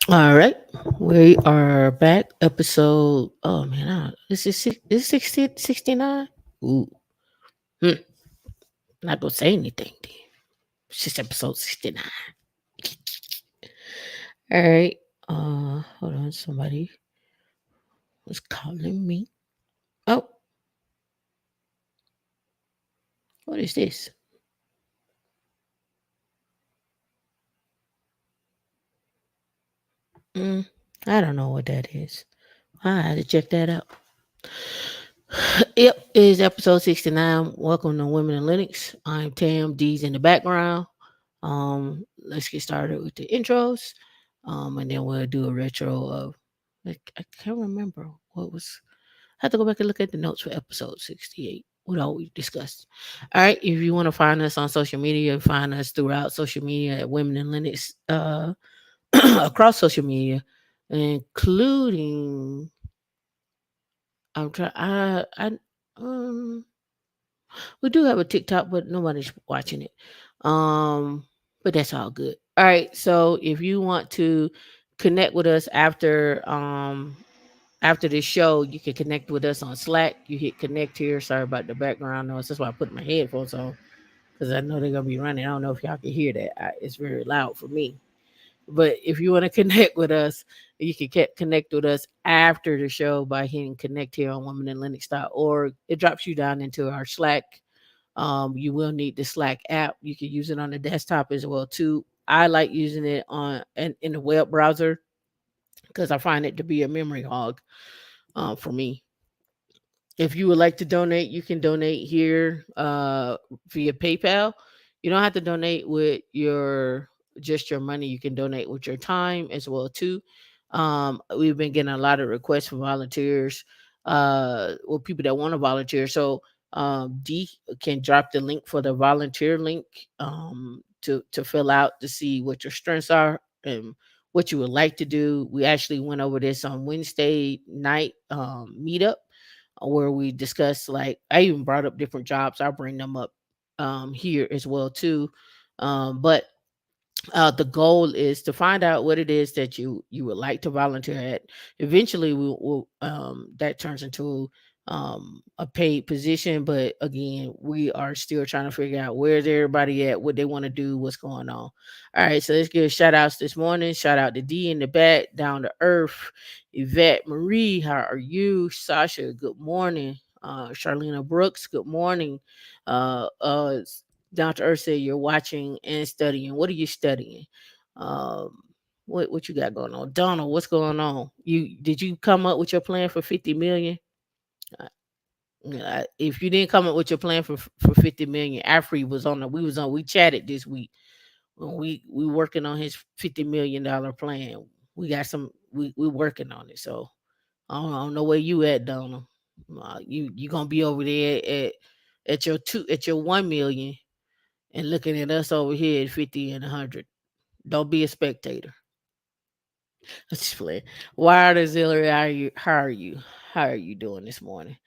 All right, we are back. Episode. Oh man, this is 69. Ooh, hmm, not gonna say anything. Then it's just episode 69. All right. Hold on. Somebody was calling me. Oh, what is this? Mm, I don't know what that is. I had to check that out. Yep, it is episode 69. Welcome to Women in Linux. I'm Tam. D's in the background. Let's get started with the intros. And then we'll do a retro of like I can't remember what was I have to go back and look at the notes for episode 68. What all we discussed. All right. If you want to find us on social media, find us throughout social media at Women in Linux, across social media, including I'm trying um we do have a TikTok, but nobody's watching it. Um, but that's all good. All right. So if you want to connect with us after this show, you can connect with us on Slack. You hit connect here. Sorry about the background noise. That's why I put my headphones on because I know they're gonna be running. I don't know if y'all can hear that. It's very loud for me. But if you want to connect with us, you can connect with us after the show by hitting connect here on womeninlinux.org. It drops you down into our Slack. You will need the Slack app. You can use it on the desktop as well too. I like using it on in the web browser because I find it to be a memory hog for me. If you would like to donate, you can donate here via PayPal. You don't have to donate with your just your money. You can donate with your time as well too. We've been getting a lot of requests for volunteers, or people that want to volunteer. So D can drop the link for the volunteer link to fill out to see what your strengths are and what you would like to do. We actually went over this on Wednesday night meetup where we discuss like I even brought up different jobs. I'll bring them up here as well too. But the goal is to find out what it is that you would like to volunteer at. Eventually, we'll that turns into a paid position. But again, we are still trying to figure out where's everybody at, what they want to do, what's going on. All right, so let's give shout outs this morning. Shout out to D in the back, down to earth, Yvette Marie. How are you, Sasha? Good morning. Charlena Brooks. Good morning. Uh, uh, down to earth said you're watching and studying. What are you studying? Um, what you got going on, Donald? What's going on? You come up with your plan for 50 million? Uh, if you didn't come up with your plan for 50 million, Afri was on the we chatted this week when we working on his $50 million plan. We got some we working on it. So I don't know where you at, Donald. You gonna be over there at your 1 million and looking at us over here at 50 and 100. Don't be a spectator. Let's just play. Wired Auxiliary, how are you doing this morning?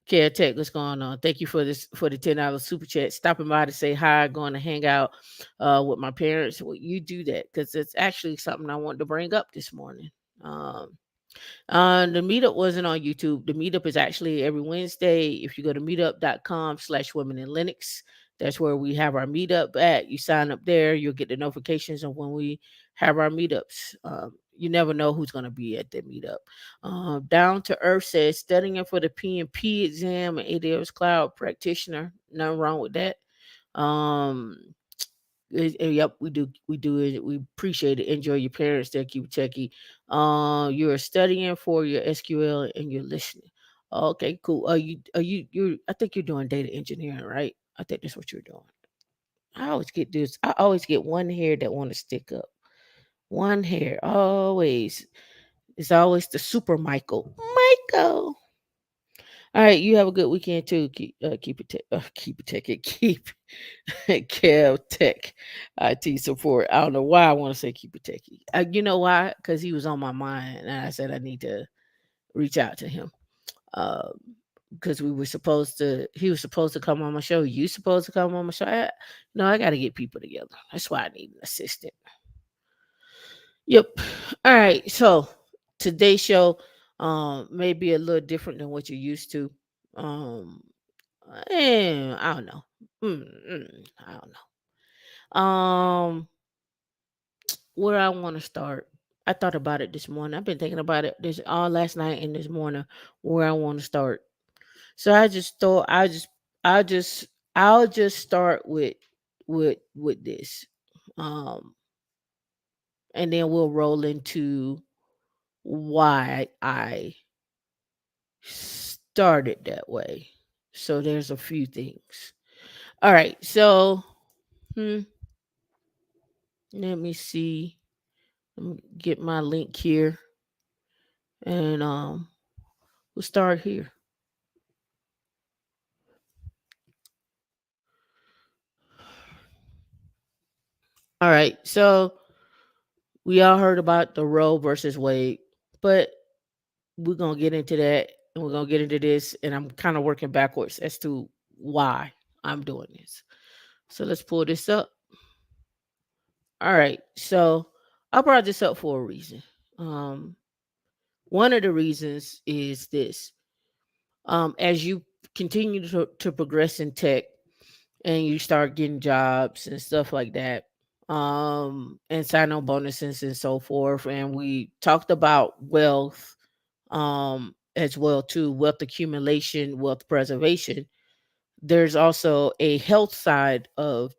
Care Tech, what's going on? Thank you for this for the $10 super chat. Stopping by to say hi, going to hang out with my parents. Well, you do that because it's actually something I wanted to bring up this morning. Um, the meetup wasn't on YouTube. The meetup is actually every Wednesday. If you go to meetup.com/women in Linux, that's where we have our meetup at. You sign up there, you'll get the notifications of when we have our meetups. You never know who's going to be at the meetup. Down to Earth says studying for the PMP exam and AWS Cloud practitioner. Nothing wrong with that. Um, yep, we do it. We appreciate it. Enjoy your parents there, keep it techie. You're studying for your SQL and you're listening. Okay, cool. You I think you're doing data engineering, right? I think that's what you're doing. I always get this. I always get one hair that want to stick up. One hair, always. It's always the super Michael. Michael. All right, you have a good weekend too. Keep it keep it tech. Keep Kev Tech IT support. I don't know why I want to say keep it techie. You know why? Because he was on my mind, and I said I need to reach out to him. Because we were supposed to, he was supposed to come on my show. You supposed to come on my show. No, I got to get people together. That's why I need an assistant. Yep. All right. So today's show may be a little different than what you're used to. Um I don't know. I don't know. Where I want to start. I thought about it this morning. I've been thinking about it this all last night and this morning where I want to start. So I just thought I'll just I'll just start with this. Um and then we'll roll into why I started that way. So there's a few things. All right. So hmm, let me see. Let me get my link here and we'll start here. All right. So we all heard about the Roe versus Wade, but we're gonna get into that and we're gonna get into this, and I'm kind of working backwards as to why I'm doing this. So let's pull this up. All right. So I brought this up for a reason. Um, One of the reasons is this. As you continue to progress in tech and you start getting jobs and stuff like that, and sign on bonuses and so forth. And we talked about wealth as well too, wealth accumulation, wealth preservation. There's also a health side of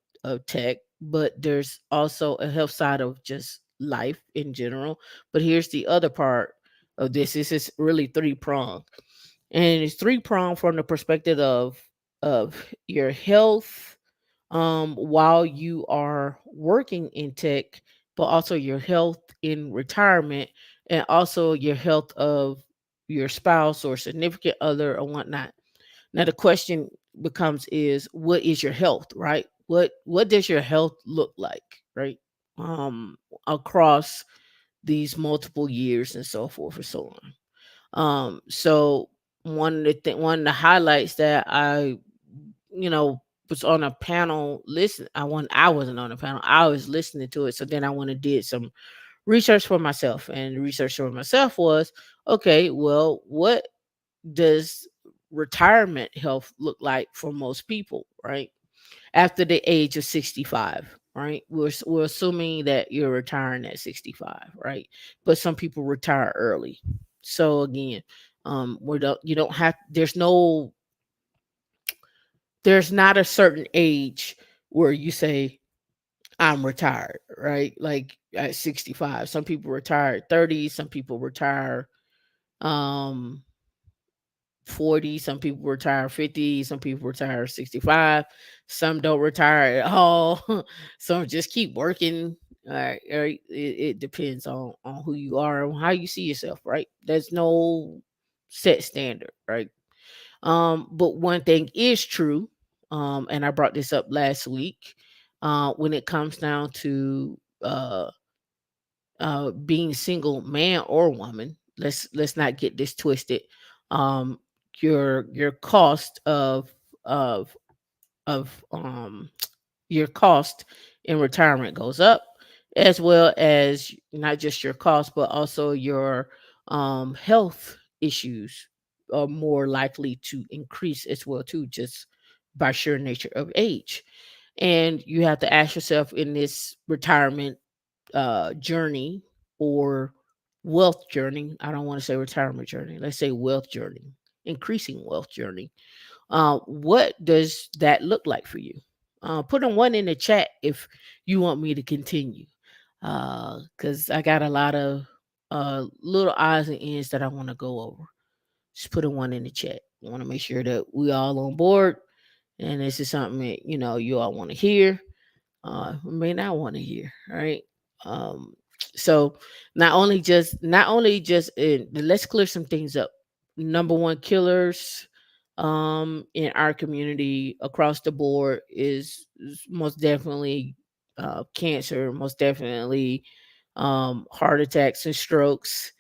tech, but there's also a health side of just life in general. But here's the other part of this. This is really three pronged, and it's three pronged from the perspective of your health while you are working in tech, but also your health in retirement, and also your health of your spouse or significant other or whatnot. Now the question becomes is what is your health, right? What does your health look like, right? Across these multiple years and so forth and so on. So one of the highlights that I you know was on a panel listen I wasn't on a panel. I was listening to it. So then I went and did some research for myself. And the research for myself was okay, well, what does retirement health look like for most people, right? After the age of 65, right? We're assuming that you're retiring at 65, right? But some people retire early. So again, you don't have there's not a certain age where you say I'm retired, right? Like at 65. Some people retire at 30, some people retire um 40, some people retire 50, some people retire 65, some don't retire at all, some just keep working. All right. It depends on who you are and how you see yourself, right? There's no set standard, right? But one thing is true, and I brought this up last week, when it comes down to being single, man or woman. Let's not get this twisted. Um, your cost of of your cost in retirement goes up, as well as not just your cost, but also your health issues are more likely to increase as well too, just by sheer nature of age. And you have to ask yourself in this retirement journey or wealth journey. I don't want to say retirement journey. Let's say wealth journey, increasing wealth journey. What does that look like for you? Put a one in the chat if you want me to continue, because I got a lot of little odds and ends that I want to go over. Just put a one in the chat. I want to make sure that we all on board, and this is something that you all want to hear, may not want to hear. Right. Um, so not only just let's clear some things up. Number one killers in our community across the board is most definitely cancer, most definitely heart attacks and strokes,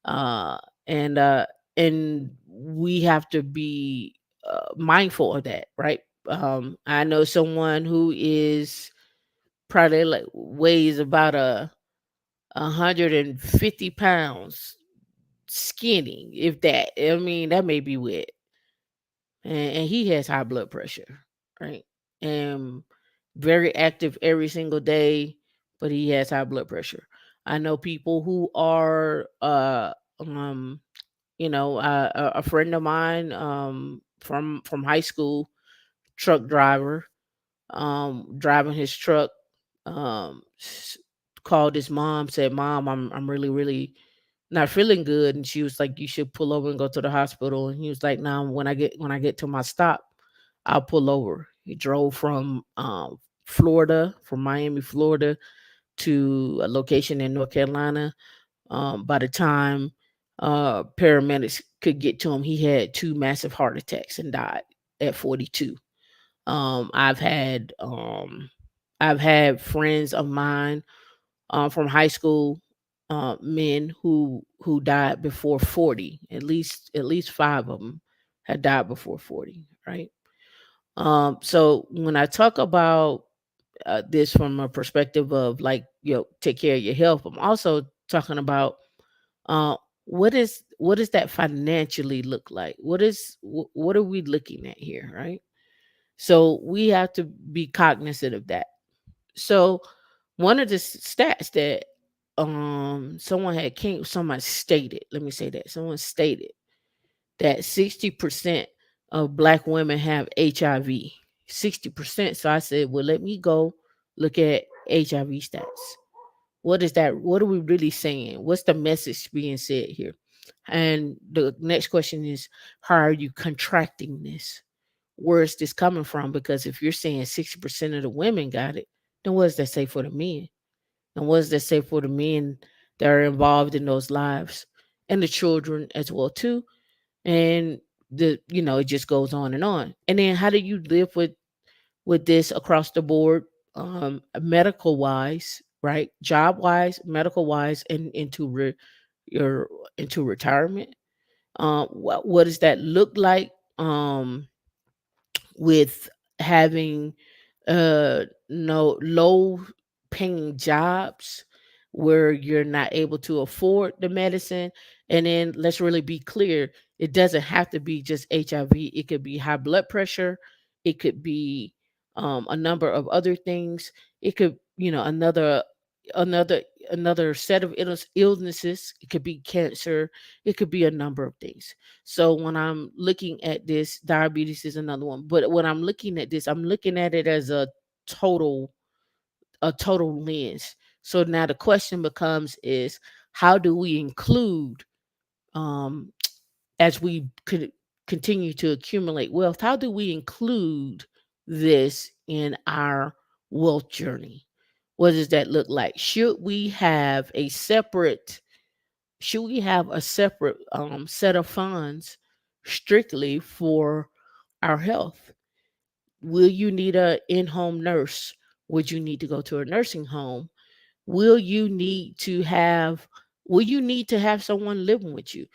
uh and uh and we have to be mindful of that, right? I know someone who is probably like weighs about 150 pounds, skinny, if that. I mean, that may be wet. And he has high blood pressure, right? And very active every single day, but he has high blood pressure. I know people who are, um, a friend of mine, from high school, truck driver, driving his truck, um, s- called his mom, said, "Mom, I'm really really not feeling good," and she was like, "You should pull over and go to the hospital." And he was like, "No, when I get to my stop, I'll pull over." He drove from Florida, from Miami, Florida, to a location in North Carolina. By the time paramedics could get to him, he had two massive heart attacks and died at 42. Um, I've had um, I've had friends of mine, from high school, men who died before 40. At least five of them had died before 40. Right. So when I talk about this from a perspective of, like, take care of your health, I'm also talking about, uh, what does that financially look like? What are we looking at here, right? So we have to be cognizant of that. So one of the stats that someone stated, let me say that someone stated that 60% of black women have HIV. 60%. So I said, well, let me go look at HIV stats. What is that? What are we really saying? What's the message being said here? And the next question is, how are you contracting this? Where is this coming from? Because if you're saying 60% of the women got it, then what does that say for the men? And what does that say for the men that are involved in those lives, and the children as well too? And it just goes on and on. And then how do you live with this across the board, medical wise, right? Job wise, medical wise, and your into retirement. What does that look like? With having no low paying jobs where you're not able to afford the medicine. And then let's really be clear, it doesn't have to be just HIV. It could be high blood pressure, it could be a number of other things. It could, another another set of illnesses. It could be cancer, it could be a number of things. So when I'm looking at this, diabetes is another one. But when I'm looking at this, I'm looking at it as total total lens. So now the question becomes is, how do we include, um as we could continue to accumulate wealth, how do we include this in our wealth journey? What does that look like? Should we have a separate set of funds strictly for our health? Will you need a in-home nurse? Would you need to go to a nursing home? Will you need to have will you need to have someone living with you?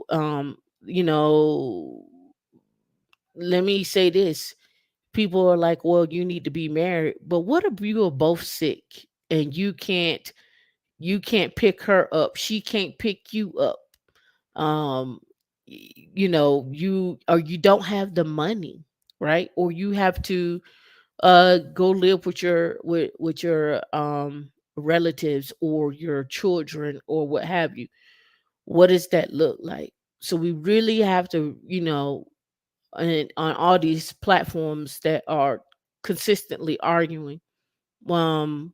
Um, you know, let me say this. People are like, well, you need to be married. But what if you are both sick and you can't pick her up? She can't pick you up. You don't have the money, right? Or you have to go live with your relatives or your children or what have you. What does that look like? So we really have to, and on all these platforms that are consistently arguing, um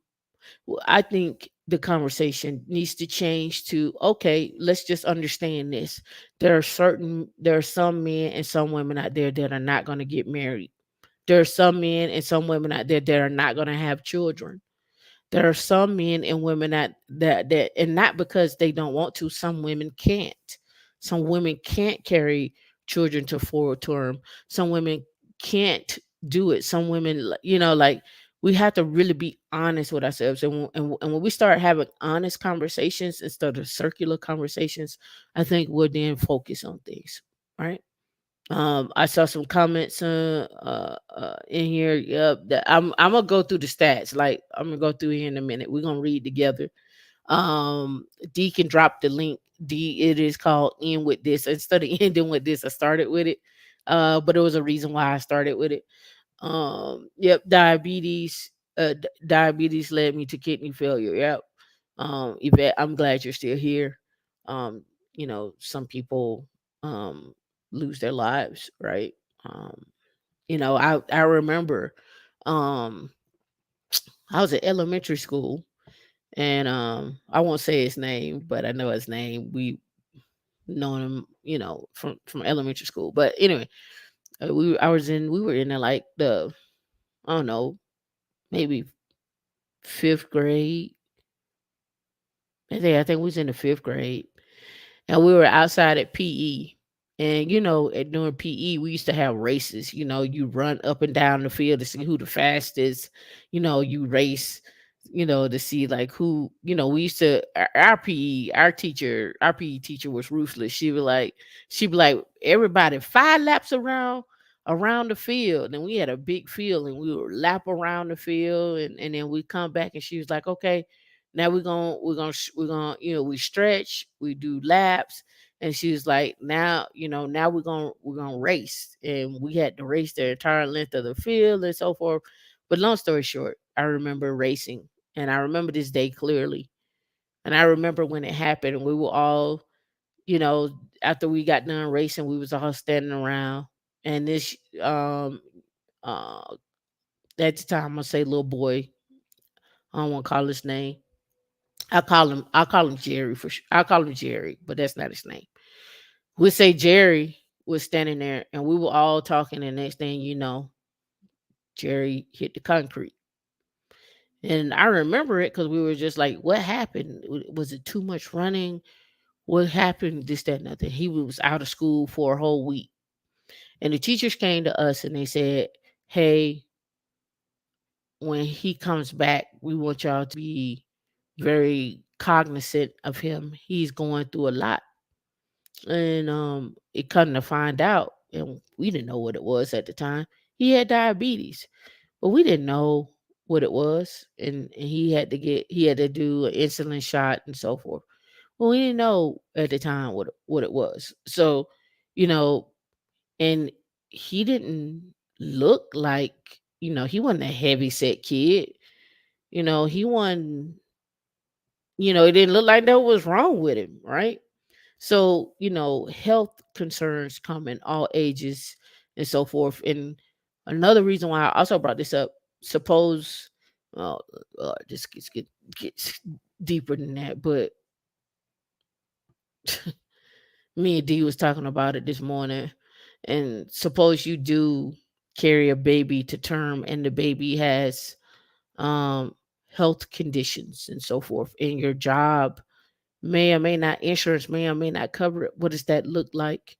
I think the conversation needs to change to, okay, let's just understand this. There are some men and some women out there that are not going to get married. There are some men and some women out there that are not going to have children. There are some men and women that and not because they don't want to. Some women can't. Some women can't carry children to full term. Some women can't do it. Some women, like, we have to really be honest with ourselves. And when we start having honest conversations instead of circular conversations, I think we'll then focus on things, right? I saw some comments in here. Yep, that I'm gonna go through the stats. Like, I'm gonna go through here in a minute. We're gonna read together. D can drop the link. D, it is called End with This. Instead of ending with this, I started with it. But it was a reason why I started with it. Yep, diabetes. Diabetes led me to kidney failure. Yep. Yvette, I'm glad you're still here. Um, some people lose their lives, right? Um, I remember um I was in elementary school, and I won't say his name, but I know his name. We known him, from elementary school. But anyway, we were in like the, I don't know, maybe fifth grade. I think we was in the fifth grade, and we were outside at PE. And during PE, we used to have races. You run up and down the field to see who the fastest. You race. To see like who. We used to our PE teacher was ruthless. She'd be like everybody 5 laps around the field, and we had a big field, and we would lap around the field, and then we come back, and she was like, okay, now we're gonna we stretch, we do laps, and she was like, now we're gonna race, and we had to race the entire length of the field and so forth. But long story short, I remember racing, and I remember this day clearly, and I remember when it happened, and we were all, you know after we got done racing, we was all standing around, and this uh at the time, I'm gonna say little boy, I don't want to call his name. I'll call him Jerry I'll call him Jerry, but that's not his name. We say Jerry was standing there, and we were all talking, and next thing you know, Jerry hit the concrete. And I remember it because we were just like, what happened? Was it too much running? What happened? This, that, nothing. He was out of school for a whole week. And the teachers came to us and they said, hey, when he comes back, we want y'all to be very cognizant of him. He's going through a lot. And it come to find out, and we didn't know what it was at the time. He had diabetes, but we didn't know what it was, and he had to do an insulin shot and so forth. Well, we didn't know at the time what it was. So, you know, and he didn't look like, he wasn't a heavy set kid. He wasn't, it didn't look like that was wrong with him, right? So, health concerns come in all ages and so forth. And another reason why I also brought this up, suppose, uh, this gets deeper than that, but me and D was talking about it this morning. And suppose you do carry a baby to term, and the baby has um, health conditions and so forth, and your job may or may not, insurance may or may not cover it. What does that look like?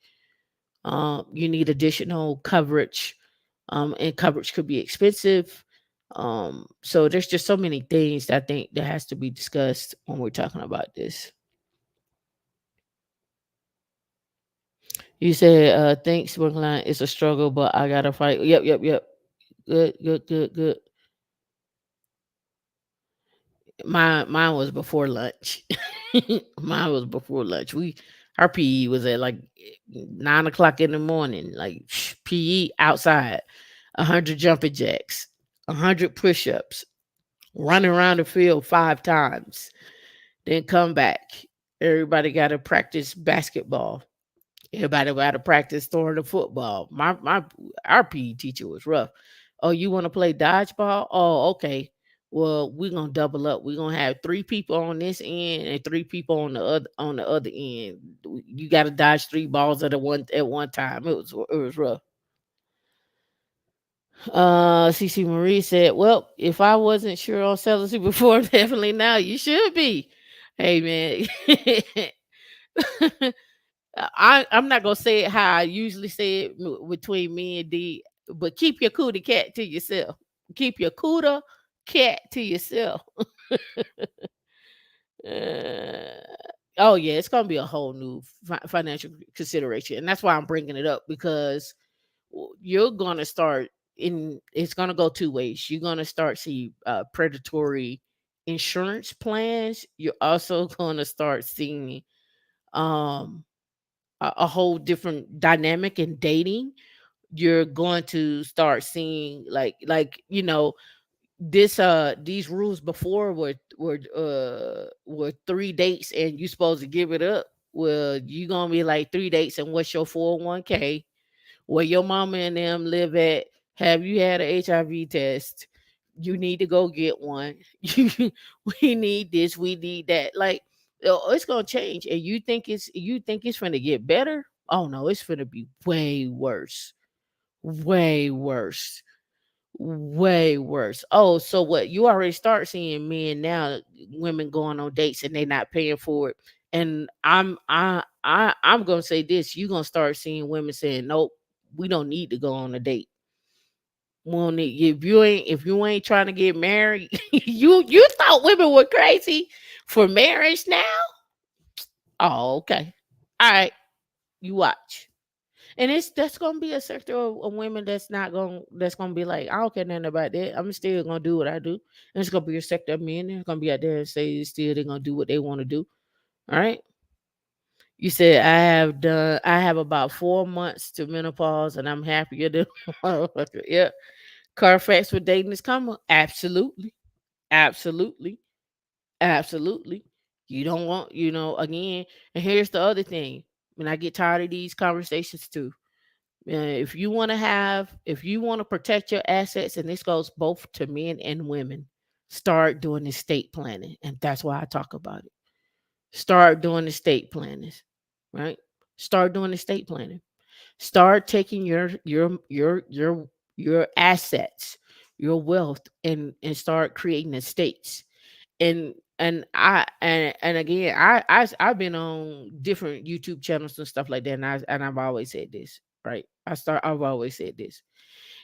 You need additional coverage, and coverage could be expensive. So there's just so many things that I think that has to be discussed when we're talking about this. You said, thanks, Brookline. It's a struggle, but I gotta fight. Yep, yep, yep. Good, good, good, good. Mine was before lunch. Mine was before lunch. Our PE was at like 9 o'clock in the morning. Like PE outside, 100 jumping jacks, 100 push-ups, running around the field 5 times, then come back. Everybody got to practice basketball. Everybody got to practice throwing the football. My Our PE teacher was rough. Oh, you want to play dodgeball? Oh, okay. Well, we're gonna double up. We're gonna have 3 people on this end and 3 people on the other end. You got to dodge 3 balls at one time. It was rough. CC Marie said, "Well, if I wasn't sure on celibacy before, definitely now you should be." Hey man, I'm not gonna say it how I usually say it between me and D, but keep your cootie cat to yourself. Keep your cooter cat to yourself. Uh, oh yeah, it's gonna be a whole new financial consideration, and that's why I'm bringing it up because you're gonna start in. It's gonna go 2 ways. You're gonna start see predatory insurance plans, you're also going to start seeing um a whole different dynamic in dating. You're going to start seeing this these rules before were 3 dates and you supposed to give it up. Well, you gonna be like 3 dates and what's your 401k, where your mama and them live at, have you had a HIV test, you need to go get one. We need this, we need that. Like, it's gonna change, and you think it's gonna get better. Oh no, it's gonna be way worse, way worse, way worse. Oh, so what? You already start seeing men now, women going on dates and they not paying for it. And I'm gonna say this: you gonna start seeing women saying, "Nope, we don't need to go on a date. We don't need, if you ain't trying to get married." You thought women were crazy for marriage now? Oh, okay, all right. You watch. And it's that's gonna be a sector of women that's gonna be like, I don't care nothing about that. I'm still gonna do what I do. And it's gonna be a sector of men that's gonna be out there and say still they're gonna do what they want to do. All right. You said I have about 4 months to menopause and I'm happier than motherfucker. Yeah. Carfax for dating is coming. Absolutely. Absolutely. Absolutely. You don't want, again, and here's the other thing. When I get tired of these conversations too. If you want to protect your assets, and this goes both to men and women, start doing estate planning, and that's why I talk about it. Start doing estate planning, right? Start doing estate planning. Start taking your assets, your wealth, and start creating estates. And again, I've been on different YouTube channels and stuff like that, and I've always said this, right? I've always said this.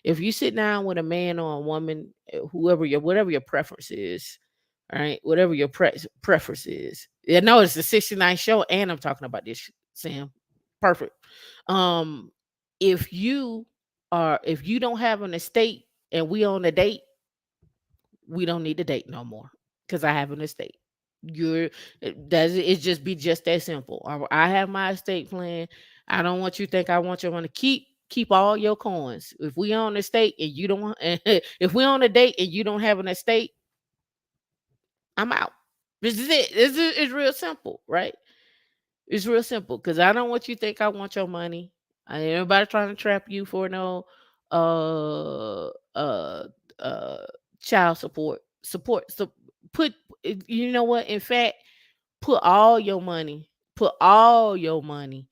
If you sit down with a man or a woman, whatever your preference is, right? Whatever your preference is. Yeah, no, it's the 69 show, and I'm talking about this, Sam. Perfect. Um, if you don't have an estate and we on a date, we don't need to date no more because I have an estate. You're does it just be just that simple? I have my estate plan. I don't want you to think I want you to keep all your coins. If we on a state and you don't want, if we on a date and you don't have an estate, I'm out. This is it. It's real simple, right? It's real simple because I don't want you to think I want your money. I ain't everybody trying to trap you for no uh uh uh child support. So put you know what? In fact, put all your money put all the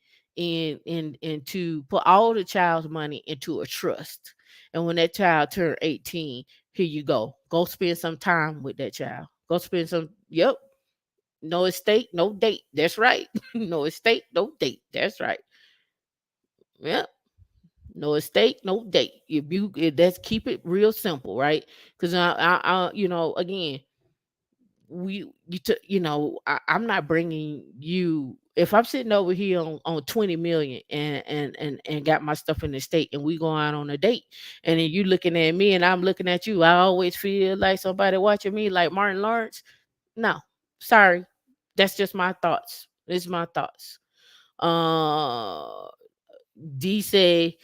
child's money into a trust. And when that child turn 18, here you go. Go spend some time with that child. Go spend some. Yep. No estate, no date. That's right. No estate, no date. That's right. Yeah. No estate, no date. That's keep it real simple, right? Because again, I'm not bringing you. If I'm sitting over here on 20 million and got my stuff in the state and we go out on a date, and then you looking at me and I'm looking at you, I always feel like somebody watching me like Martin Lawrence. No, sorry. That's just my thoughts. It's my thoughts. Uh D say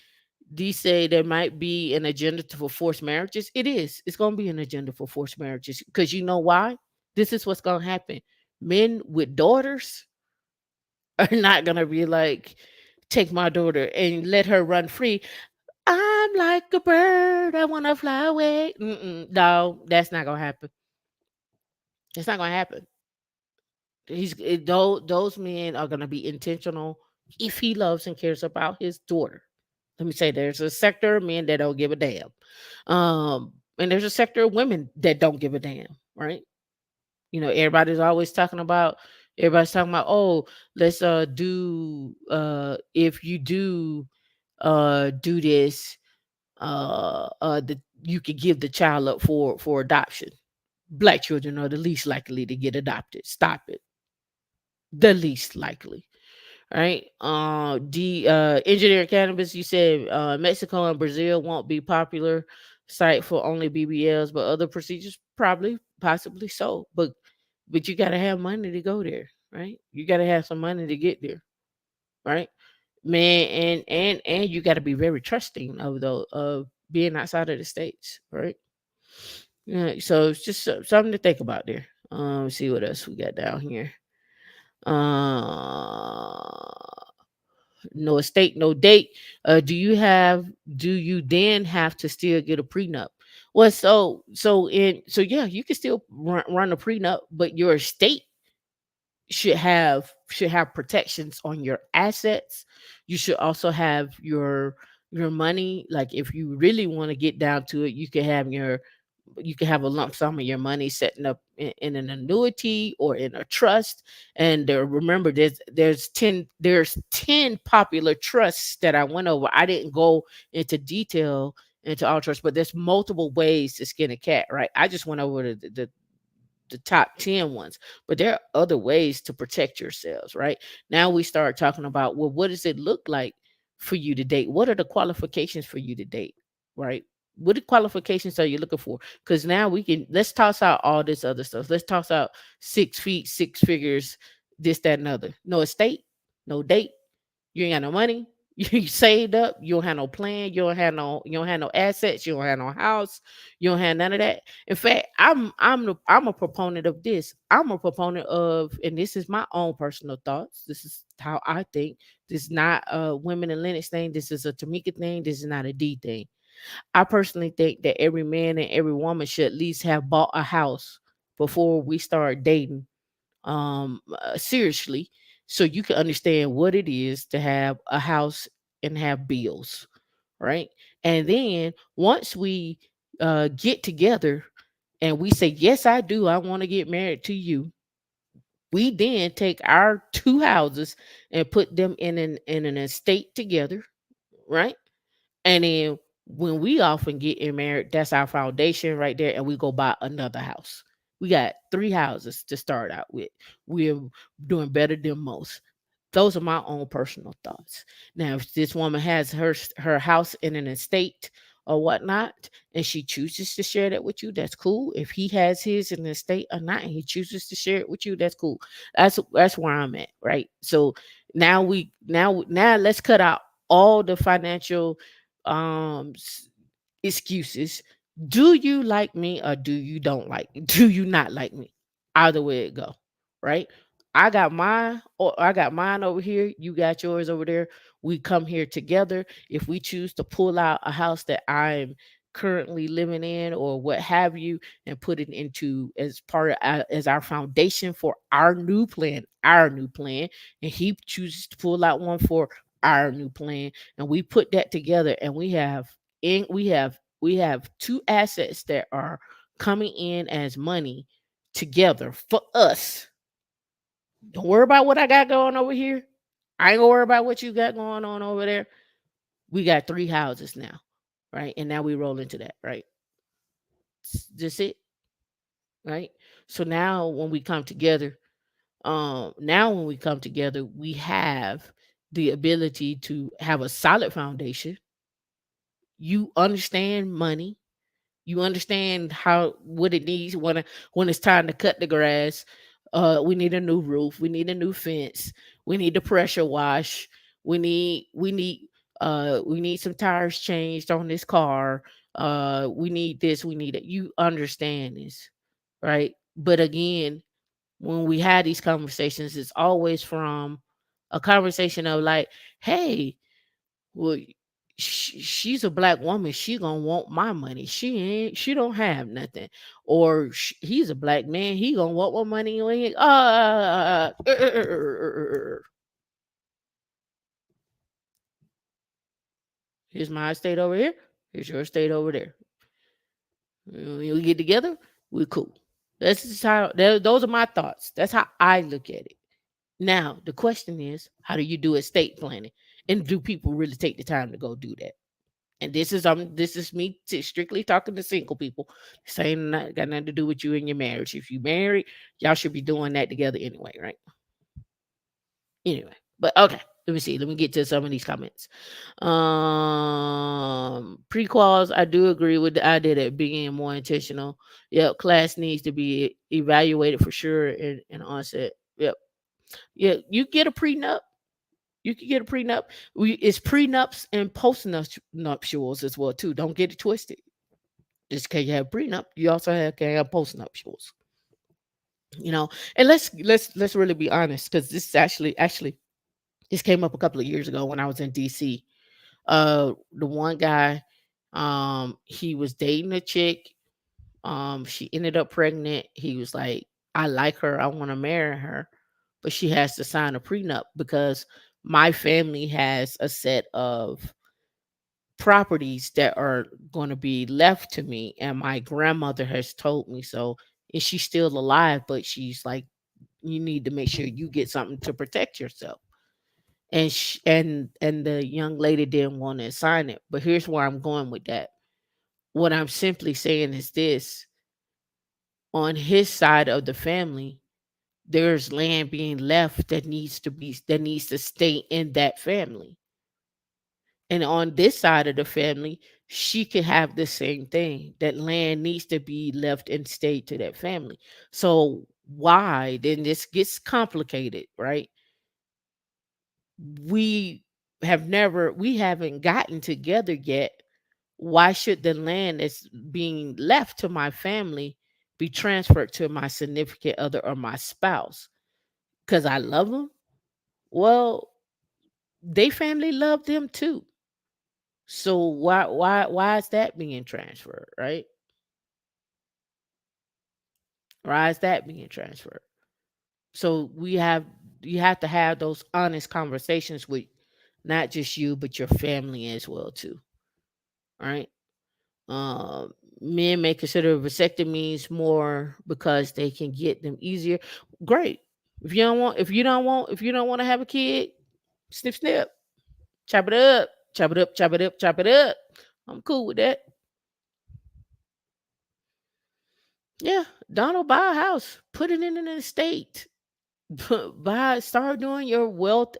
there might be an agenda for forced marriages. It is. It's gonna be an agenda for forced marriages. Because you know why? This is what's gonna happen. Men with daughters are not gonna be like, take my daughter and let her run free. I'm like a bird. I wanna fly away. No, that's not gonna happen. It's not gonna happen. Those men are gonna be intentional if he loves and cares about his daughter. Let me say there's a sector of men that don't give a damn. And there's a sector of women that don't give a damn, right? Everybody's talking about, oh, let's do if you do this, you could give the child up for adoption. Black children are the least likely to get adopted. Stop it. The least likely. Right. The engineering cannabis, you said Mexico and Brazil won't be popular site for only BBLs, but other procedures. Probably, possibly so, but you got to have money to go there, right? You got to have some money to get there, right? Man, and you got to be very trusting of being outside of the states, right? Yeah, so it's just something to think about there. See what else we got down here. Uh, no estate, no date. Do you then have to still get a prenup? Well, so yeah, you can still run a prenup, but your estate should have protections on your assets. You should also have your money. Like if you really want to get down to it, you can have a lump sum of your money setting up in an annuity or in a trust. And remember, there's 10 popular trusts that I went over. I didn't go into detail into all trusts, but there's multiple ways to skin a cat, right? I just went over the top 10 ones, but there are other ways to protect yourselves, right? Now we start talking about, well, what does it look like for you to date? What are the qualifications for you to date, right? What qualifications are you looking for? Because now let's toss out all this other stuff. Let's toss out 6 feet, six figures, this, that, and other. No estate, no date, you ain't got no money. You saved up. You don't have no plan. You don't have no assets. You don't have no house. You don't have none of that. In fact, I'm a proponent of this. I'm a proponent of, and this is my own personal thoughts. This is how I think. This is not a women in Linux thing. This is a Tameika thing. This is not a D thing. I personally think that every man and every woman should at least have bought a house before we start dating seriously, so you can understand what it is to have a house and have bills, right? And then once we get together and we say, yes, I do, I want to get married to you, we then take our two houses and put them in an estate together, right? And then when we often get married, that's our foundation right there, and we go buy another house. We got three houses to start out with. We're doing better than most. Those are my own personal thoughts. Now, if this woman has her house in an estate or whatnot, and she chooses to share that with you, that's cool. If he has his in an estate or not, and he chooses to share it with you, that's cool. That's where I'm at, right? So now let's cut out all the financial excuses. Do you like me or do you don't like me? Do you not like me? Either way it go, right? I got mine over here, you got yours over there. We come here together. If we choose to pull out a house that I'm currently living in or what have you and put it into as part of as our foundation for our new plan, and he chooses to pull out one for our new plan, and we put that together, and we have two assets that are coming in as money together for us. Don't worry about what I got going over here. I ain't gonna worry about what you got going on over there. We got three houses now, right? And now we roll into that, right? Just it, right? So now when we come together, we have the ability to have a solid foundation. You understand money. You understand how what it needs when it's time to cut the grass. We need a new roof. We need a new fence. We need to pressure wash. We need some tires changed on this car. We need this. We need it. You understand this, right? But again, when we had these conversations, it's always from a conversation of like, hey, well, she's a black woman. She gonna want my money. She don't have nothing. Or he's a black man. He gonna want my money. Here's my estate over here. Here's your estate over there. When we get together, we're cool. That's just those are my thoughts. That's how I look at it. Now the question is, how do you do estate planning, and do people really take the time to go do that? And this is me strictly talking to single people. Saying not got nothing to do with you and your marriage. If you married, y'all should be doing that together anyway, right? Anyway, but okay. Let me see. Let me get to some of these comments. Prequels, I do agree with the idea that being more intentional. Yep, class needs to be evaluated for sure in onset. Yep. Yeah, you get a prenup. You can get a prenup. It's prenups and postnuptials as well too. Don't get it twisted. Just because you have prenup, you also can have postnuptials. You know, and let's really be honest, because this is actually this came up a couple of years ago when I was in DC. The one guy, he was dating a chick. She ended up pregnant. He was like, I like her, I want to marry her, but she has to sign a prenup because my family has a set of properties that are going to be left to me, and my grandmother has told me so. And she's still alive, but she's like, you need to make sure you get something to protect yourself. And the young lady didn't want to sign it. But here's where I'm going with that. What I'm simply saying is this: on his side of the family, there's land being left that needs to stay in that family. And on this side of the family, she could have the same thing. That land needs to be left and stay to that family. So why then this gets complicated, right? We haven't gotten together yet. Why should the land that's being left to my family be transferred to my significant other or my spouse? Because I love them? Well, they family love them too. So why is that being transferred, right? Why is that being transferred? So you have to have those honest conversations with not just you but your family as well too. Right? Um, Men may consider vasectomies more because they can get them easier. Great. If you don't want to have a kid, snip snip, chop it up, chop it up, chop it up, chop it up. I'm cool with that. Yeah, Donald, buy a house, put it in an estate. Buy, start doing your wealth.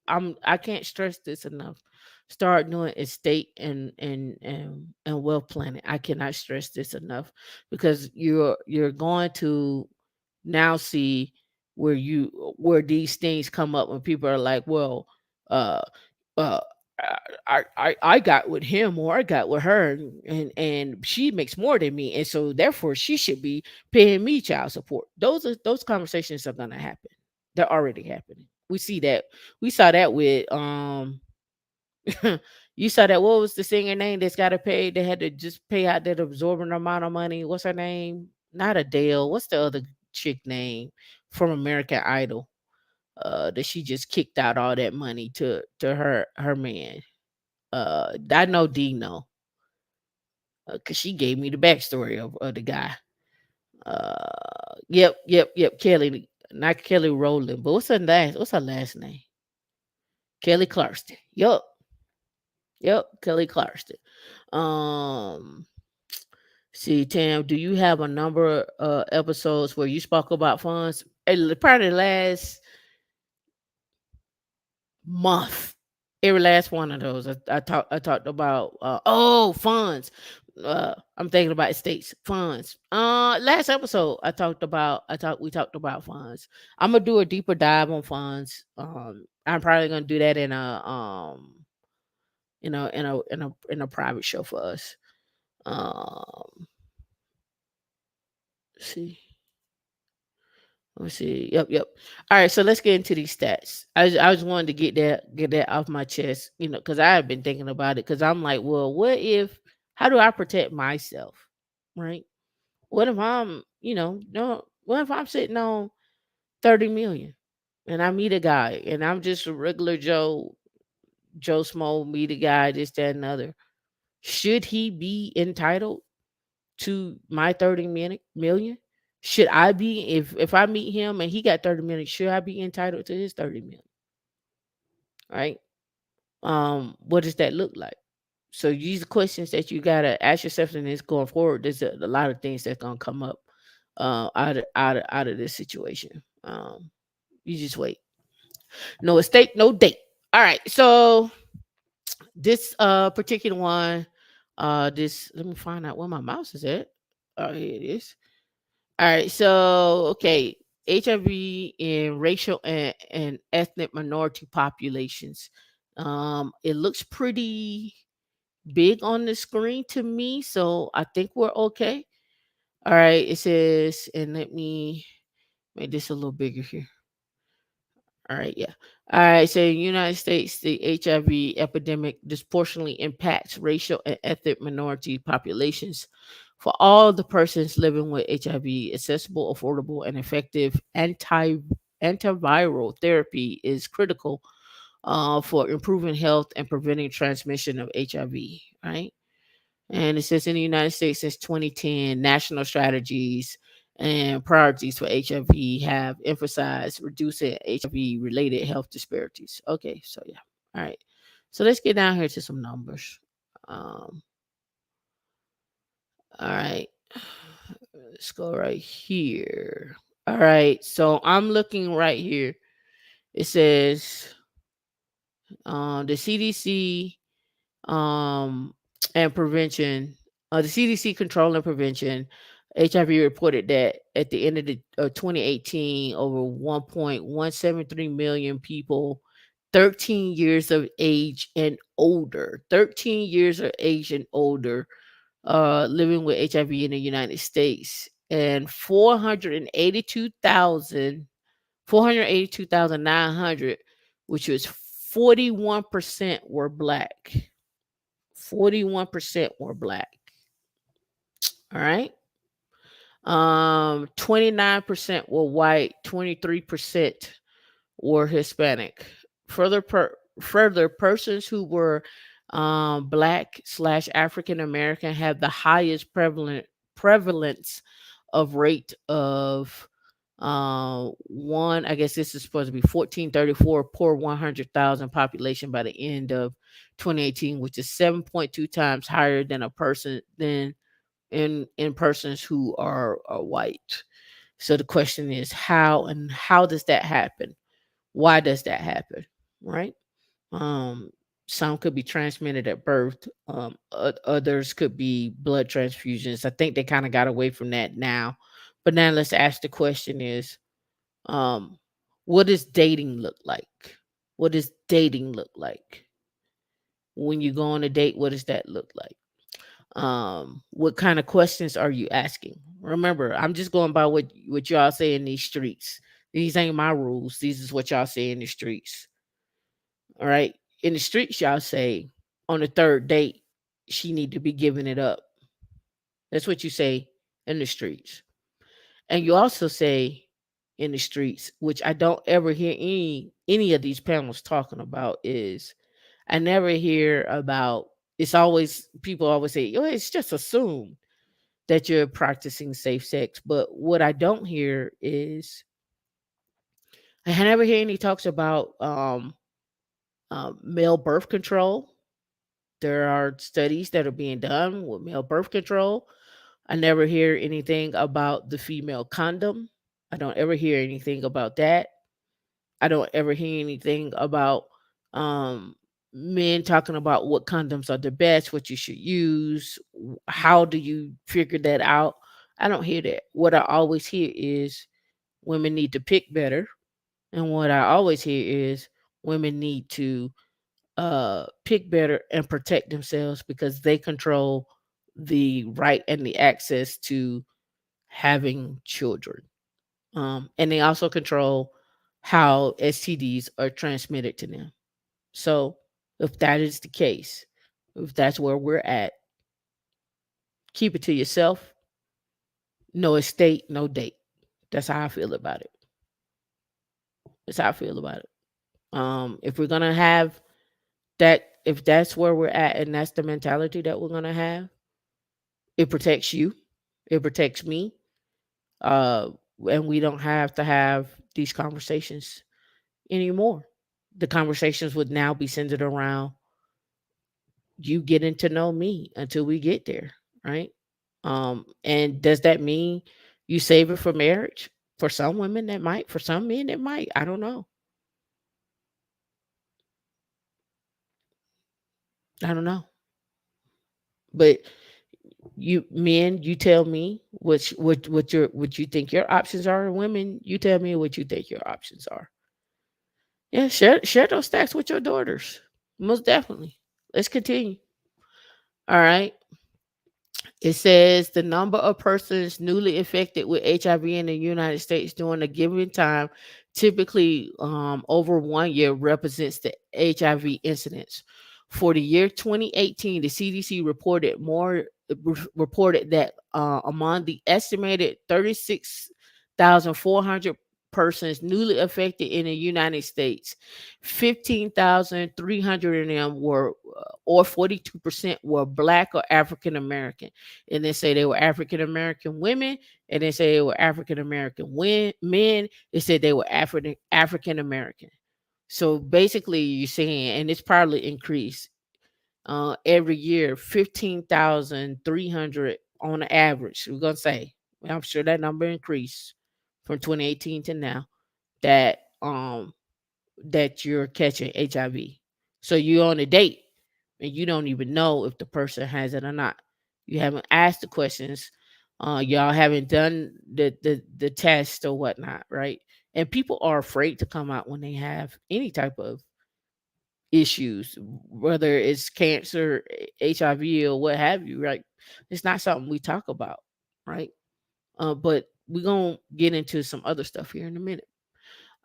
I can't stress this enough. Start doing estate and wealth planning. I cannot stress this enough because you're going to now see where these things come up when people are like, well, uh, uh, I got with him or I got with her, and she makes more than me, and so therefore she should be paying me child support. Those conversations are gonna happen. They're already happening. We see that. We saw that with you saw that. What was the singer name that's got to pay? They had to just pay out that absorbent amount of money. What's her name? Not Adele. What's the other chick name from American Idol? That she just kicked out all that money to her man. I know Dino, cause she gave me the backstory of the guy. Yep. Kelly, not Kelly Rowland, but what's her last name? Kelly Clarkson. Yep, Kelly Clarkson. Um, See, Tam, do you have a number episodes where you spoke about funds? Probably last month. Every last one of those, I talked about. Funds. I'm thinking about estates funds. Last episode we talked about funds. I'm gonna do a deeper dive on funds. I'm probably gonna do that in a in a private show for us. Um, see. Let's see. Yep. All right, so let's get into these stats. I just wanted to get that off my chest, because I have been thinking about it. Because I'm like, well, how do I protect myself, right? What if I'm, no, what if I'm sitting on 30 million and I meet a guy and I'm just a regular Joe Smo, meet a guy, this, that, and other. Should he be entitled to my 30 million? Should I be, if I meet him and he got 30 million, should I be entitled to his 30 million? Right? What does that look like? So these are questions that you gotta ask yourself, and it's going forward. There's a lot of things that's gonna come up out of this situation. You just wait. No estate, no date. All right. So this particular one, this let me find out where my mouse is at. Oh, here it is. All right. So okay, HIV in racial and ethnic minority populations. It looks pretty big on the screen to me, so I think we're okay. All right. It says, and let me make this a little bigger here. All right, yeah. All right, so in the United States, the HIV epidemic disproportionately impacts racial and ethnic minority populations. For all the persons living with HIV, accessible, affordable, and effective antiviral therapy is critical for improving health and preventing transmission of HIV. Right. And it says in the United States since 2010, national strategies and priorities for HIV have emphasized reducing HIV related health disparities. Okay, so yeah. All right. So let's get down here to some numbers. Um, all right. Let's go right here. All right. So I'm looking right here. It says the CDC um, and prevention, the CDC control and prevention, HIV reported that at the end of 2018, over 1.173 million people, 13 years of age and older, 13 years of age and older, living with HIV in the United States, and 482,900, which was 41% were black. 41% were black. All right. 29% were white, 23% were Hispanic. Further, persons who were black slash African American have the highest prevalence of rate of one. I guess this is supposed to be 1434 per 100,000 population by the end of 2018, which is 7.2 times higher than a person than in persons who are white. So the question is how does that happen? Why does that happen? Right? Um, some could be transmitted at birth. Others could be blood transfusions. I think they kind of got away from that now. But now let's ask the question is, um, what does dating look like? What does dating look like? When you go on a date, what does that look like? What kind of questions are you asking? Remember, I'm just going by what y'all say in these streets. These ain't my rules. These is what y'all say in the streets. All right. In the streets, y'all say on the third date, she need to be giving it up. That's what you say in the streets. And you also say in the streets, which I don't ever hear any of these panels talking about, is I never hear about. It's always people always say, "Oh, it's just assumed that you're practicing safe sex." But what I don't hear is I never hear any talks about male birth control. There are studies that are being done with male birth control. I never hear anything about the female condom. I don't ever hear anything about that. I don't ever hear anything about um, men talking about what condoms are the best, what you should use, how do you figure that out. I don't hear that. What I always hear is women need to pick better, and what I always hear is women need to pick better and protect themselves because they control the right and the access to having children. And they also control how STDs are transmitted to them. So, if that is the case, if that's where we're at, keep it to yourself. No estate, no date. That's how I feel about it. That's how I feel about it. If we're gonna have that, if that's where we're at, and that's the mentality that we're gonna have, it protects you, it protects me, uh, and we don't have to have these conversations anymore. The conversations would now be centered around you getting to know me until we get there, right? And does that mean you save it for marriage? For some women, that might. For some men, it might. I don't know. I don't know, but you men, you tell me what you think your options are, and women, you tell me what you think your options are. Yeah, share those stacks with your daughters. Most definitely. Let's continue. All right. It says the number of persons newly infected with HIV in the United States during a given time, typically over 1 year, represents the HIV incidence. For the year 2018, the CDC reported that among the estimated 36,400 persons newly affected in the United States, 15,300 of them were, or 42%, were Black or African American, and they say they were African American women, and they say they were African American men. They said they were African American. So basically, you're saying, and it's probably increased every year, 15,300 on the average. We're gonna say, I'm sure that number increased from 2018 to now. That that you're catching HIV. So you're on a date and you don't even know if the person has it or not. You haven't asked the questions. Y'all haven't done the test or whatnot, right? And people are afraid to come out when they have any type of issues, whether it's cancer, HIV, or what have you, right? It's not something we talk about, right? But we're gonna get into some other stuff here in a minute.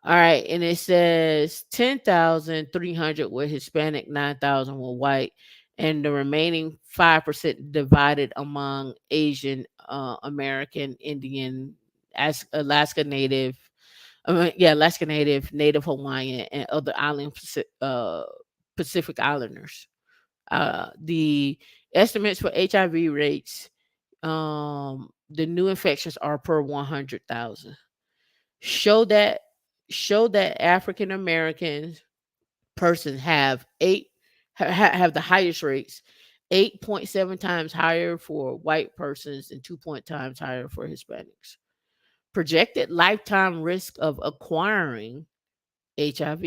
All right, and it says 10,300 were Hispanic, 9,000 were white, and the remaining 5% divided among Asian, American, Indian, Alaska Native, Alaska Native, Native Hawaiian, and other Pacific Islanders. The estimates for HIV rates, the new infections are per 100,000. Show that show that African American persons have have the highest rates, 8.7 times higher for white persons and 2 times higher for Hispanics. Projected lifetime risk of acquiring HIV,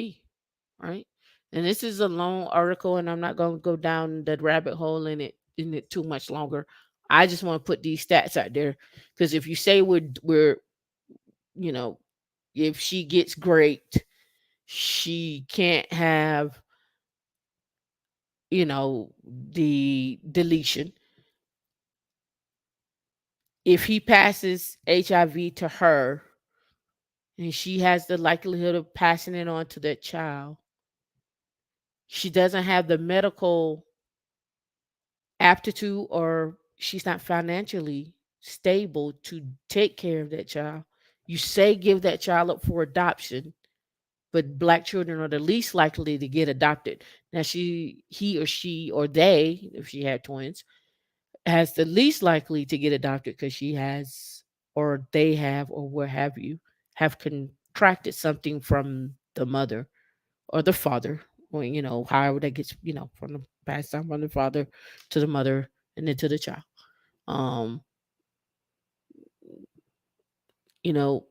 right? And this is a long article, and I'm not going to go down the rabbit hole in it too much longer. I just want to put these stats out there because if you say we're you know if she gets great, she can't have, the deletion. If he passes HIV to her and she has the likelihood of passing it on to that child, she doesn't have the medical aptitude, or she's not financially stable to take care of that child. You say give that child up for adoption, but Black children are the least likely to get adopted. Now he or she or they, if she had twins, has the least likely to get adopted because she has, or they have, or what have you, have contracted something from the mother or the father, or however that gets, from the passed down from the father to the mother and then to the child. Um, you know,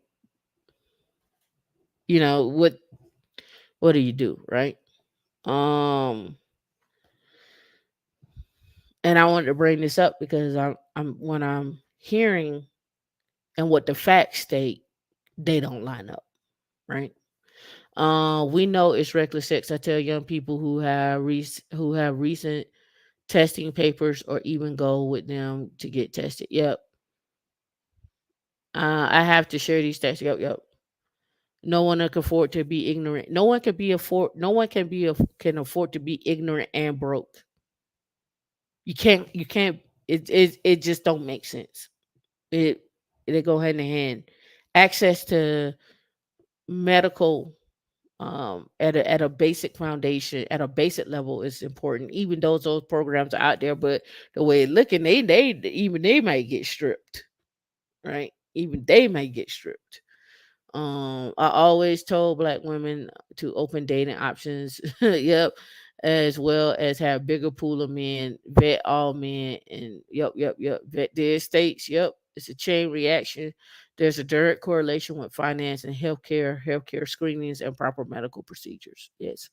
what do you do, right? Um, and I wanted to bring this up because I'm when I'm hearing and what the facts state, they don't line up, right? We know it's reckless sex. I tell young people who have recent testing papers or even go with them to get tested. Yep. I have to share these stats. Yep, yep. No one can afford to be ignorant. No one can be afford. No one can can afford to be ignorant and broke. You can't. You can't. It just don't make sense. It they go hand in hand. Access to medical, at a basic foundation, at a basic level, is important. Even though those programs are out there, but the way it's looking, they might get stripped, right? Even they might get stripped. I always told Black women to open dating options. Yep. As well as have bigger pool of men, vet all men, and yep, vet their states. Yep. It's a chain reaction. There's a direct correlation with finance and healthcare screenings, and proper medical procedures. Yes.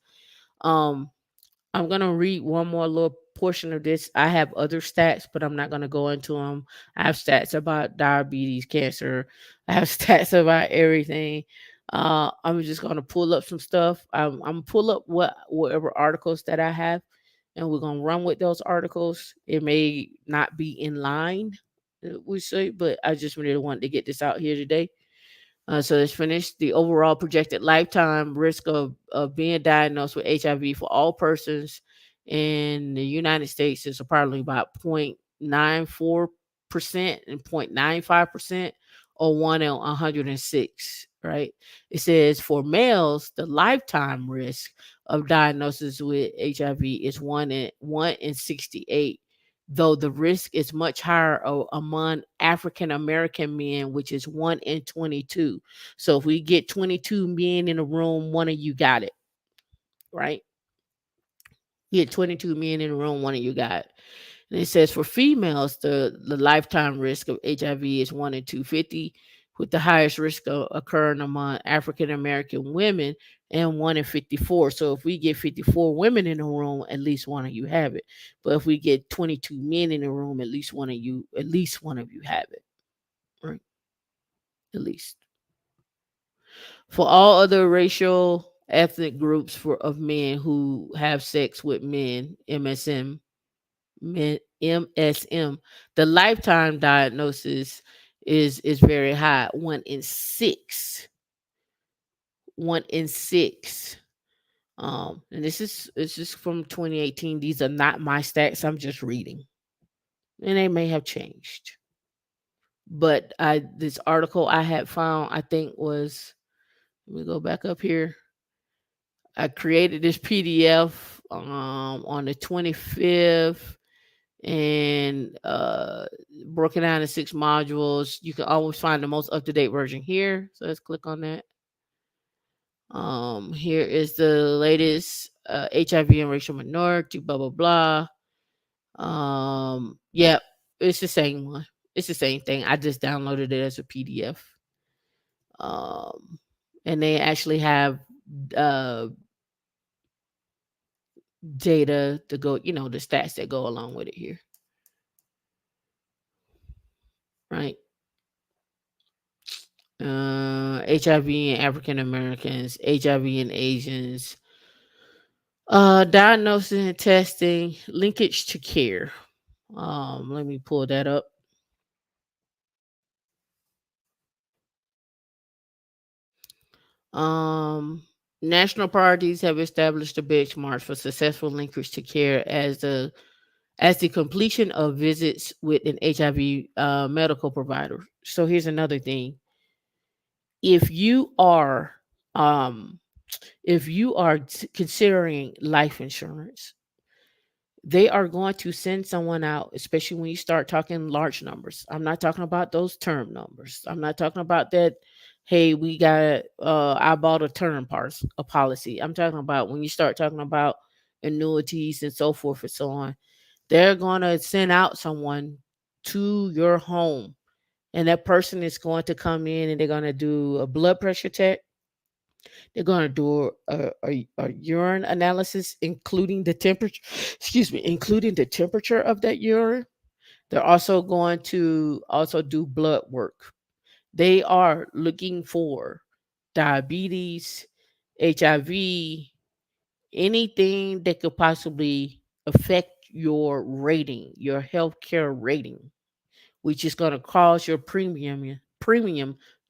Um, I'm gonna read one more little portion of this. I have other stats, but I'm not gonna go into them. I have stats about diabetes, cancer. I have stats about everything. I'm just gonna pull up some stuff. I'm pull up whatever articles that I have, and we're gonna run with those articles. It may not be in line, we say, but I just really wanted to get this out here today. So it's finished. The overall projected lifetime risk of being diagnosed with HIV for all persons in the United States is approximately about 0.94% and 0.95%, or 1 in 106, right? It says for males, the lifetime risk of diagnosis with HIV is 1 in 68, though the risk is much higher among African American men, which is 1 in 22. So if we get 22 men in a room, one of you got it, right? You get 22 men in a room, one of you got it. And it says for females, the lifetime risk of HIV is 1 in 250, with the highest risk occurring among African American women and 1 in 54. So if we get 54 women in a room, at least one of you have it. But if we get 22 men in a room, at least one of you have it, right? At least. For all other racial ethnic groups of men who have sex with men, MSM, the lifetime diagnosis is very high. 1 in 6. And this is from 2018. These are not my stats. I'm just reading, and they may have changed. But this article I had found, I think was, let me go back up here. I created this PDF on the 25th, and broken down in 6 modules. You can always find the most up-to-date version here. So let's click on that. Here is the latest HIV and racial minority, blah blah blah. Yep, it's the same one. It's the same thing. I just downloaded it as a PDF. Um, and they actually have uh data to go, the stats that go along with it here, right? HIV in African Americans, HIV in Asians, diagnosis and testing, linkage to care. Let me pull that up. Um, National priorities have established a benchmark for successful linkage to care as the completion of visits with an HIV medical provider. So here's another thing: if you are um, considering life insurance, they are going to send someone out, especially when you start talking large numbers. I'm not talking about those term numbers. I'm not talking about that. Hey, I bought a a policy. I'm talking about when you start talking about annuities and so forth and so on. They're going to send out someone to your home, and that person is going to come in and they're going to do a blood pressure check. They're going to do a urine analysis, including the temperature. Excuse me, including the temperature of that urine. They're also going to also do blood work. They are looking for diabetes, HIV, anything that could possibly affect your rating, your healthcare rating, which is going to cause your premium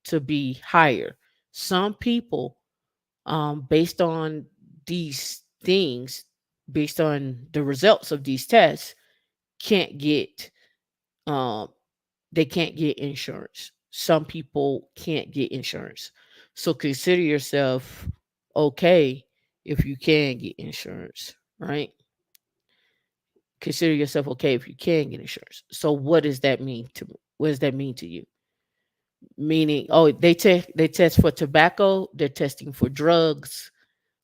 to be higher. Some people, based on these things, based on the results of these tests, can't get um they can't get insurance. Some people can't get insurance. So consider yourself okay if you can get insurance, right? Consider yourself okay if you can get insurance. So what does that mean to me? What does that mean to you? Meaning, oh, they test for tobacco, they're testing for drugs.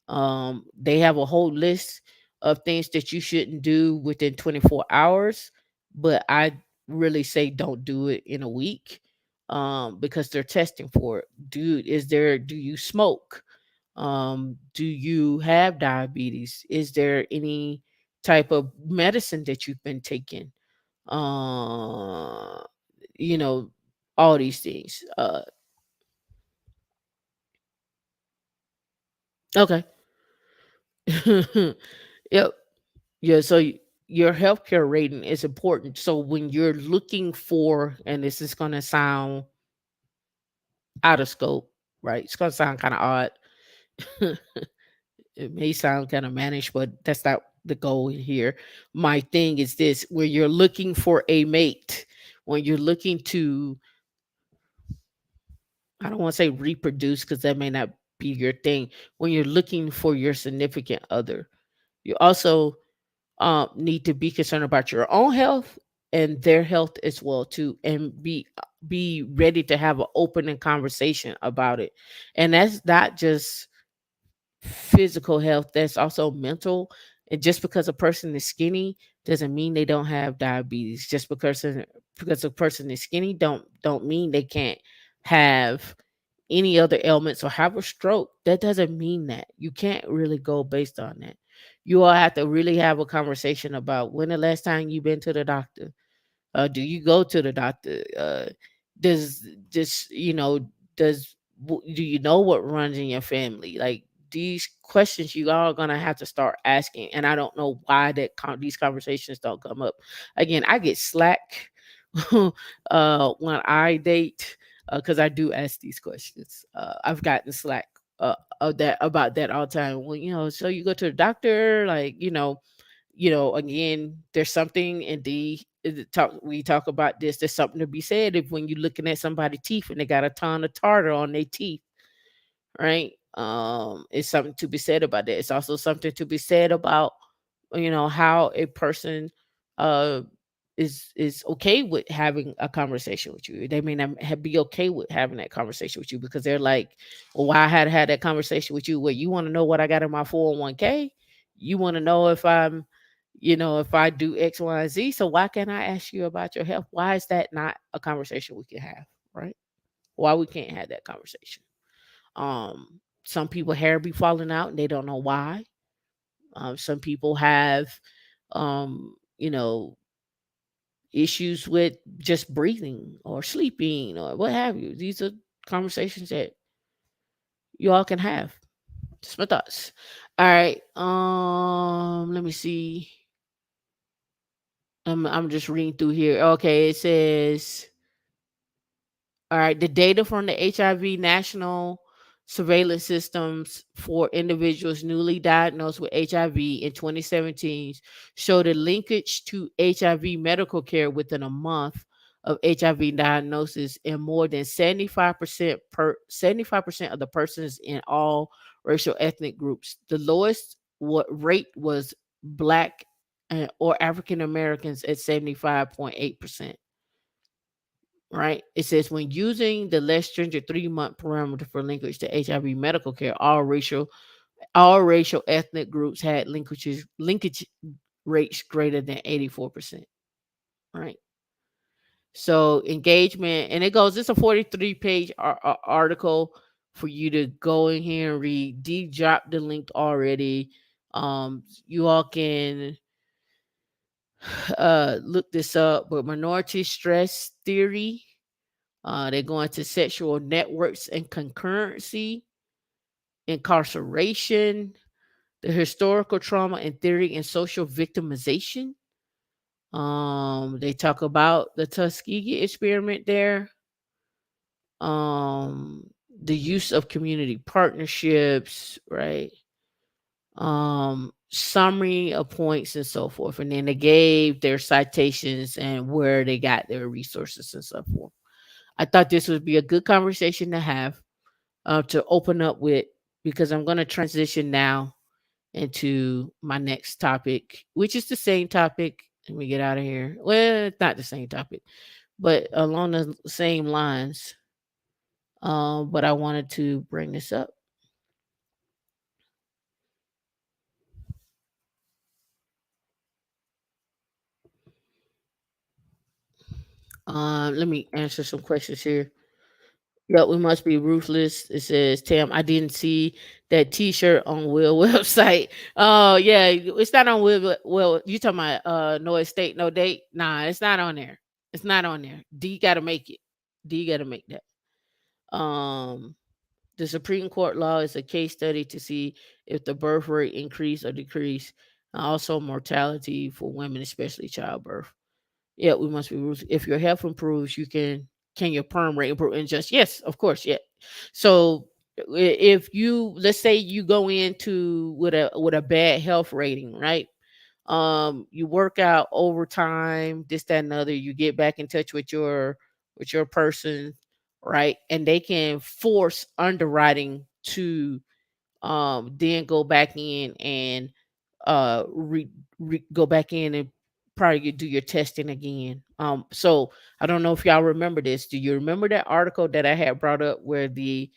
They have a whole list of things that you shouldn't do within 24 hours, but I really say don't do it in a week, because they're testing for it. Do you smoke? Do you have diabetes? Is there any type of medicine that you've been taking? Uh, you know, all these things. Okay. Yep. Yeah. So your healthcare rating is important. So when you're looking for, and this is going to sound out of scope, right? It's going to sound kind of odd. It may sound kind of mannish, but that's not the goal here. My thing is this: when you're looking for a mate, when you're looking to, I don't want to say reproduce because that may not be your thing. When you're looking for your significant other, you also need to be concerned about your own health and their health as well too, and be ready to have an open and conversation about it. And that's not just physical health, that's also mental. And just because a person is skinny doesn't mean they don't have diabetes. Just because a person is skinny don't mean they can't have any other ailments or have a stroke. That doesn't mean that. You can't really go based on that. You all have to really have a conversation about when the last time you've been to the doctor. Do you go to the doctor? Does this, do you know what runs in your family? Like, these questions you are gonna have to start asking, and I don't know why these conversations don't come up. Again, I get slack when I date, because I do ask these questions. I've gotten slack of that about that all the time. Well, so you go to the doctor, like, again, there's something in the talk we talk about this. There's something to be said if when you're looking at somebody's teeth and they got a ton of tartar on their teeth, right? It's something to be said about that. It's also something to be said about, how a person uh is okay with having a conversation with you. They may not be okay with having that conversation with you because they're like, well, why I had had that conversation with you? Well, you want to know what I got in my 401k? You want to know if I'm, if I do X, Y, and Z. So why can't I ask you about your health? Why is that not a conversation we can have? Right? Why we can't have that conversation? Some people hair be falling out and they don't know why. Some people have, you know, issues with just breathing or sleeping or what have you. These are conversations that you all can have. Just my thoughts. All right. Let me see. I'm just reading through here. Okay, it says, all right, the data from the HIV national surveillance systems for individuals newly diagnosed with HIV in 2017 showed a linkage to HIV medical care within a month of HIV diagnosis in more than 75% of the persons in all racial ethnic groups. The lowest rate was Black or African Americans at 75.8%. Right? It says when using the less stringent 3-month parameter for linkage to HIV medical care, all racial ethnic groups had linkage rates greater than 84%. Right. So engagement, and it's a 43-page article for you to go in here and read. D dropped the link already. You all can look this up, but minority stress theory. They're going to sexual networks and concurrency, incarceration, the historical trauma and theory and social victimization. They talk about the Tuskegee experiment there. The use of community partnerships, right? Summary of points and so forth. And then they gave their citations and where they got their resources and so forth. I thought this would be a good conversation to have, to open up with, because I'm going to transition now into my next topic, which is the same topic. Let me get out of here. Well, it's not the same topic, but along the same lines. But I wanted to bring this up. Let me answer some questions here. Yep, we must be ruthless. It says, Tam, I didn't see that T-shirt on Will website. Oh yeah, it's not on Will. Well, you talking about no estate, no date? Nah, it's not on there. It's not on there. D got to make it. D got to make that. Um, the Supreme Court law is a case study to see if the birth rate increase or decrease, and also mortality for women, especially childbirth. Yeah, we must be ruthless. If your health improves, you can your perm rate improve? And just yes, of course, yeah. So if you, let's say you go into with a bad health rating, right? You work out overtime, this, that, and other, you get back in touch with your person, right? And they can force underwriting to then go back in and go back in and probably do your testing again. So I don't know if y'all remember this. Do you remember that article that I had brought up where the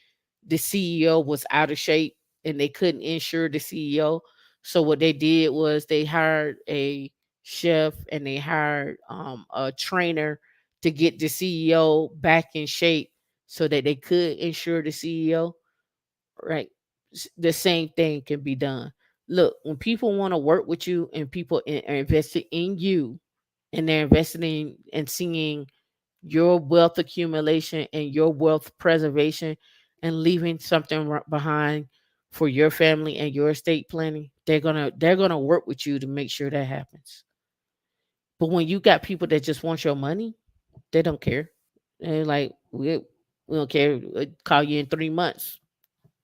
CEO was out of shape and they couldn't insure the CEO? So what they did was they hired a chef and they hired a trainer to get the CEO back in shape so that they could insure the CEO, right? The same thing can be done. Look, when people want to work with you and people are invested in you and they're invested in and seeing your wealth accumulation and your wealth preservation and leaving something behind for your family and your estate planning, they're gonna work with you to make sure that happens. But when you got people that just want your money, they don't care. They're like, we don't care. We'll call you in 3 months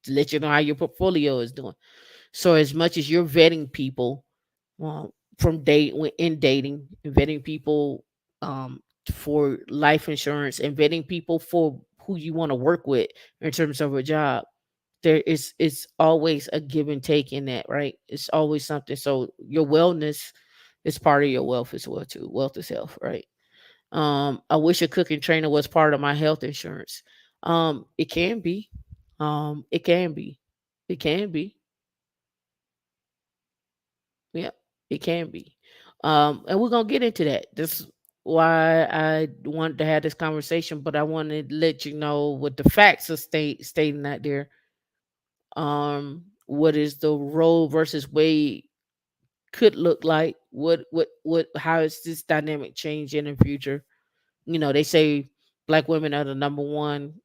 to let you know how your portfolio is doing. So as much as you're vetting people, from in dating, and vetting people for life insurance, and vetting people for who you want to work with in terms of a job, there is it's always a give and take in that, right? It's always something. So your wellness is part of your wealth as well too. Wealth is health, right? I wish a cooking trainer was part of my health insurance. It can be. It can be. It can be. Yeah, it can be. And we're gonna get into that. This is why I wanted to have this conversation, but I wanted to let you know what the facts are stating out there. What is the Roe versus Wade could look like? What? How is this dynamic change in the future? They say black women are the number one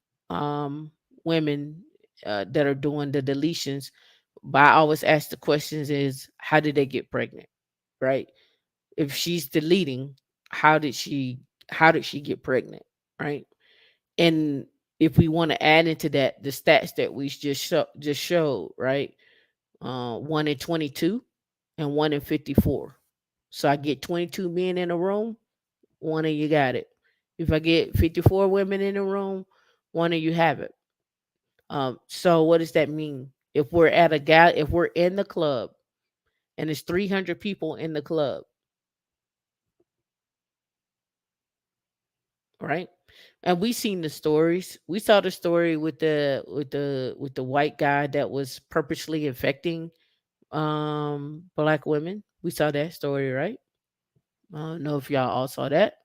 women that are doing the deletions. But I always ask the questions: is how did they get pregnant, right? If she's deleting, how did she how did she get pregnant, right? And if we want to add into that the stats that we just showed, right? 1 in 22 and 1 in 54. So I get 22 men in a room, one of you got it. If I get 54 women in a room, one of you have it. So what does that mean? If we're in the club and there's 300 people in the club, right? And we seen the stories. We saw the story with the white guy that was purposely infecting black women. We saw that story, right? I don't know if y'all all saw that.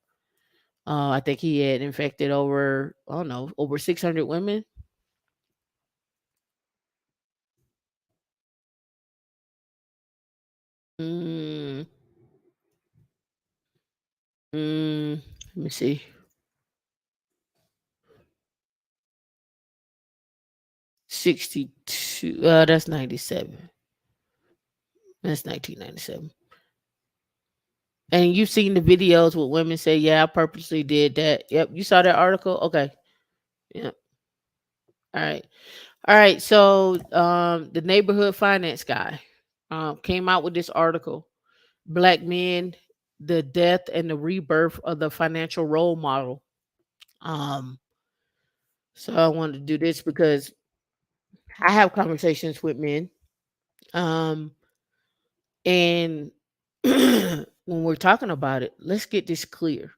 I think he had infected over, I don't know, over 600 women. Mm, let me see. 62. That's 97. That's 1997. And you've seen the videos with women say, "Yeah, I purposely did that." Yep, you saw that article. Okay. Yep. All right. All right. So, the neighborhood finance guy, came out with this article: "Black Men, the Death and the Rebirth of the Financial Role Model." Um, so I wanted to do this because I have conversations with men. Um, and when we're talking about it, let's get this clear.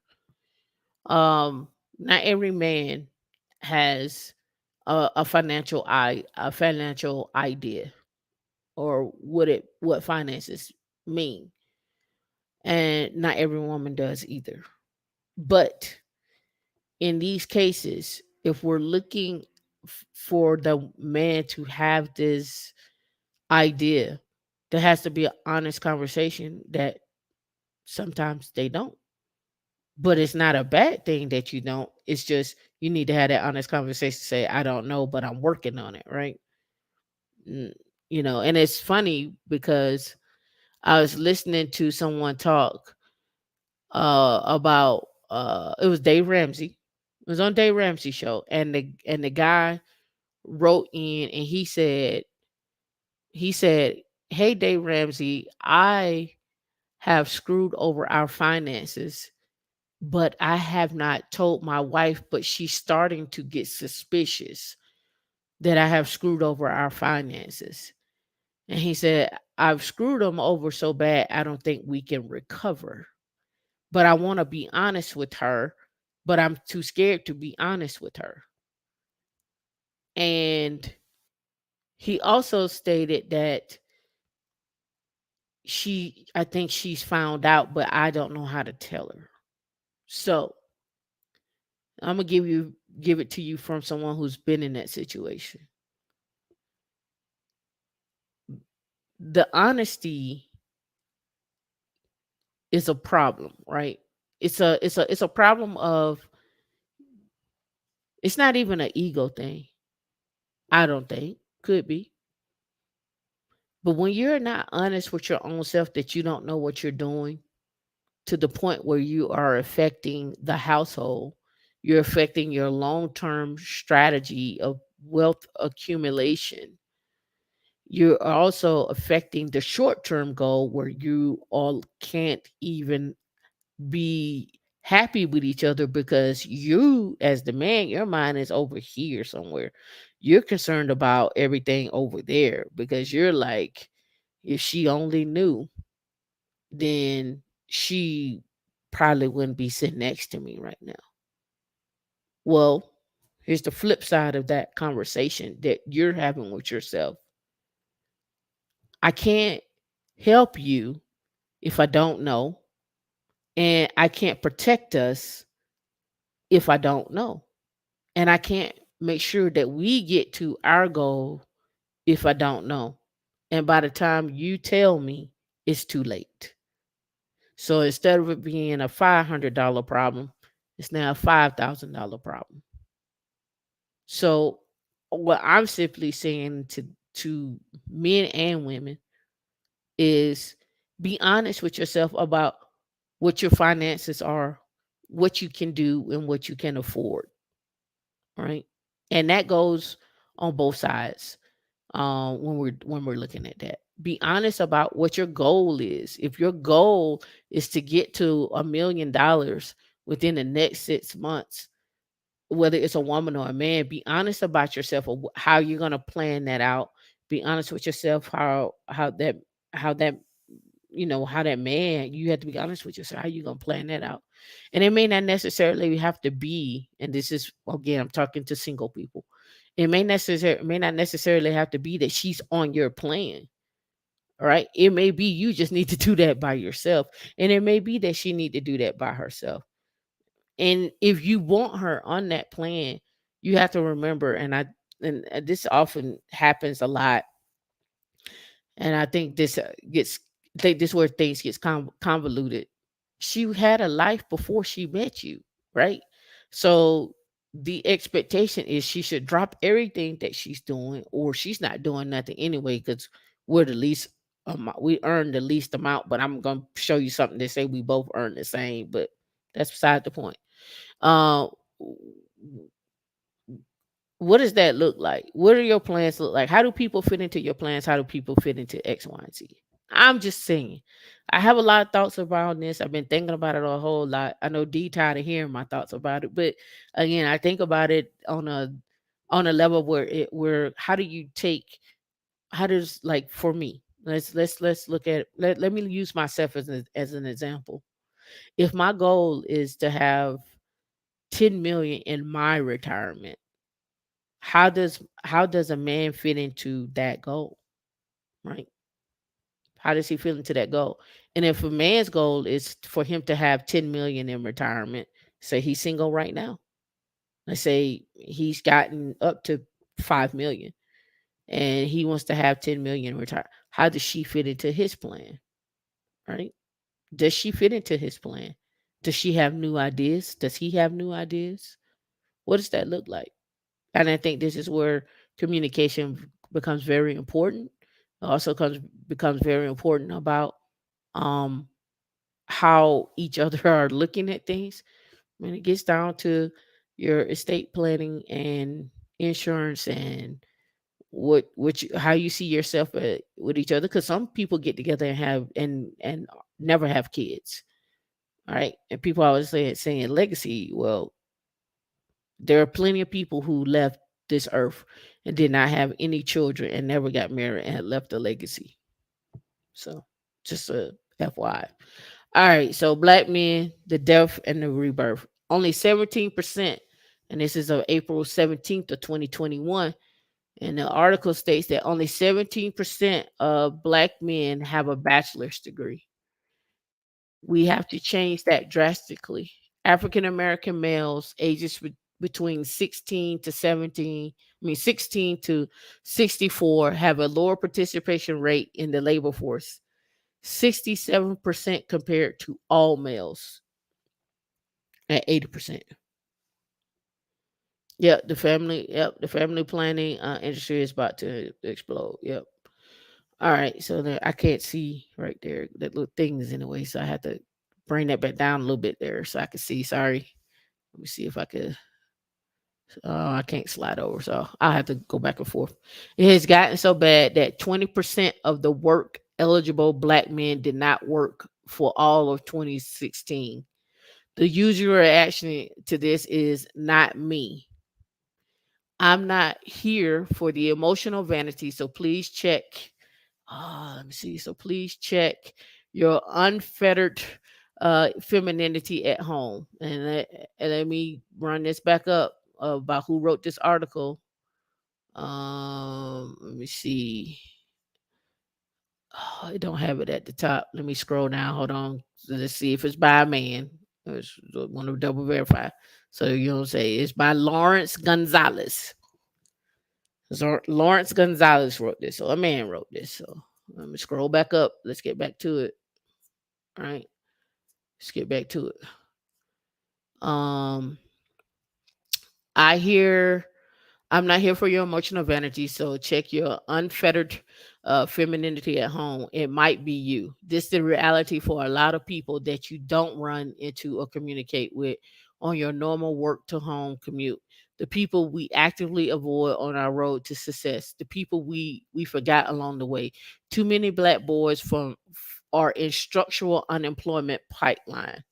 Um, Not every man has a financial idea, or what finances mean, and not every woman does either. But in these cases, if we're looking for the man to have this idea, there has to be an honest conversation that sometimes they don't. But it's not a bad thing that you don't. It's just you need to have that honest conversation. Say, I don't know, but I'm working on it, right? Mm, and it's funny because I was listening to someone talk about it was Dave Ramsey. It was on Dave Ramsey show, and the guy wrote in and he said, "Hey Dave Ramsey, I have screwed over our finances, but I have not told my wife, but she's starting to get suspicious that I have screwed over our finances." And he said, "I've screwed them over so bad, I don't think we can recover. But I want to be honest with her, but I'm too scared to be honest with her." And he also stated that I think she's found out, but I don't know how to tell her. So I'm gonna give it to you from someone who's been in that situation. The honesty is a problem, right? It's a problem of, it's not even an ego thing. I don't think. Could be. But when you're not honest with your own self that you don't know what you're doing, to the point where you are affecting the household, you're affecting your long-term strategy of wealth accumulation. You're also affecting the short-term goal where you all can't even be happy with each other because you, as the man, your mind is over here somewhere. You're concerned about everything over there because you're like, if she only knew, then she probably wouldn't be sitting next to me right now. Well, here's the flip side of that conversation that you're having with yourself. I can't help you if I don't know, and I can't protect us if I don't know. And I can't make sure that we get to our goal if I don't know. And by the time you tell me, it's too late. So instead of it being a $500 problem, it's now a $5,000 problem. So what I'm simply saying to men and women is, be honest with yourself about what your finances are, what you can do, and what you can afford, right? And that goes on both sides. When we're looking at that, be honest about what your goal is. If your goal is to get to $1 million within the next 6 months, whether it's a woman or a man, be honest about yourself of how you're going to plan that out. Be honest with yourself how that how that man, you have to be honest with yourself how you going to plan that out. And it may not necessarily have to be, and this is again, I'm talking to single people, it may not necessarily have to be that she's on your plan. Right, it may be you just need to do that by yourself, and it may be that she need to do that by herself. And if you want her on that plan, you have to remember, and this often happens a lot, and I think I think this where things gets convoluted. She had a life before she met you, right? So the expectation is she should drop everything that she's doing, or she's not doing nothing anyway, because we're the least we earn the least amount. But I'm gonna show you something that say we both earn the same, but that's beside the point. Uh, what does that look like? What do your plans look like? How do people fit into your plans? How do people fit into X, Y, and Z? I'm just saying. I have a lot of thoughts about this. I've been thinking about it a whole lot. I know D tired of hearing my thoughts about it, but again, I think about it on a level where how do you take, how does, like, for me, let's look at, let me use myself as an example. If my goal is to have 10 million in my retirement, how does a man fit into that goal, right? How does he fit into that goal? And if a man's goal is for him to have 10 million in retirement, say he's single right now, Let's say he's gotten up to 5 million and he wants to have 10 million retire. How does she fit into his plan? Right? Does she fit into his plan? Does she have new ideas? Does he have new ideas? What does that look like? And I think this is where communication becomes very important. It also becomes very important about um how each other are looking at things. When it gets down to your estate planning and insurance and how you see yourself with each other, because some people get together and have and never have kids. All right, and people always saying legacy. Well, there are plenty of people who left this earth and did not have any children and never got married and had left a legacy. So just a FYI. All right, so black men, the death and the rebirth. Only 17%, and this is of April 17th of 2021. And the article states that only 17% of black men have a bachelor's degree. We have to change that drastically. African American males ages between 16 to 17, 16 to 64 have a lower participation rate in the labor force, 67% compared to all males at 80%. The family planning industry is about to explode. Yep. All right, so there, I can't see right there. That little thing is in the way, so I have to bring that back down a little bit there so I can see. Sorry. Let me see if I could. I can't slide over, so I'll have to go back and forth. It has gotten so bad that 20% of the work eligible black men did not work for all of 2016. The usual reaction to this is not me. I'm not here for the emotional vanity, so please check. Let me see. So please check your unfettered femininity at home. And let me run this back up about who wrote this article. Let me see. I don't have it at the top. Let me scroll down. Hold on. So let's see if it's by a man. I want to double verify. So you don't say it's by Lawrence Gonzalez. Lawrence Gonzalez wrote this. So a man wrote this. So let me scroll back up. Let's get back to it. All right. Let's get back to it. Um, I hear I'm not here for your emotional vanity, so check your unfettered femininity at home. It might be you. This is the reality for a lot of people that you don't run into or communicate with on your normal work to home commute. The people we actively avoid on our road to success. The people we forgot along the way. Too many black boys are in structural unemployment pipeline.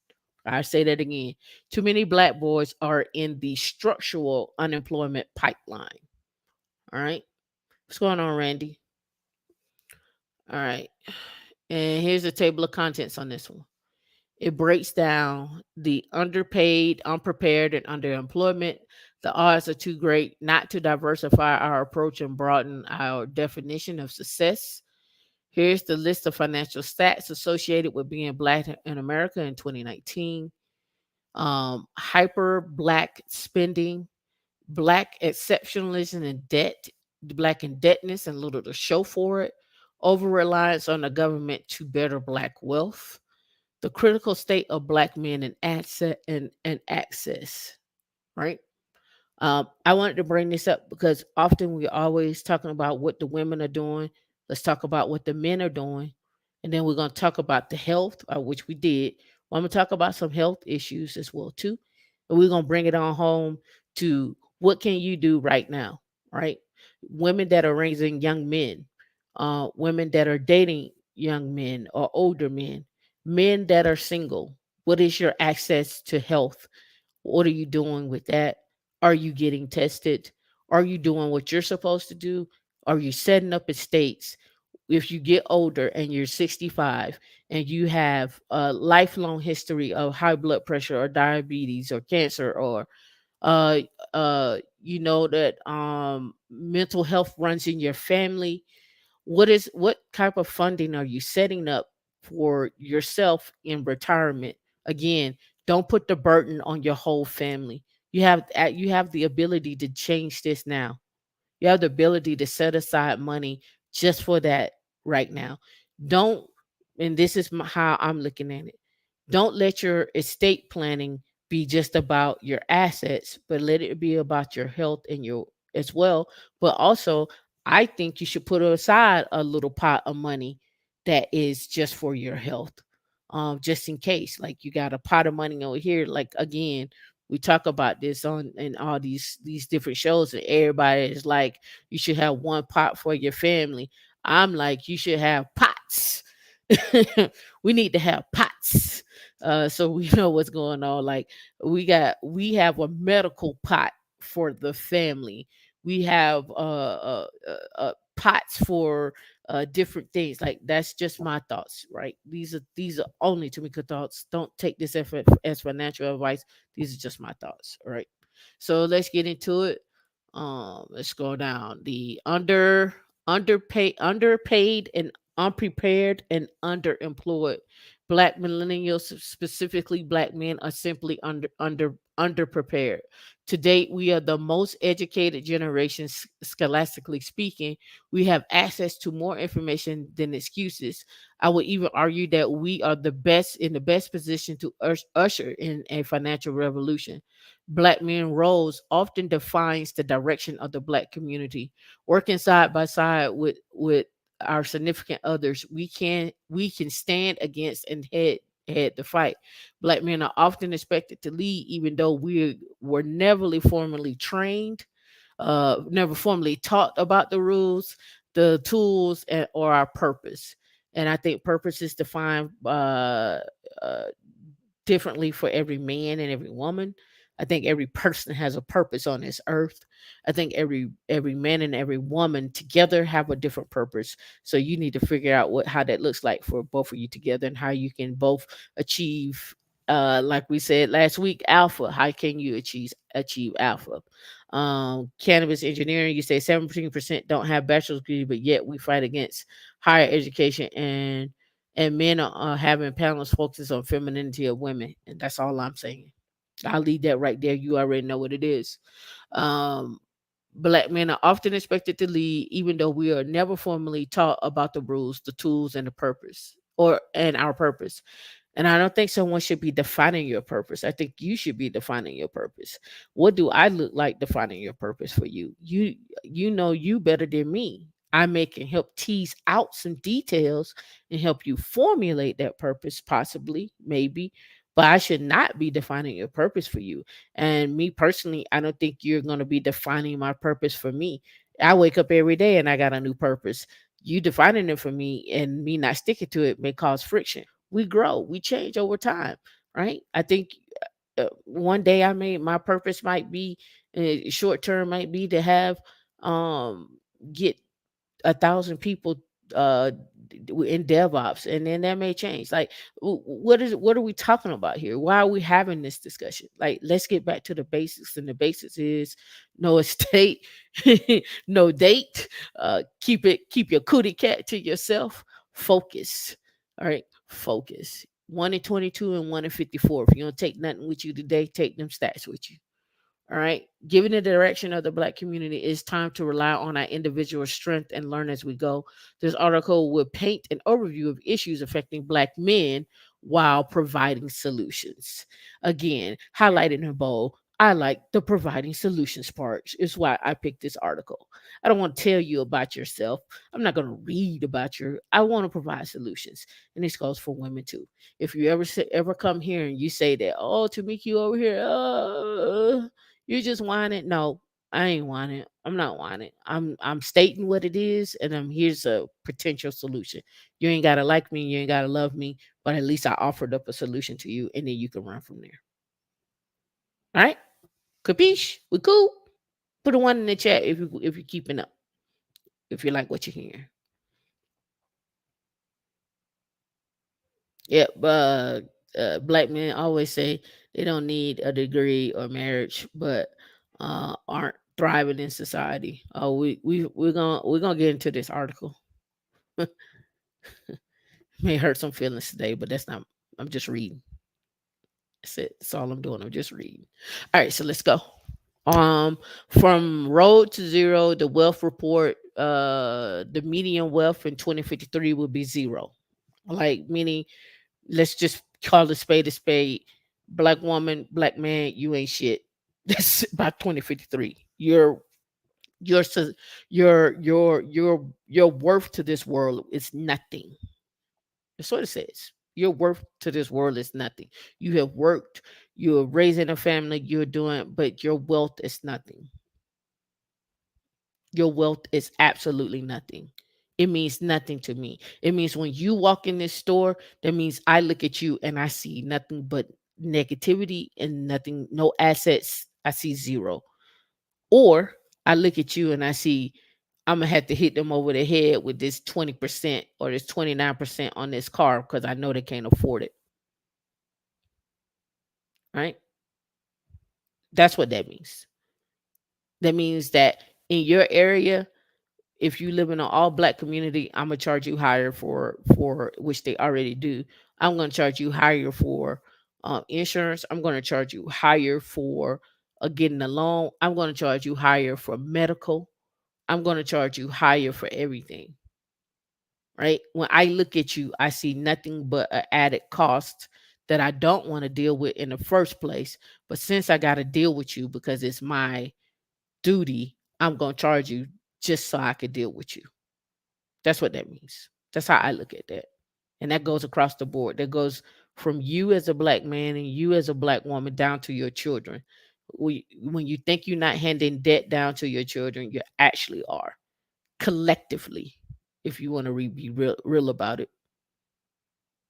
I say that again. Too many black boys are in the structural unemployment pipeline. All right. What's going on, Randy? All right. And here's a table of contents on this one. It breaks down the underpaid, unprepared, and underemployment. The odds are too great not to diversify our approach and broaden our definition of success. Here's the list of financial stats associated with being black in America in 2019. Hyper black spending, black exceptionalism and debt, black indebtedness and little to show for it, over reliance on the government to better black wealth, the critical state of black men and access, right? I wanted to bring this up because often we're always talking about what the women are doing. Let's talk about what the men are doing. And then we're going to talk about the health, which we did. Well, I'm going to talk about some health issues as well, too. And we're going to bring it on home to what can you do right now, right? Women that are raising young men, women that are dating young men or older men that are single. What is your access to health? What are you doing with that? Are you getting tested? Are you doing what you're supposed to do? Are you setting up estates? If you get older and you're 65 and you have a lifelong history of high blood pressure or diabetes or cancer or uh you know that mental health runs in your family, what type of funding are you setting up for yourself in retirement? Again, don't put the burden on your whole family. You have the ability to change this now. You have the ability to set aside money just for that right now. Don't, and this is how I'm looking at it. Don't let your estate planning be just about your assets, but let it be about your health and your as well. But also, I think you should put aside a little pot of money that is just for your health. Just in case. Like you got a pot of money over here. Like again, we talk about this on in all these different shows, and everybody is like, you should have one pot for your family. I'm like, you should have pots. We need to have pots, so we know what's going on. Like we have a medical pot for the family. We have pots for different things. Like that's just my thoughts, right? These are only Tamika thoughts. Don't take this effort as financial advice. These are just my thoughts, all right? So let's get into it. Let's go down the underpaid and unprepared and underemployed. Black millennials, specifically black men, are simply underprepared. To date, we are the most educated generation, scholastically speaking. We have access to more information than excuses. I would even argue that we are the best position to usher in a financial revolution. Black men roles often defines the direction of the black community. Working side by side with our significant others, we can stand against and head the fight. Black men are often expected to lead, even though we were never formally trained, never formally taught about the rules, the tools, or our purpose. And I think purpose is defined uh, differently for every man and every woman. I think every person has a purpose on this earth. I think every man and every woman together have a different purpose. So you need to figure out what how that looks like for both of you together, and how you can both achieve, like we said last week, alpha. How can you achieve alpha? Cannabis engineering, you say 17% don't have bachelor's degree, but yet we fight against higher education, and men are having panels focus on femininity of women, and that's all I'm saying. I'll leave that right there. You already know what it is. Um, Black men are often expected to lead, even though we are never formally taught about the rules, the tools, and the purpose, or and our purpose. And I don't think someone should be defining your purpose. I think you should be defining your purpose. What do I look like defining your purpose for you? You know you better than me. I may can help tease out some details and help you formulate that purpose, possibly, maybe, but I should not be defining your purpose for you. And me personally, I don't think you're going to be defining my purpose for me. I wake up every day and I got a new purpose. You defining it for me and me not sticking to it may cause friction. We grow, we change over time, right? I think one day I may my purpose might be, short term might be to have get 1,000 people uh in DevOps, and then that may change. Like, what are we talking about here? Why are we having this discussion? Like, let's get back to the basics, and the basics is no estate, no date. Keep your cootie cat to yourself. Focus. All right, focus. 1 in 22 and 1 in 54. If you don't take nothing with you today, take them stats with you. All right. Given the direction of the Black community, it's time to rely on our individual strength and learn as we go. This article will paint an overview of issues affecting Black men while providing solutions. Again, highlighted in bold, I like the providing solutions part. Is why I picked this article. I don't want to tell you about yourself. I'm not going to read about your. I want to provide solutions, and this goes for women too. If you ever come here and you say that, oh, Tamika, you over here, you just whining. No, I ain't whining. I'm not whining. I'm stating what it is, and here's a potential solution. You ain't gotta like me, you ain't gotta love me, but at least I offered up a solution to you, and then you can run from there. All right, capiche? We cool? Put a one in the chat if you're keeping up. If you like what you're hearing. Yep. Black men always say they don't need a degree or marriage, but aren't thriving in society. Oh, we're gonna get into this article. May hurt some feelings today, but that's not. I'm just reading. That's it. That's all I'm doing. I'm just reading. All right, so let's go. From Road to Zero, the wealth report, the median wealth in 2053 will be zero. Like meaning, let's just call a spade a spade. Black woman, black man, you ain't shit. That's by 2053. Your su- your worth to this world is nothing. That's what it says. Your worth to this world is nothing. You have worked, you're raising a family, you're doing, but your wealth is nothing. Your wealth is absolutely nothing. It means nothing to me. It means when you walk in this store, that means I look at you and I see nothing but negativity and nothing, no assets. I see zero. Or I look at you and I see I'm gonna have to hit them over the head with this 20% or this 29% on this car because I know they can't afford it. Right? That's what that means. That means that in your area, if you live in an all black community, I'm gonna charge you higher for which they already do. I'm gonna charge you higher for insurance. I'm gonna charge you higher for getting a loan. I'm gonna charge you higher for medical. I'm gonna charge you higher for everything. Right? When I look at you, I see nothing but an added cost that I don't want to deal with in the first place. But since I got to deal with you because it's my duty, I'm gonna charge you just so I could deal with you. That's what that means. That's how I look at that. And that goes across the board. That goes from you as a black man and you as a black woman down to your children. When you think you're not handing debt down to your children, you actually are collectively, if you want to be real about it.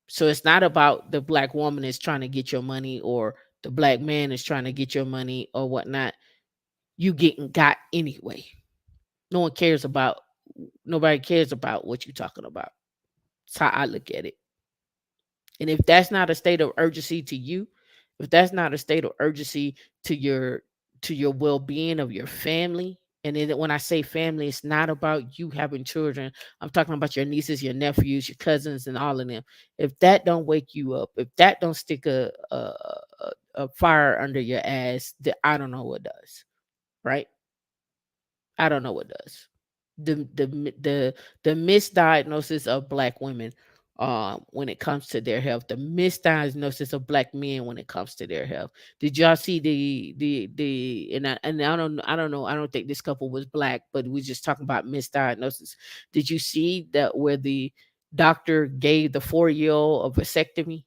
So it's not about the black woman is trying to get your money or the black man is trying to get your money or whatnot. You getting got anyway. No one cares about Nobody cares about what you're talking about. That's how I look at it. And if that's not a state of urgency to you, if that's not a state of urgency to your well-being of your family, and then when I say family, it's not about you having children. I'm talking about your nieces, your nephews, your cousins, and all of them. If that don't wake you up, if that don't stick a fire under your ass, then I don't know what does. Right? I don't know what does. The misdiagnosis of black women when it comes to their health, the misdiagnosis of black men when it comes to their health. Did y'all see the and I don't know, I don't think this couple was black, but we just talking about misdiagnosis. Did you see that where the doctor gave the 4-year old a vasectomy?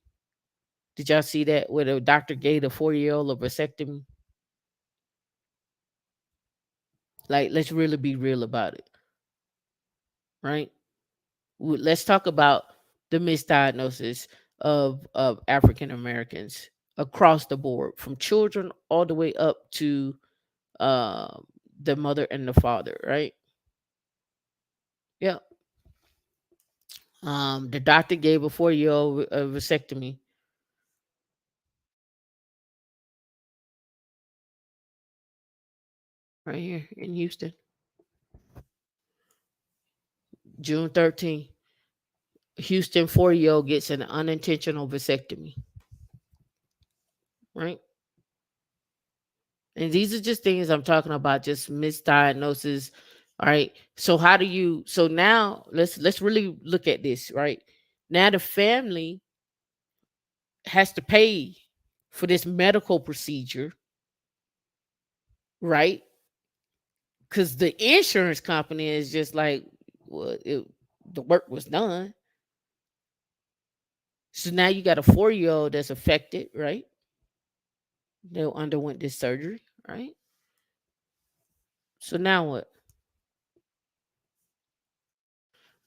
Did y'all see that where the doctor gave the 4-year old a vasectomy? Like, let's really be real about it, right? Let's talk about the misdiagnosis of African Americans across the board, from children all the way up to uh, the mother and the father. Right? Yeah. The doctor gave a 4-year old a vasectomy right here in Houston, June 13th. Houston 4-year old gets an unintentional vasectomy. Right? And these are just things I'm talking about, just misdiagnosis. All right. So how do you so now let's really look at this, right? Now the family has to pay for this medical procedure, right? Because the insurance company is just like, well, the work was done. So now you got a 4-year old that's affected, right? They underwent this surgery, right? So now what?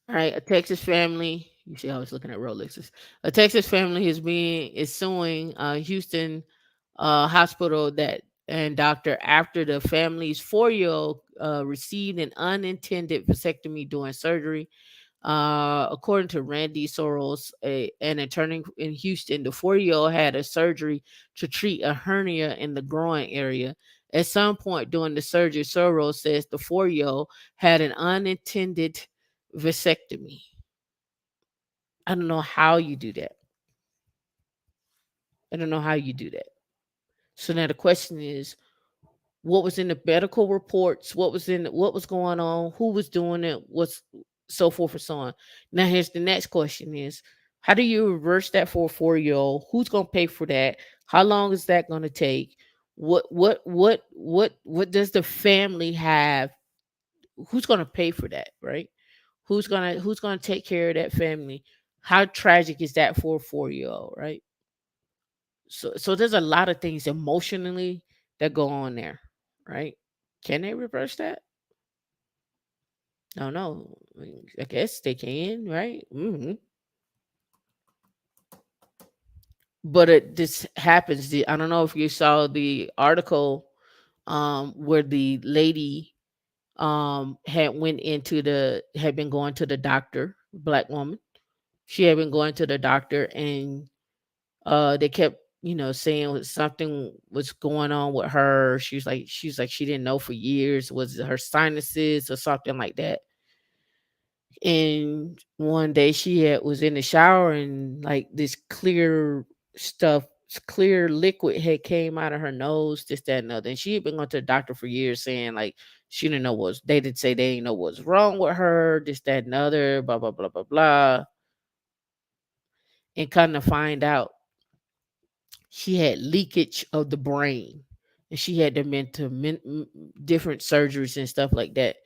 All right, a Texas family. You see, I was looking at Rolexes. A Texas family is suing Houston hospital that and doctor after the family's 4-year old received an unintended vasectomy during surgery. According to Randy Soros, an attorney in Houston, the 4-year old had a surgery to treat a hernia in the groin area. At some point during the surgery, Soros says the 4-year old had an unintended vasectomy. I don't know how you do that. I don't know how you do that. So now the question is, what was in the medical reports, what was going on, who was doing it, what's so forth and so on. Now here's the next question is, how do you reverse that for a 4-year old? Who's gonna pay for that? How long is that gonna take? What does the family have? Who's gonna pay for that, right? Who's gonna take care of that family? How tragic is that for a 4-year old, right? So there's a lot of things emotionally that go on there, right? Can they reverse that? I don't know. I guess they can, right? But this happens. I don't know if you saw the article where the lady had been going to the doctor, black woman. She had been going to the doctor, and they kept saying something was going on with her. She's like she didn't know for years, was it her sinuses or something like that. And one day was in the shower, and like this clear liquid had came out of her nose, this, that, and other. And she had been going to the doctor for years saying like she didn't know they didn't say they didn't know what was wrong with her, this, that, and other, blah, blah, blah, blah, blah. And kind of find out she had leakage of the brain, and she had them into different surgeries and stuff like that.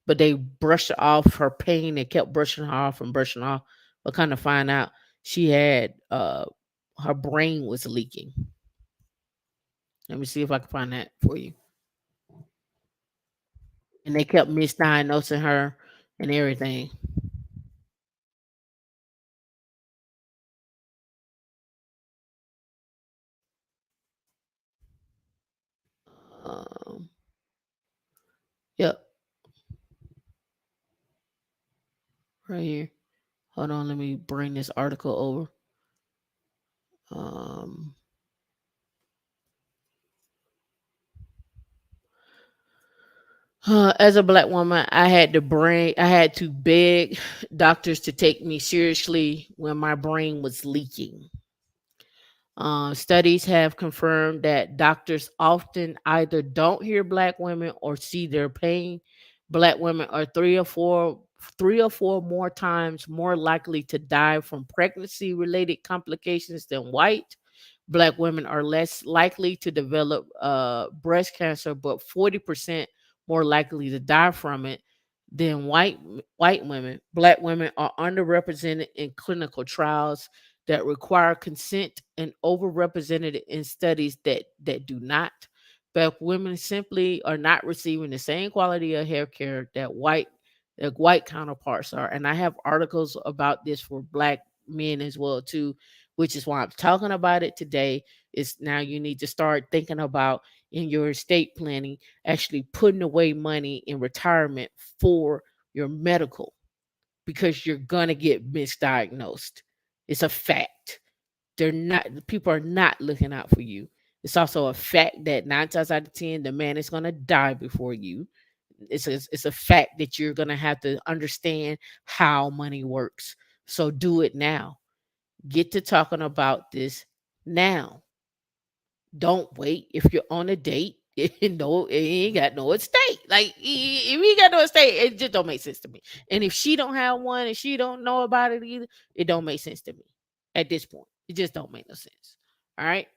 But they brushed off her pain. They kept brushing her off and brushing off, but kind of find out she had her brain was leaking. Let me see if I can find that for you. And they kept misdiagnosing her and everything. Um, yep, right here. Hold on, let me bring this article over. Um, as a black woman, I had to beg doctors to take me seriously when my brain was leaking. Studies have confirmed that doctors often either don't hear black women or see their pain. Black women are three or four more times more likely to die from pregnancy related complications than white. Black women are less likely to develop breast cancer, but 40% more likely to die from it than white women. Black women are underrepresented in clinical trials that require consent and overrepresented in studies that do not. Black women simply are not receiving the same quality of health care that white counterparts are. And I have articles about this for black men as well too, which is why I'm talking about it today. Is now you need to start thinking about in your estate planning actually putting away money in retirement for your medical, because you're gonna get misdiagnosed. It's a fact. People are not looking out for you. It's also a fact that 9 times out of 10, the man is gonna die before you. It's a fact that you're gonna have to understand how money works. So do it now. Get to talking about this now. Don't wait. If you're on a date, no, it ain't got no estate. Like if you got no estate, it just don't make sense to me. And if she don't have one and she don't know about it either, it don't make sense to me at this point. It just don't make no sense. All right.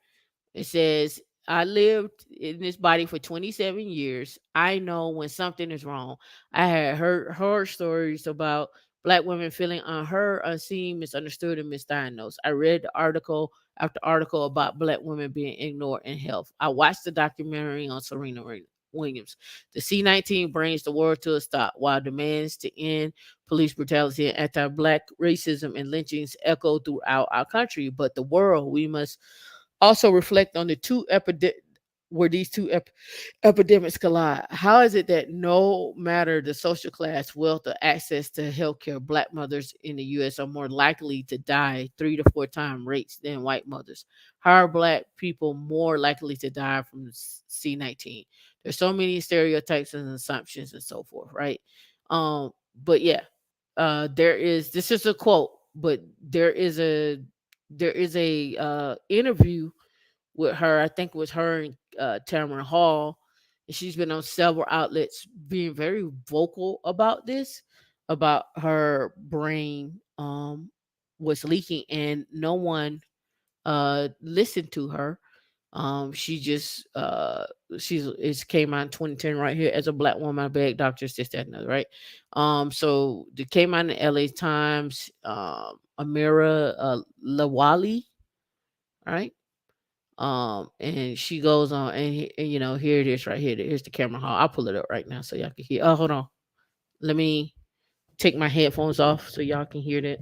It says, I lived in this body for 27 years. I know when something is wrong. I had heard horror stories about black women feeling unheard, unseen, misunderstood, and misdiagnosed. I read the article after article about black women being ignored in health. I watched the documentary on Williams. The C-19 brings the world to a stop while demands to end police brutality and anti-black racism and lynchings echo throughout our country. But the world, we must also reflect on the where these epidemics collide. How is it that no matter the social class, wealth, or access to healthcare, black mothers in the U.S. are more likely to die 3 to 4 times rates than white mothers? How are black people more likely to die from C-19? There's so many stereotypes and assumptions and so forth, right? But yeah, this is a quote, but there is there is a interview with her. I think it was her and Tamara Hall, and she's been on several outlets being very vocal about this, about her brain was leaking, and no one listened to her. She just she's it came out in 2010 right here as a black woman. I beg doctors this, that, and other, right? So it came out in the LA Times, Amira Lawali, right? And she goes on, and here it is right here. Here's the camera hall. I'll pull it up right now so y'all can hear. Oh, hold on. Let me take my headphones off so y'all can hear that.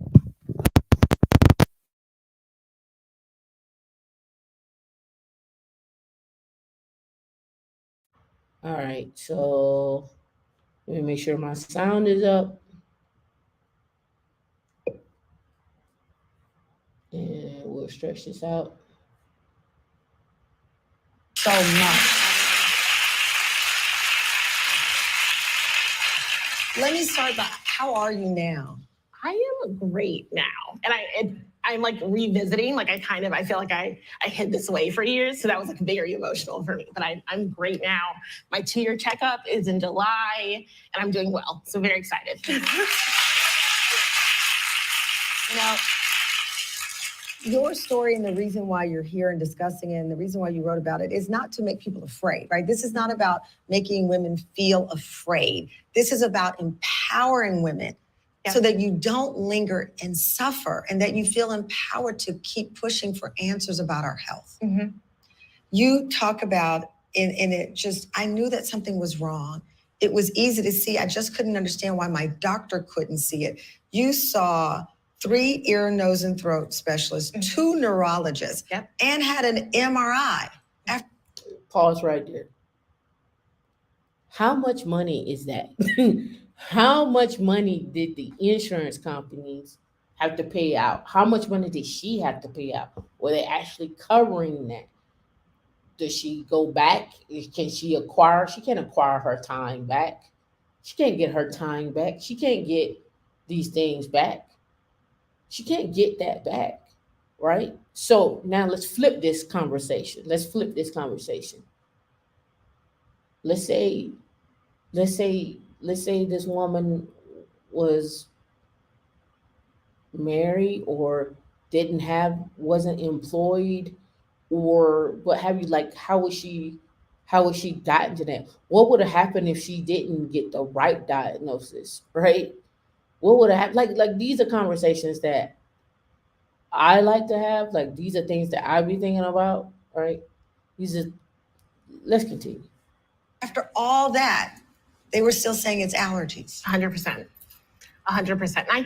All right, so let me make sure my sound is up, and we'll stretch this out. So much. Let me start by, how are you now? I am great now, and I'm like revisiting. Like I feel like I hid this away for years, so that was like very emotional for me. But I'm great now. My 2-year checkup is in July, and I'm doing well. So very excited. You know, your story and the reason why you're here and discussing it and the reason why you wrote about it is not to make people afraid, right? This is not about making women feel afraid. This is about empowering women so that you don't linger and suffer and that you feel empowered to keep pushing for answers about our health. Mm-hmm. You talk about, and it just, I knew that something was wrong. It was easy to see. I just couldn't understand why my doctor couldn't see it. You saw 3 ear, nose, and throat specialists, 2 neurologists, and had an MRI. Pause right there. How much money is that? How much money did the insurance companies have to pay out? How much money did she have to pay out? Were they actually covering that? Does she go back? Can she acquire? She can't acquire her time back. She can't get her time back. She can't get these things back. She can't get that back, right? So now let's flip this conversation. Let's say, let's say this woman was married or wasn't employed or what have you. Like, how would she gotten to that? What would have happened if she didn't get the right diagnosis, right? What would have happened? Like these are conversations that I like to have. Like, these are things that I be thinking about, right? These are Let's continue. After all that, they were still saying it's allergies. 100%. 100%. And I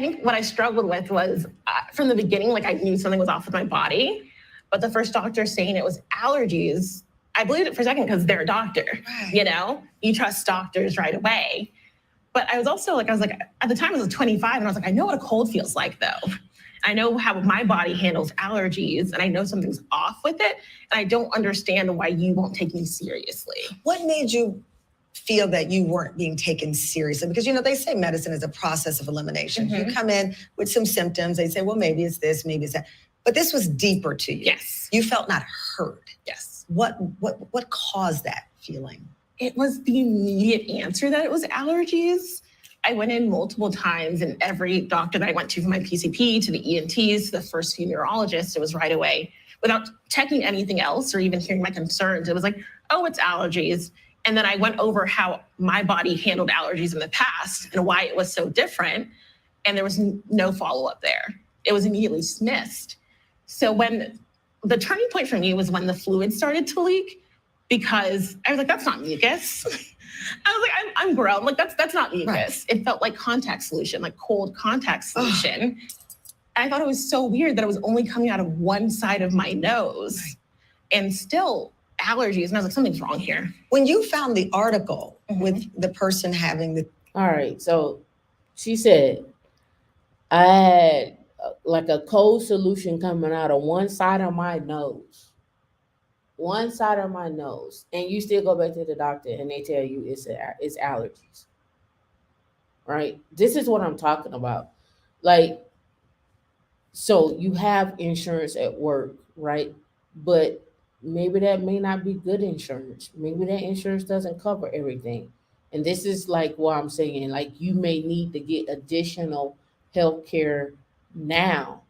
think what I struggled with was from the beginning, like I knew something was off with my body, but the first doctor saying it was allergies, I believed it for a second because they're a doctor. Right. You trust doctors right away. But I was also like, at the time I was 25, and I was like, I know what a cold feels like though. I know how my body handles allergies, and I know something's off with it, and I don't understand why you won't take me seriously. What made you feel that you weren't being taken seriously? Because, they say medicine is a process of elimination. Mm-hmm. You come in with some symptoms, they say, well, maybe it's this, maybe it's that. But this was deeper to you. Yes. You felt not heard. Yes. What caused that feeling? It was the immediate answer that it was allergies. I went in multiple times, and every doctor that I went to, from my PCP to the ENTs to the first few neurologists, it was right away without checking anything else or even hearing my concerns. It was like, oh, it's allergies. And then I went over how my body handled allergies in the past and why it was so different. And there was no follow-up there. It was immediately dismissed. So when the turning point for me was when the fluid started to leak, because I was like, that's not mucus. I was like, I'm grown. Like, that's not mucus. Right. It felt like contact solution, like cold contact solution. And I thought it was so weird that it was only coming out of one side of my nose. Right. And still allergies. And I was like, something's wrong here. When you found the article with the person having the... All right. So she said, I had like a cold solution coming out of one side of my nose. One side of my nose. And you still go back to the doctor and they tell you it's allergies. Right? This is what I'm talking about. Like, So you have insurance at work, right? But maybe that may not be good insurance. Maybe that insurance doesn't cover everything. And this is like what I'm saying, like you may need to get additional health care now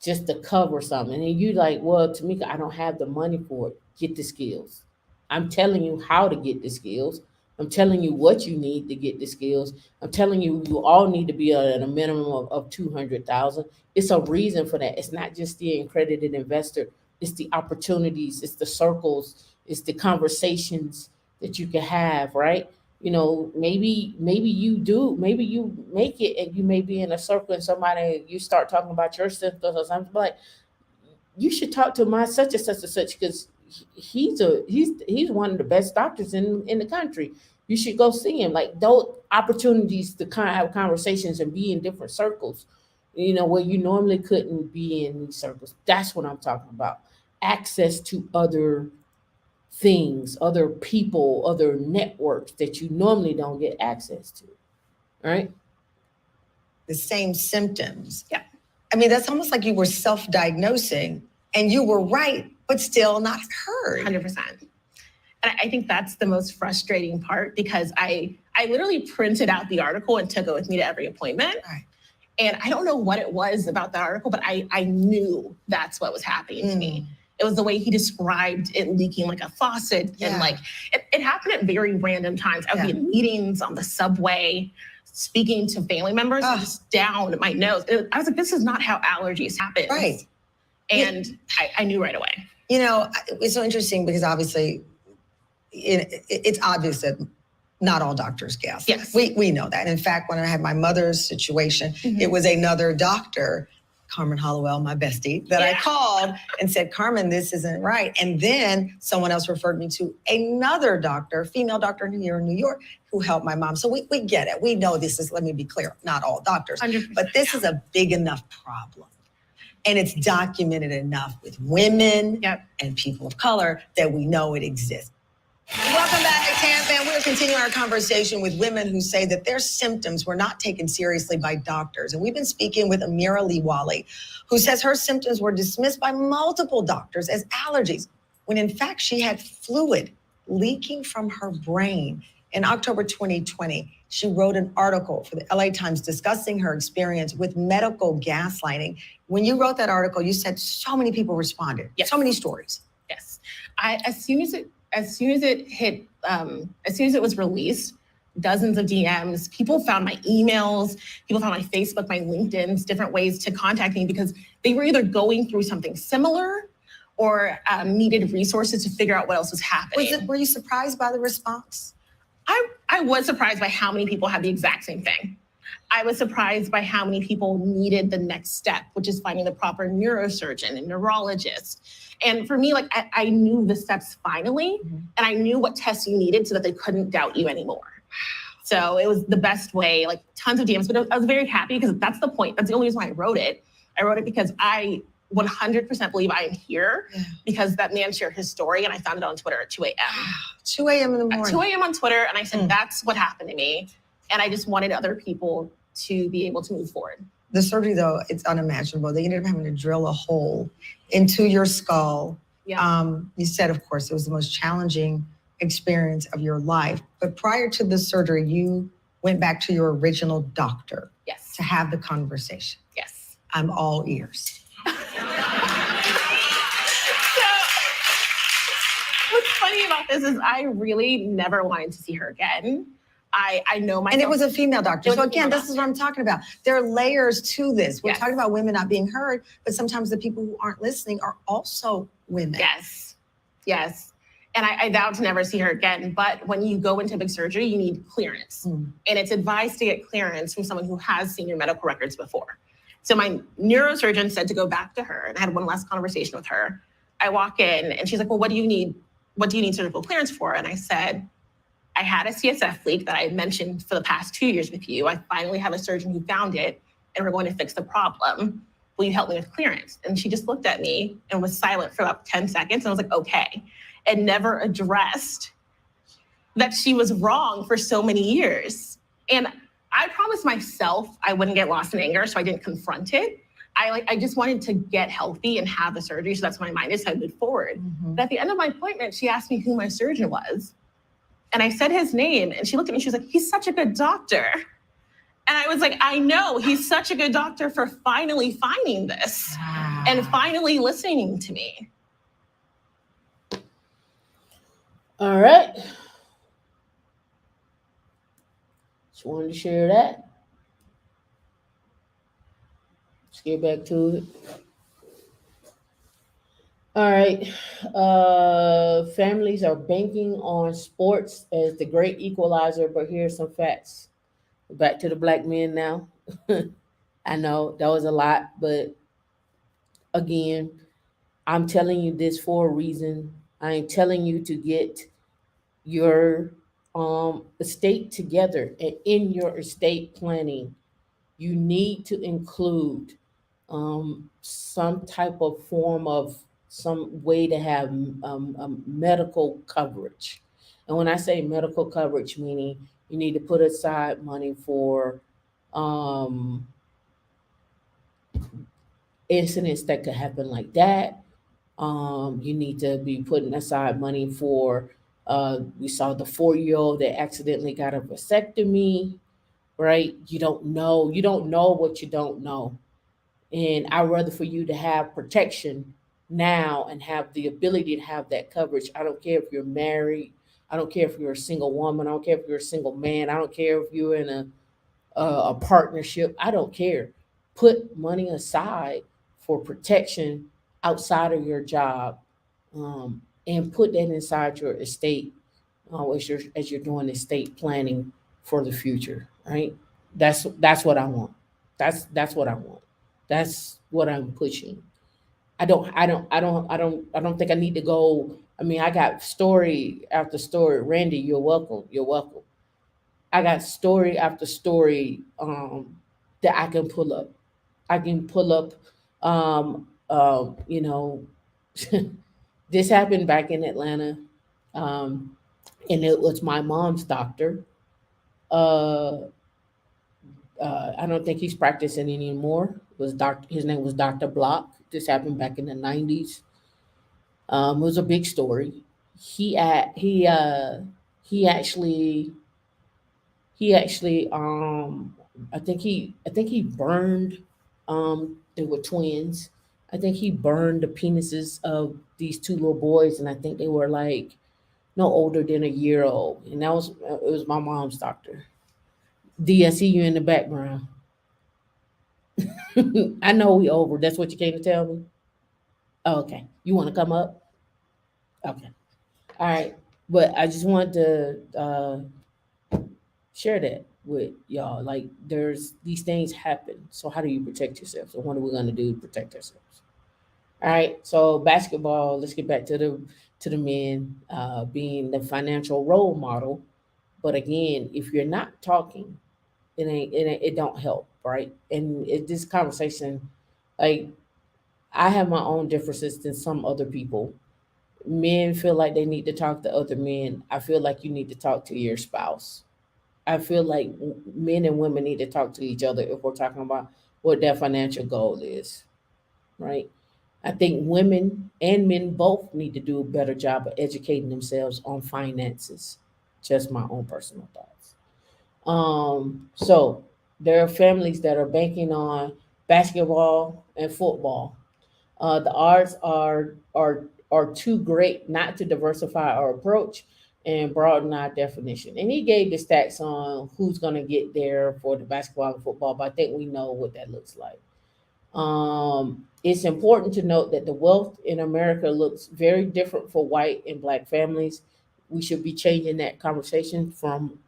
just to cover something. And you like, well, Tameika, I don't have the money for it. Get the skills. I'm telling you how to get the skills. I'm telling you what you need to get the skills. I'm telling you, you all need to be at a minimum of 200,000. It's a reason for that. It's not just the accredited investor. It's the opportunities. It's the circles. It's the conversations that you can have, right? Maybe you do, maybe you make it and you may be in a circle and somebody, you start talking about your symptoms or something like, you should talk to my such and such and such because he's one of the best doctors in the country. You should go see him. Like those opportunities to kind of have conversations and be in different circles, where you normally couldn't be in these circles. That's what I'm talking about. Access to other things, other people, other networks that you normally don't get access to. Right? The same symptoms. Yeah. I mean, that's almost like you were self-diagnosing and you were right, but still not heard. 100%. And I think that's the most frustrating part because I literally printed out the article and took it with me to every appointment. Right. And I don't know what it was about that article, but I knew that's what was happening to me. It was the way he described it leaking like a faucet. Yeah. And like, it happened at very random times. I would be in meetings on the subway, speaking to family members, just down my nose. I was like, this is not how allergies happen. Right. And I knew right away. It's so interesting because obviously it's obvious that not all doctors guess. Yes. We know that. In fact, when I had my mother's situation, it was another doctor, Carmen Hollowell, my bestie, that I called and said, Carmen, this isn't right. And then someone else referred me to another doctor, female doctor here in New York, who helped my mom. So we get it. We know this is, let me be clear, not all doctors. 100%. But this is a big enough problem. And it's documented enough with women and people of color that we know it exists. Welcome back to Tampa, and we're continuing our conversation with women who say that their symptoms were not taken seriously by doctors. And we've been speaking with Amira Liwali, who says her symptoms were dismissed by multiple doctors as allergies, when in fact she had fluid leaking from her brain. In October 2020, she wrote an article for the LA Times discussing her experience with medical gaslighting. When you wrote that article, you said so many people responded, so many stories. Yes. As soon as it hit, as soon as it was released, dozens of DMs, people found my emails, people found my Facebook, my LinkedIn's, different ways to contact me because they were either going through something similar or needed resources to figure out what else was happening. Were you surprised by the response? I was surprised by how many people had the exact same thing. I was surprised by how many people needed the next step, which is finding the proper neurosurgeon and neurologist. And for me, like I knew the steps finally, and I knew what tests you needed so that they couldn't doubt you anymore. So it was the best way, like tons of DMs, but I was very happy because that's the point. That's the only reason why I wrote it. I wrote it because I 100% believe I am here because that man shared his story and I found it on Twitter at 2 a.m. 2 a.m. in the morning. At 2 a.m. on Twitter, and I said, that's what happened to me. And I just wanted other people to be able to move forward. The surgery, though, it's unimaginable. They ended up having to drill a hole into your skull. Yeah. You said, of course, it was the most challenging experience of your life. But prior to the surgery, you went back to your original doctor to have the conversation. Yes. I'm all ears. What's funny about this is I really never wanted to see her again. I know myself. And it was a female doctor. So again, this is what I'm talking about. There are layers to this. We're talking about women not being heard, but sometimes the people who aren't listening are also women. Yes. Yes. And I vowed to never see her again. But when you go into big surgery, you need clearance. And it's advised to get clearance from someone who has seen your medical records before. So my neurosurgeon said to go back to her, and I had one last conversation with her. I walk in and she's like, well, what do you need? What do you need surgical clearance for? And I said, I had a CSF leak that I mentioned for the past 2 years with you. I finally have a surgeon who found it and we're going to fix the problem. Will you help me with clearance? And she just looked at me and was silent for about 10 seconds. And I was like, okay. And never addressed that she was wrong for so many years. And I promised myself I wouldn't get lost in anger, so I didn't confront it. I just wanted to get healthy and have the surgery. So that's my mind is, so I moved forward. But at the end of my appointment, she asked me who my surgeon was. And I said his name, and she looked at me, she was like, he's such a good doctor. And I was like, I know, he's such a good doctor for finally finding this and finally listening to me. All right. Just wanted to share that. Let's get back to it. All right. Families are banking on sports as the great equalizer, but here's some facts. Back to the black men now. I know that was a lot, but again, I'm telling you this for a reason. I am telling you to get your estate together, and in your estate planning, you need to include some type of form of some way to have medical coverage. And when I say medical coverage, meaning you need to put aside money for um, incidents that could happen like that. You need to be putting aside money for. We saw the 4-year-old that accidentally got a vasectomy, right? You don't know what you don't know. And I'd rather for you to have protection now and have the ability to have that coverage. I don't care if you're married. I don't care if you're a single woman. I don't care if you're a single man. I don't care if you're in a partnership. I don't care. Put money aside for protection outside of your job, and put that inside your estate as you're doing estate planning for the future. Right? That's what I want. That's what I want. That's what I'm pushing. I don't think I need to go. I mean, I got story after story. Randy, you're welcome. You're welcome. I got story after story that I can pull up. I can pull up. You know, this happened back in Atlanta, um, and it was my mom's doctor. Uh, I don't think he's practicing anymore. It was doctor. His name was Doctor Block. This happened back in the '90s. It was a big story. He at he actually he actually I think he burned they were twins. I think he burned the penises of these two little boys, and I think they were like no older than a year old. And that was it was my mom's doctor. D, I see you in the background. I know we over. That's what you came to tell me. Oh, okay. You want to come up? Okay. All right. But I just wanted to share that with y'all. Like, there's these things happen. So how do you protect yourself? So what are we gonna do to protect ourselves? All right. So basketball. Let's get back to the men being the financial role model. But again, if you're not talking, it don't help, right? And this conversation, like I have my own differences than some other people. Men feel like they need to talk to other men. I feel like you need to talk to your spouse. I feel like men and women need to talk to each other if we're talking about what their financial goal is, right? I think women and men both need to do a better job of educating themselves on finances. Just my own personal thoughts. So there are families that are banking on basketball and football. The odds are too great not to diversify our approach and broaden our definition. And he gave the stats on who's going to get there for the basketball and football, but I think we know what that looks like. It's important to note that the wealth in America looks very different for white and black families. We should be changing that conversation from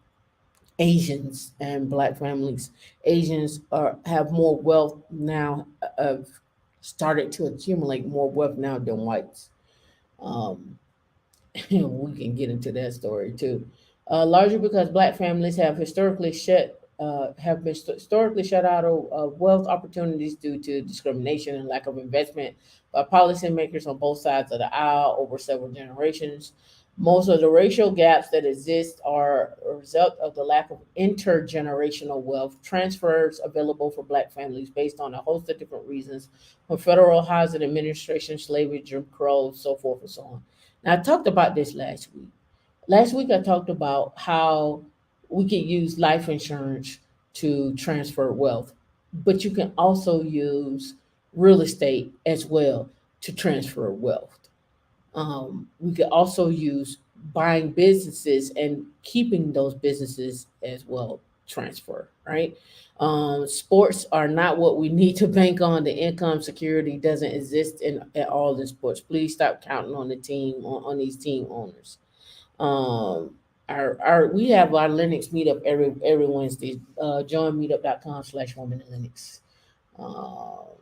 Asians and black families. Asians have more wealth now, have started to accumulate more wealth now than whites. Um, we can get into that story too. Largely because black families have been historically shut out of wealth opportunities due to discrimination and lack of investment by policymakers on both sides of the aisle over several generations. Most of the racial gaps that exist are a result of the lack of intergenerational wealth transfers available for Black families based on a host of different reasons, from federal housing administration, slavery, Jim Crow, so forth and so on. Now, I talked about this last week. Last week, I talked about how we could use life insurance to transfer wealth, but you can also use real estate as well to transfer wealth. We could also use buying businesses and keeping those businesses as well transfer, right? Sports are not what we need to bank on. The income security doesn't exist in at all in sports. Please stop counting on the team on these team owners. Our we have our Linux meetup every Wednesday. Join meetup.com/woman in Linux. All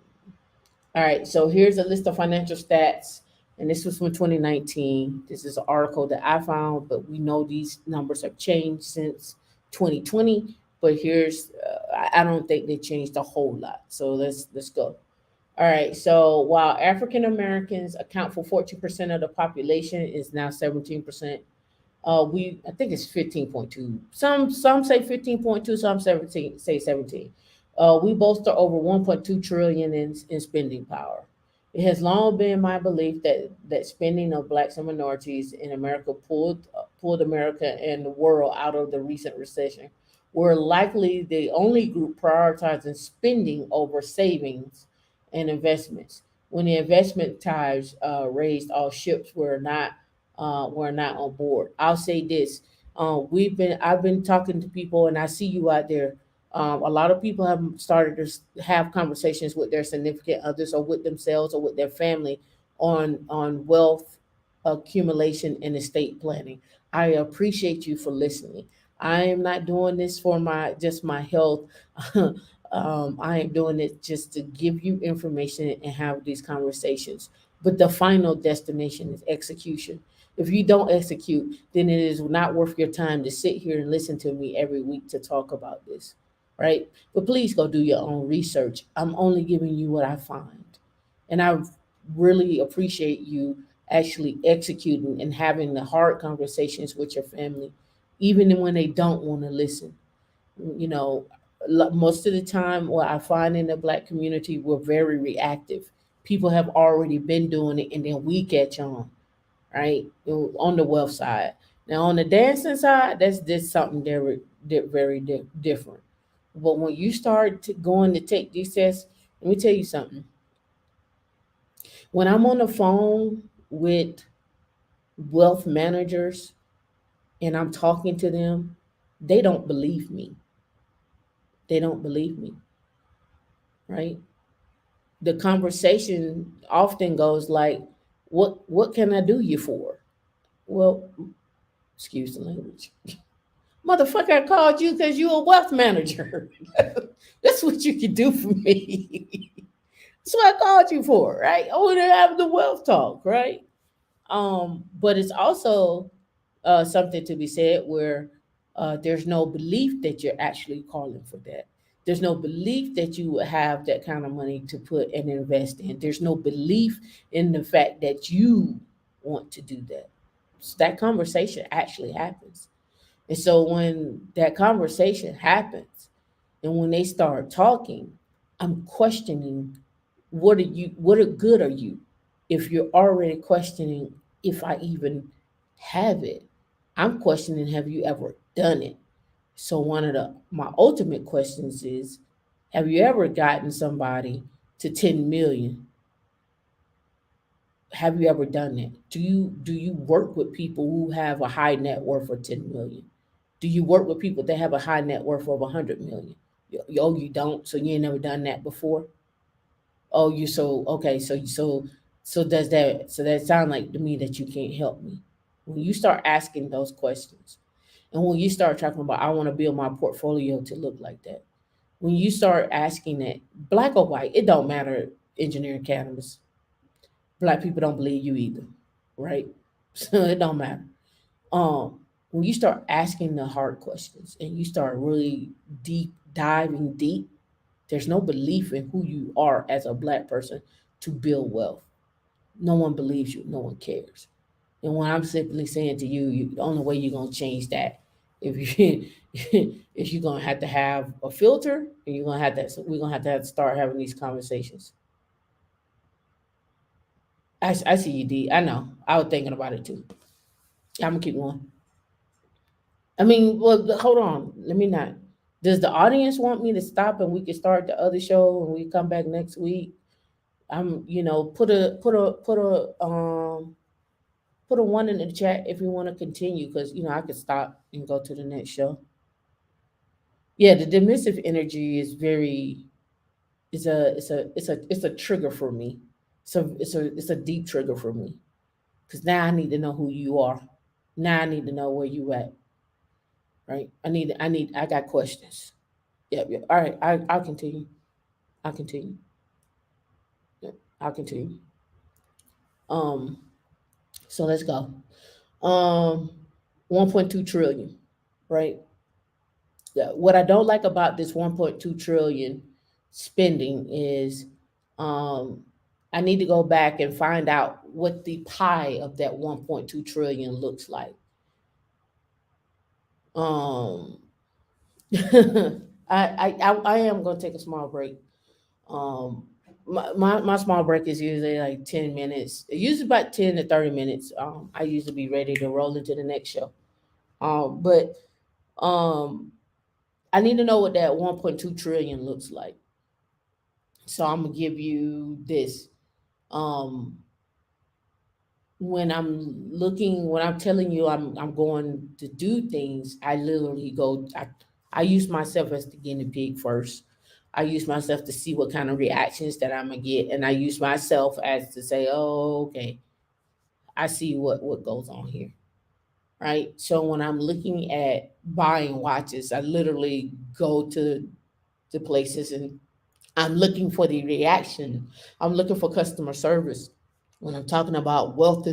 right, so here's a list of financial stats, and this was from 2019. This is an article that I found, but we know these numbers have changed since 2020. But here's, I don't think they changed a whole lot. So let's go. All right, so while African Americans account for 14% of the population, is now 17%. We I think it's 15.2. Some say 15.2, some 17 say 17. We bolster over 1.2 trillion in spending power. It has long been my belief that spending of blacks and minorities in America pulled America and the world out of the recent recession. We're likely the only group prioritizing spending over savings and investments. When the investment tides raised, all ships were not on board. I'll say this: I've been talking to people, and I see you out there. A lot of people have started to have conversations with their significant others, or with themselves, or with their family, on wealth accumulation and estate planning. I appreciate you for listening. I am not doing this for my just my health. I am doing it just to give you information and have these conversations. But the final destination is execution. If you don't execute, then it is not worth your time to sit here and listen to me every week to talk about this, right? But please go do your own research. I'm only giving you what I find. And I really appreciate you actually executing and having the hard conversations with your family, even when they don't want to listen. You know, most of the time, what I find in the Black community, we're very reactive. People have already been doing it, and then we catch on, right? On the wealth side. Now, on the dancing side, that's just something different. But when you start going to take these tests, let me tell you something. When I'm on the phone with wealth managers and I'm talking to them, they don't believe me. They don't believe me, right? The conversation often goes like, "What can I do you for?" Well, excuse the language. Motherfucker, I called you because you a wealth manager. That's what you can do for me. That's what I called you for, right? I want to have the wealth talk, right? But it's also something to be said where there's no belief that you're actually calling for that. There's no belief that you would have that kind of money to put and invest in. There's no belief in the fact that you want to do that. So that conversation actually happens. And so when that conversation happens and when they start talking, I'm questioning what are good are you? If you're already questioning if I even have it, I'm questioning have you ever done it? So one of the my ultimate questions is have you ever gotten somebody to 10 million? Have you ever done that? Do you work with people who have a high net worth of 10 million? Do you work with people that have a high net worth of 100 million? Oh, you don't, so you ain't never done that before. Oh, you so okay, so that sound like to me that you can't help me. When you start asking those questions, and when you start talking about I want to build my portfolio to look like that, when you start asking that, black or white, it don't matter. Engineering cannabis, black people don't believe you either, right? So it don't matter. When you start asking the hard questions and you start really diving deep, there's no belief in who you are as a black person to build wealth. No one believes you. No one cares. And what I'm simply saying to you, the only way you're gonna change that if you if you're gonna have to have a filter, and you're gonna have to we're gonna have to start having these conversations. I see you, D. I know. I was thinking about it too. I'm gonna keep going. I mean, well, hold on. Let me not. Does the audience want me to stop and we can start the other show and we come back next week? I'm, put a one in the chat if you want to continue, because I could stop and go to the next show. Yeah, the dismissive energy is very. It's a trigger for me. It's a deep trigger for me, because now I need to know who you are. Now I need to know where you at. Right? I got questions. Yep, yep. All right, I'll continue. I'll continue. Yep, I'll continue. Um, so let's go. 1.2 trillion, right? Yeah, what I don't like about this 1.2 trillion spending is, um, I need to go back and find out what the pie of that 1.2 trillion looks like. Um, I am gonna take a small break. Um, my small break is usually like 10 minutes. Usually about 10 to 30 minutes. I usually be ready to roll into the next show. But um, I need to know what that 1.2 trillion looks like. So I'm gonna give you this. Um, when I'm telling you I'm going to do things, I literally go. I use myself as the guinea pig first. I use myself to see what kind of reactions that I'm gonna get, and I use myself as to say, oh, okay, I see what goes on here, right? So when I'm looking at buying watches, I literally go to places and I'm looking for the reaction. I'm looking for customer service. When I'm talking about wealth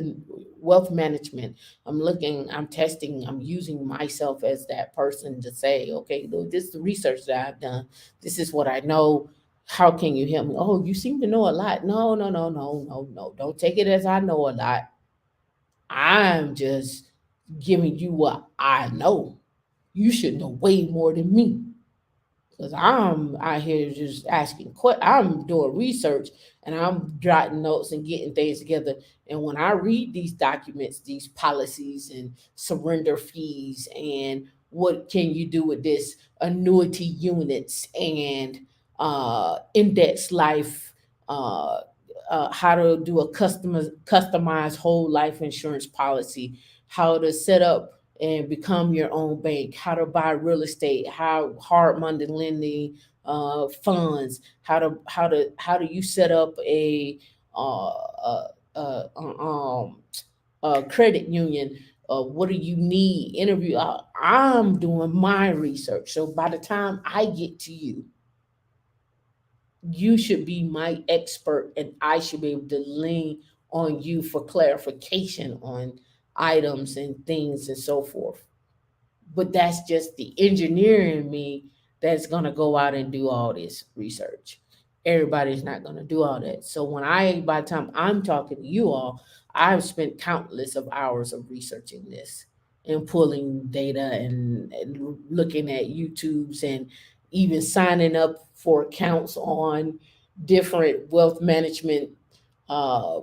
management, I'm testing, I'm using myself as that person to say, okay, look, this is the research that I've done. This is what I know. How can you help me? Oh, you seem to know a lot. No, no, no, no, no, no. Don't take it as I know a lot. I'm just giving you what I know. You should know way more than me. Because I'm out here just asking I'm doing research and I'm jotting notes and getting things together. And when I read these documents, these policies and surrender fees and what can you do with this annuity units and index life, uh, how to do a customized whole life insurance policy, how to set up and become your own bank, how to buy real estate, how hard money lending funds, how do you set up uh, uh, uh, um, credit union. What do you need? Interview. I'm doing my research. So by the time I get to you, you should be my expert, and I should be able to lean on you for clarification on items and things and so forth. But that's just the engineer in me that's gonna go out and do all this research. Everybody's not gonna do all that. So by the time I'm talking to you all, I've spent countless of hours of researching this and pulling data and looking at YouTubes and even signing up for accounts on different wealth management uh,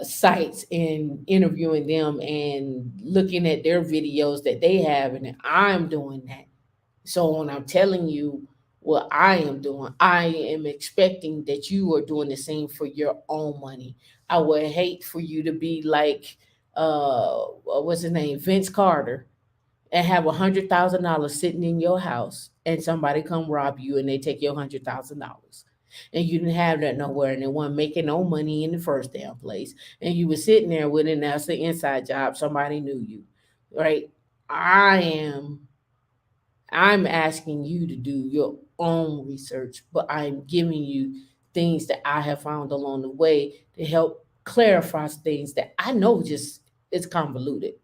sites and interviewing them and looking at their videos that they have, and I'm doing that. So when I'm telling you what I am doing, I am expecting that you are doing the same for your own money. I would hate for you to be like, what's his name, Vince Carter, and have $100,000 sitting in your house, and somebody come rob you and they take your $100,000. And you didn't have that nowhere, and they weren't making no money in the first damn place. And you were sitting there with it, that's the inside job. Somebody knew you, right? I am I'm asking you to do your own research, but I'm giving you things that I have found along the way to help clarify things that I know just it's convoluted,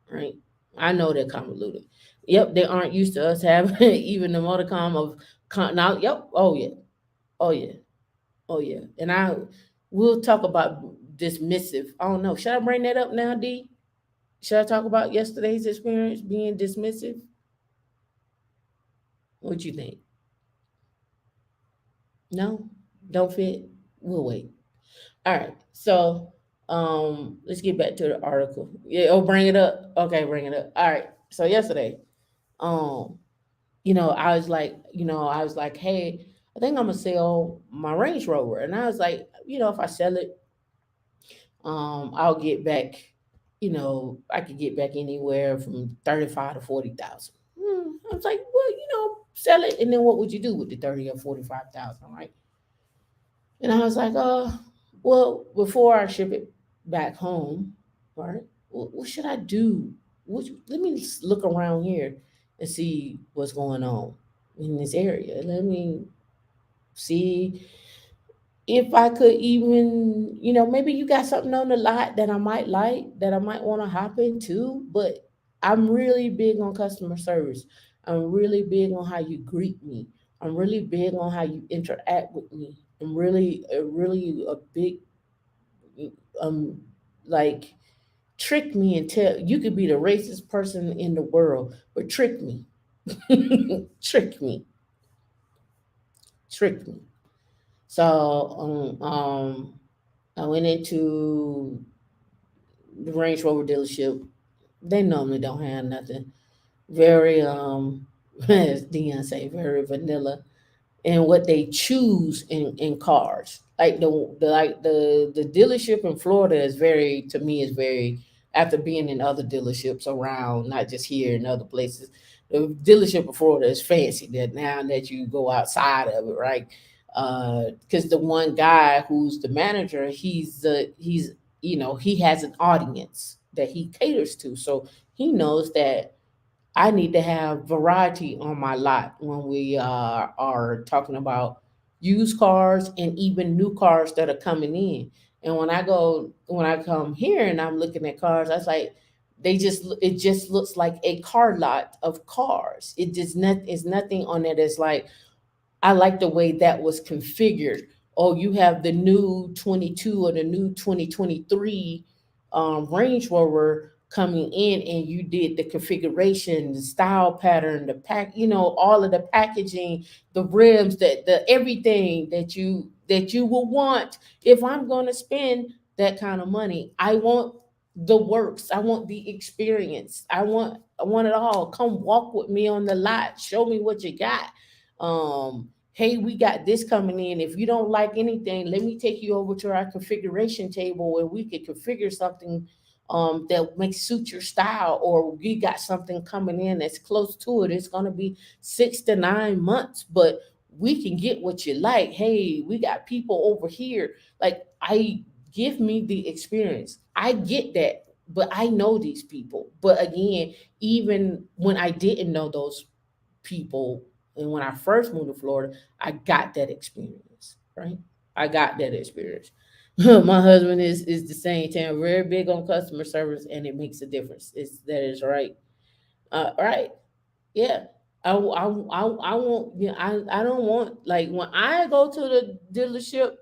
right? I know they're convoluted. Yep, they aren't used to us having even the modicum of now. Yep. Oh yeah. Oh yeah. Oh yeah. And we'll talk about dismissive. I don't know. Should I bring that up now, D? Should I talk about yesterday's experience being dismissive? What you think? No, don't fit. We'll wait. All right. So, let's get back to the article. Yeah. Oh, bring it up. Okay, bring it up. All right. So yesterday, um, I was like, hey, I think I'm gonna sell my Range Rover, and I was like, if I sell it, I'll get back, I could get back anywhere from 35 to 40,000. I was like, well, sell it, and then what would you do with the 30 or 45,000, right? And I was like, well, before I ship it back home, right? What should I do? Let me look around here and see what's going on in this area. Let me see if I could even, maybe you got something on the lot that I might like, that I might want to hop into. But I'm really big on customer service. I'm really big on how you greet me. I'm really big on how you interact with me. I'm really a big, um, like, trick me and tell you could be the racist person in the world, but trick me, trick me, trick me. So, I went into the Range Rover dealership. They normally don't have nothing. Very as Dion say, very vanilla and what they choose in cars. Like the dealership in Florida is very, to me, is very, after being in other dealerships around, not just here and other places. The dealership in Florida is fancy. That now that you go outside of it, right? Because the one guy who's the manager, he has an audience that he caters to, so he knows that I need to have variety on my lot when we are talking about used cars and even new cars that are coming in. And when I come here and I'm looking at cars, I was like, it just looks like a car lot of cars. It just not is nothing on it that's like, I like the way that was configured. Oh, you have the new 22 or the new 2023 Range Rover coming in, and you did the configuration, the style pattern, the pack, all of the packaging, the rims, the everything that you will want. If I'm going to spend that kind of money, I want the works. I want the experience. I want it all. Come walk with me on the lot. Show me what you got. Hey, we got this coming in. If you don't like anything, let me take you over to our configuration table where we could configure something that makes suit your style, or we got something coming in that's close to it. It's gonna be 6 to 9 months, but we can get what you like. Hey, we got people over here. Like, I give me the experience. I get that, but I know these people. But again, even when I didn't know those people, and when I first moved to Florida, I got that experience, right? I got that experience. My husband is the same thing, very big on customer service, and it makes a difference. That is right. Right. Yeah. I want, I don't want, like, when I go to the dealership,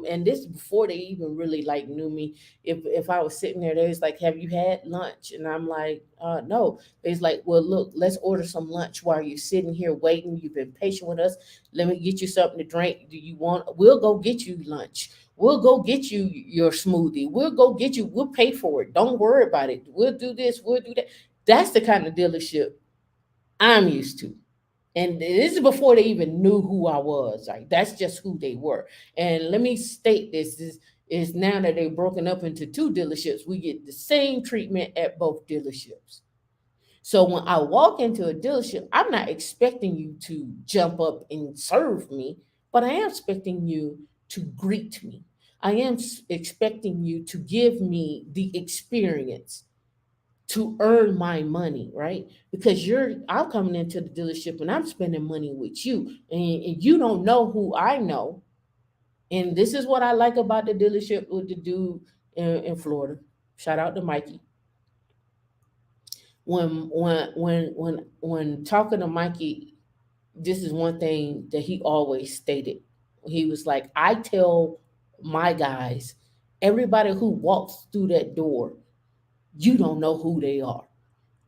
and this is before they even really like knew me. If I was sitting there, they was like, have you had lunch? And I'm like, no. It's like, well, look, let's order some lunch while you're sitting here waiting. You've been patient with us. Let me get you something to drink. Do you want, we'll go get you lunch. We'll go get you your smoothie. We'll go get you, we'll pay for it. Don't worry about it. We'll do this, we'll do that. That's the kind of dealership I'm used to. And this is before they even knew who I was. Like, that's just who they were. And let me state this is now that they've broken up into two dealerships, we get the same treatment at both dealerships. So when I walk into a dealership, I'm not expecting you to jump up and serve me, but I am expecting you to greet me. I am expecting you to give me the experience to earn my money, right? Because I'm coming into the dealership and I'm spending money with you, and you don't know who I know. And this is what I like about the dealership with the dude in Florida. Shout out to Mikey. When talking to Mikey, this is one thing that he always stated. He was like, I tell my guys, everybody who walks through that door, You don't know who they are.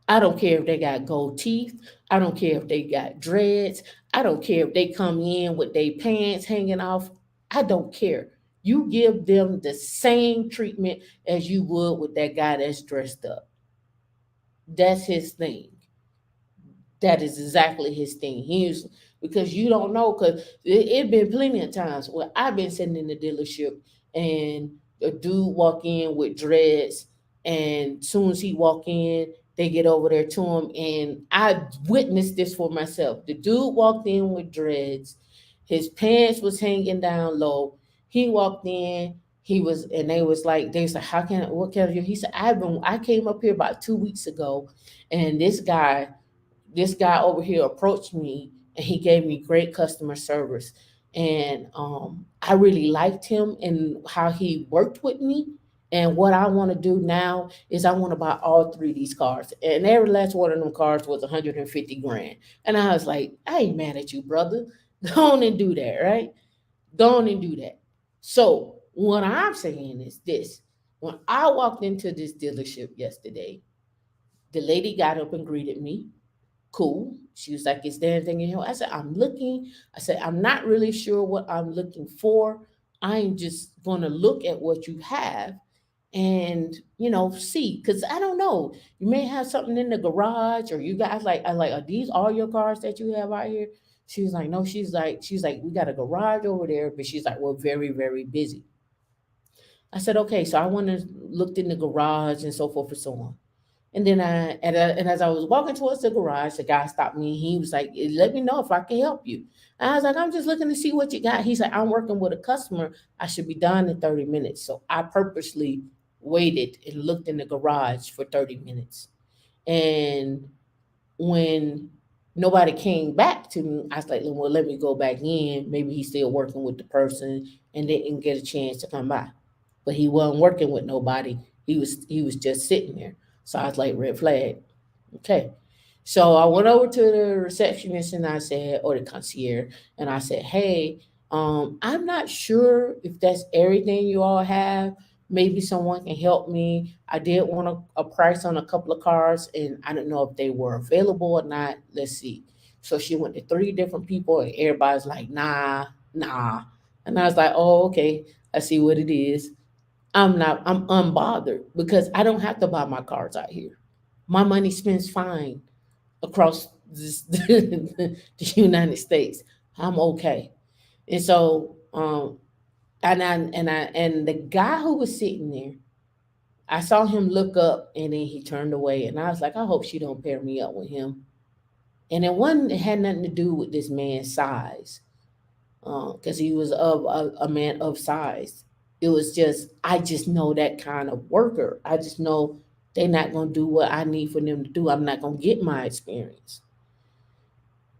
I don't care if they got gold teeth. I don't care if they got dreads. I don't care if they come in with their pants hanging off. I don't care. You give them the same treatment as you would with that guy that's dressed up. That's his thing. That is exactly his thing. He's because you don't know because it been plenty of times where I've been sitting in the dealership and a dude walk in with dreads, and soon as he walk in, they get over there to him, and I witnessed this for myself. The dude walked in with dreads, his pants was hanging down low. He walked in. He was, and they was like, how can what can you? He said, I came up here about 2 weeks ago, and this guy over here approached me and he gave me great customer service, and I really liked him and how he worked with me. And what I want to do now is I want to buy all three of these cars, and every last one of them cars was 150 grand. And I was like, I ain't mad at you, brother. Go on and do that, right? Go on and do that. So what I'm saying is this: when I walked into this dealership yesterday, the lady got up and greeted me. Cool. She was like, is there anything in here? I said, I'm looking. I said, I'm not really sure what I'm looking for. I'm just going to look at what you have and, see. Because I don't know. You may have something in the garage, or you guys are these all your cars that you have out here? She was like, no. She's like, we got a garage over there. But she's like, we're very, very busy. I said, okay. So I went and looked in the garage and so forth and so on. And then and as I was walking towards the garage, the guy stopped me. He was like, "Let me know if I can help you." And I was like, "I'm just looking to see what you got." He's like, "I'm working with a customer. I should be done in 30 minutes." So I purposely waited and looked in the garage for 30 minutes. And when nobody came back to me, I was like, "Well, let me go back in. Maybe he's still working with the person and didn't get a chance to come by." But he wasn't working with nobody. He was just sitting there. So I was like, red flag. Okay. So I went over to the receptionist and I said, or the concierge, and I said, hey, I'm not sure if that's everything you all have. Maybe someone can help me. I did want a price on a couple of cars, and I don't know if they were available or not. Let's see. So she went to three different people, and everybody's like, nah, nah. And I was like, oh, okay. I see what it is. I'm unbothered because I don't have to buy my cars out here. My money spends fine across the United States. I'm okay. And so, and the guy who was sitting there, I saw him look up and then he turned away, and I was like, I hope she don't pair me up with him. And it had nothing to do with this man's size, because he was of a man of size. It was just, I just know that kind of worker. I just know they're not gonna do what I need for them to do. I'm not gonna get my experience.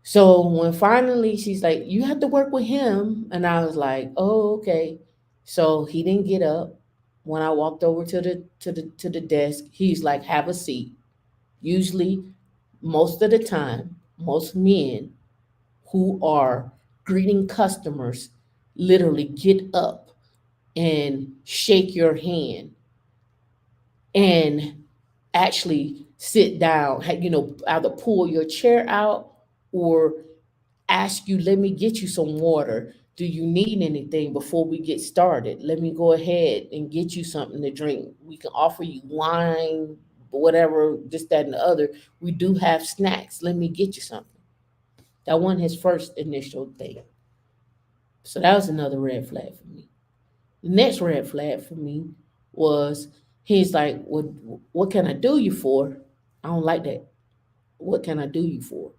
So when finally she's like, "You have to work with him," and I was like, "Oh, okay." So he didn't get up. When I walked over to the desk, he's like, "Have a seat." Usually, most of the time, most men who are greeting customers literally get up and shake your hand and actually sit down, either pull your chair out or ask you, let me get you some water. Do you need anything before we get started? Let me go ahead and get you something to drink. We can offer you wine, whatever, this, that, and the other. We do have snacks. Let me get you something. That wasn't his first initial thing. So that was another red flag for me. The next red flag for me was he's like, what can I do you for? I don't like that. What can I do you for?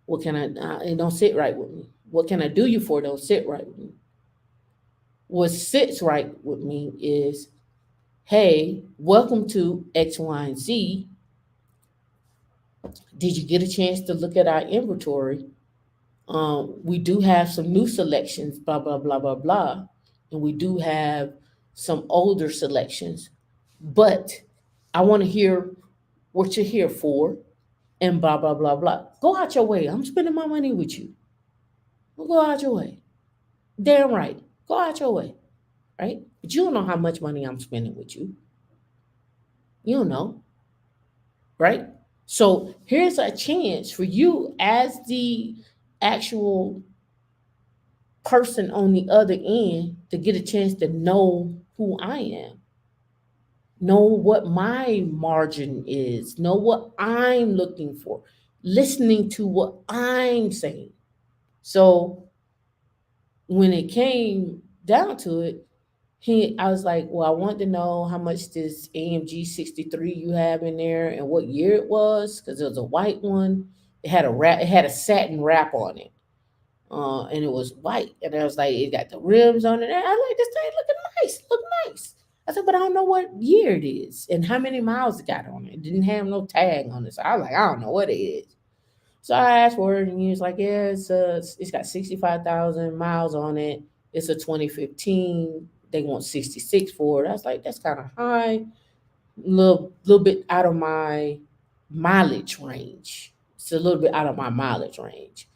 What can it don't sit right with me. What can I do you for? Don't sit right with me. What sits right with me is, hey, welcome to X, Y, and Z. Did you get a chance to look at our inventory? We do have some new selections, blah, blah, blah, blah, blah. And we do have some older selections. But I want to hear what you're here for and blah, blah, blah, blah. Go out your way. I'm spending my money with you. Well, go out your way. Damn right. Go out your way. Right? But you don't know how much money I'm spending with you. You don't know, right? So here's a chance for you as the actual person on the other end to get a chance to know who I am, know what my margin is, know what I'm looking for, listening to what I'm saying. So when it came down to it, I was like, well, I want to know how much this AMG 63 you have in there and what year it was, because it was a white one. It had a satin wrap on it. And it was white. And I was like, it got the rims on it. And I was like, this thing looking nice, look nice. I said, but I don't know what year it is and how many miles it got on it. It didn't have no tag on it. So I was like, I don't know what it is. So I asked for it, and he was like, yeah, it's got 65,000 miles on it. It's a 2015. They want 66 for it. I was like, that's kind of high, little bit out of my mileage range. It's a little bit out of my mileage range.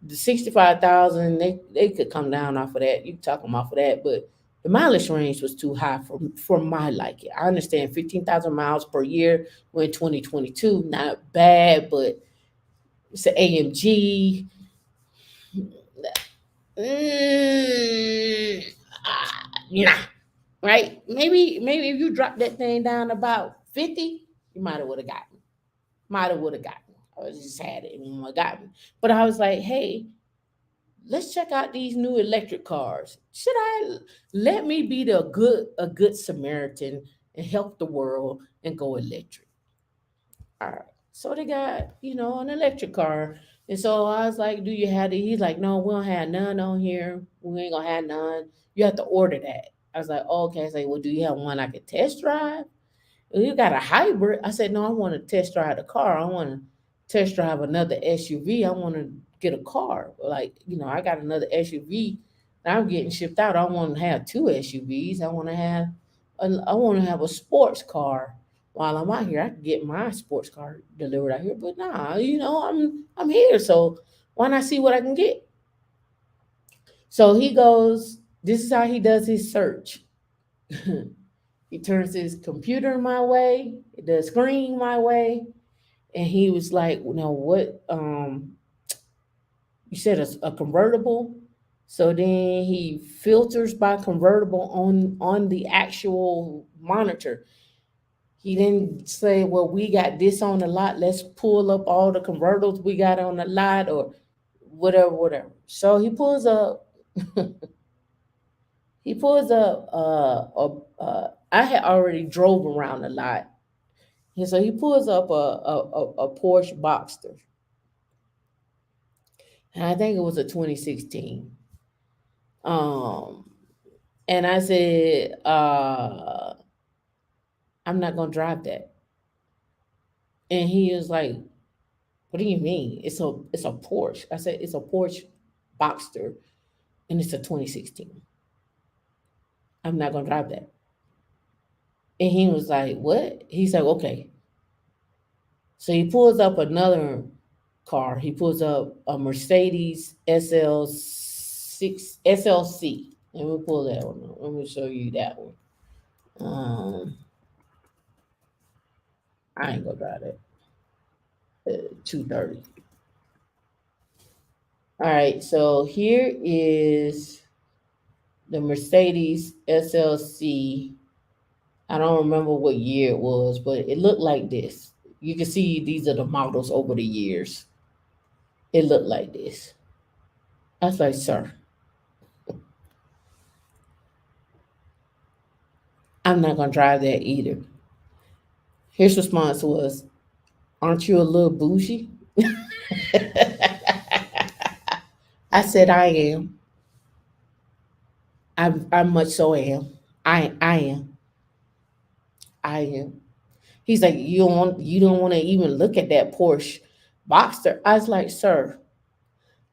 The 65,000, they could come down off of that. You can talk them off of that, but the mileage range was too high for my liking. I understand 15,000 miles per year. We're in 2022, not bad, but it's an AMG. Mm, nah, right? Maybe if you drop that thing down about 50, you might have would have gotten. Might have would have gotten. I just had it and would have gotten. But I was like, hey, let's check out these new electric cars. Should I let me be a good Samaritan and help the world and go electric? All right. So they got, an electric car. And so I was like, do you have it? He's like, no, we don't have none on here. We ain't gonna have none. You have to order that. I was like, oh, okay. I say, well, do you have one I could test drive? Well, you got a hybrid. I said, no, I want to test drive the car. I want to test drive another SUV. I want to get a car. Like, I got another SUV that I'm getting shipped out. I want to have two SUVs. I want to have a sports car while I'm out here. I can get my sports car delivered out here, but nah, I'm here, so why not see what I can get? So he goes. This is how he does his search. He turns his computer my way, the screen my way, and he was like, "No, what? You said a convertible." So then he filters by convertible on the actual monitor. He didn't say, "Well, we got this on the lot. Let's pull up all the convertibles we got on the lot," or whatever, whatever. So he pulls up. He pulls up. I had already drove around a lot. And so he pulls up a Porsche Boxster, and I think it was a 2016. Um, and I said, I'm not gonna drive that. And he was like, "What do you mean? It's a Porsche." I said, "It's a Porsche Boxster, and it's a 2016. I'm not gonna drive that." And he was like, "What?" He's like, "Okay." So he pulls up another car. He pulls up a Mercedes SLC. Let me pull that one up. Let me show you that one. I ain't gonna drive that. 230. All right, so here is the Mercedes SLC. I don't remember what year it was, but it looked like this. You can see these are the models over the years. It looked like this. I was like, sir, I'm not gonna drive that either. His response was, aren't you a little bougie? I said, I am. I much so am. I am. I am. He's like, you don't want to even look at that Porsche Boxster. I was like, sir,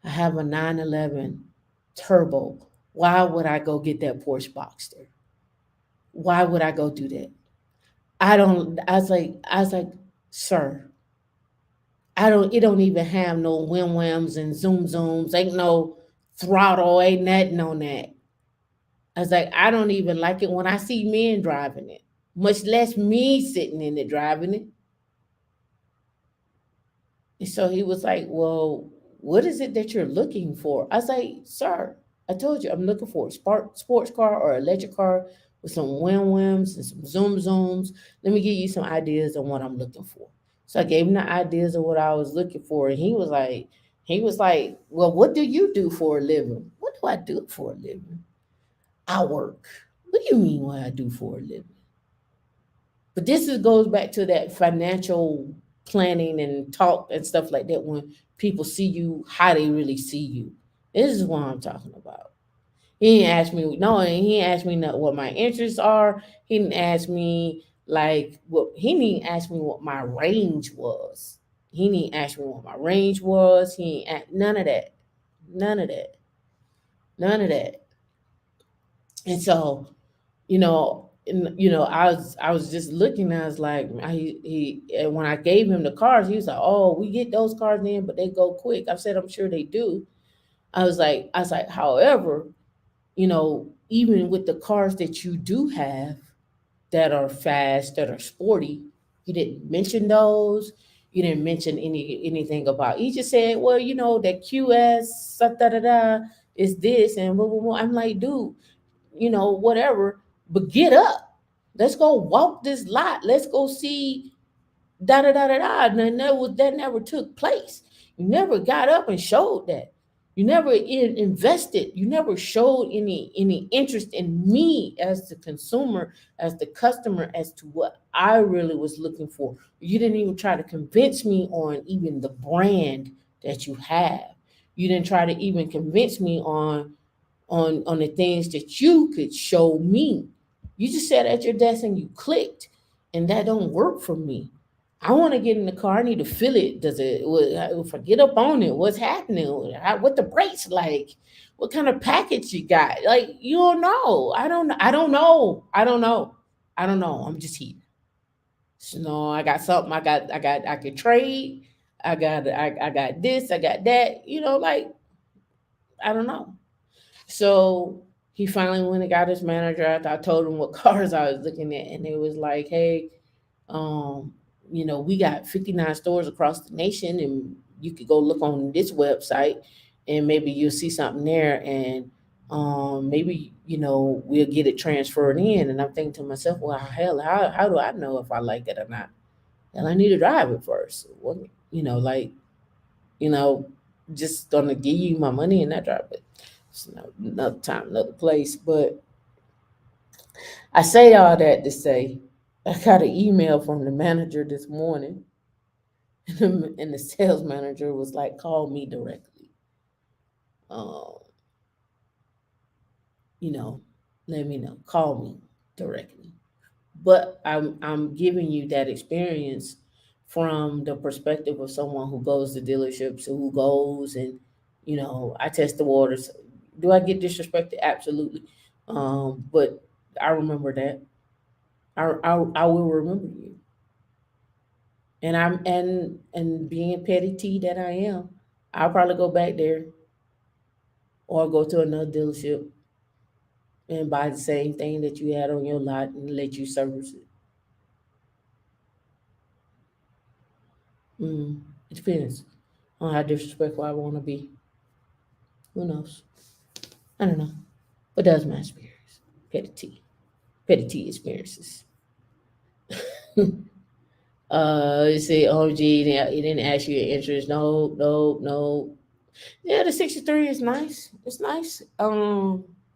I have a 911 turbo. Why would I go get that Porsche Boxster? Why would I go do that? I was like, sir, it don't even have no whim whams and zoom zooms. Ain't no throttle, ain't nothing on that. I was like, I don't even like it when I see men driving it. much less me sitting in it driving it. And so he was like, well, what is it that you're looking for? I was like, sir, I told you I'm looking for a sports car or electric car with some whims and some zooms. Let me give you some ideas on what I'm looking for. So I gave him the ideas of what I was looking for. And he was like, well, what do you do for a living? What do I do for a living? I work. What do you mean what I do for a living? But goes back to that financial planning and talk and stuff like that when people see you how they really see you. This is what I'm talking about. He didn't ask me no, and he didn't ask me what my interests are. He didn't ask me like what he didn't ask me what my range was. He didn't ask me what my range was. He ain't none of that. None of that. None of that. And so I was just looking. I was like, and when I gave him the cars, he was like, "Oh, we get those cars in, but they go quick." I said, "I'm sure they do." I was like, however, even with the cars that you do have that are fast, that are sporty, you didn't mention those. You didn't mention anything about. You just said, "Well, that QS da da da is this and blah, blah, blah." I'm like, dude, whatever, but get up. Let's go walk this lot. Let's go see da da da da da. And that never took place. You never got up and showed that. You never invested. You never showed any interest in me as the consumer, as the customer, as to what I really was looking for. You didn't even try to convince me on even the brand that you have. You didn't try to even convince me on the things that you could show me. You just sat at your desk and you clicked, and that don't work for me. I want to get in the car. I need to feel it. If I get up on it, what's happening? What the brakes like? What kind of package you got? Like, you don't know. I don't. I don't know. I don't know. I don't know. I'm just here. So, no, I got something. I could trade. I got this. I got that. Like, I don't know. So he finally went and got his manager after I told him what cars I was looking at, and it was like, hey, um, we got 59 stores across the nation, and you could go look on this website, and maybe you'll see something there, and maybe we'll get it transferred in. And I'm thinking to myself, well, hell, how do I know if I like it or not? Hell, I need to drive it first. Well, like you know, just gonna give you my money and not drive it. It's another time, another place. But I say all that to say I got an email from the manager this morning, and the sales manager was like, "Call me directly. Um, you know, let me know. Call me directly." But I'm giving you that experience from the perspective of someone who goes to dealerships, who goes and I test the waters. Do I get disrespected? Absolutely. But I remember that. I will remember you. And being petty T that I am, I'll probably go back there or go to another dealership and buy the same thing that you had on your lot and let you service it. Mm, it depends on how disrespectful I want to be. Who knows? I don't know. But that's my experience. Petty T. Petty T experiences. You say, oh, gee, he didn't ask you your interest. No, no, no. Yeah, the 63 is nice. It's nice.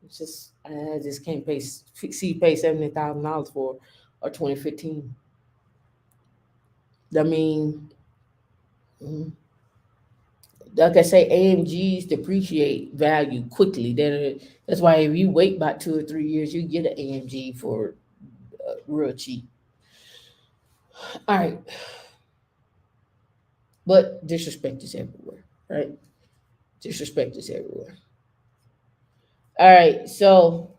It's just I just can't pay $70,000 for a 2015. I mean, mm, like I say, AMGs depreciate value quickly. That's why if you wait about 2 or 3 years, you get an AMG for real cheap. All right, but disrespect is everywhere, right? Disrespect is everywhere. All right, so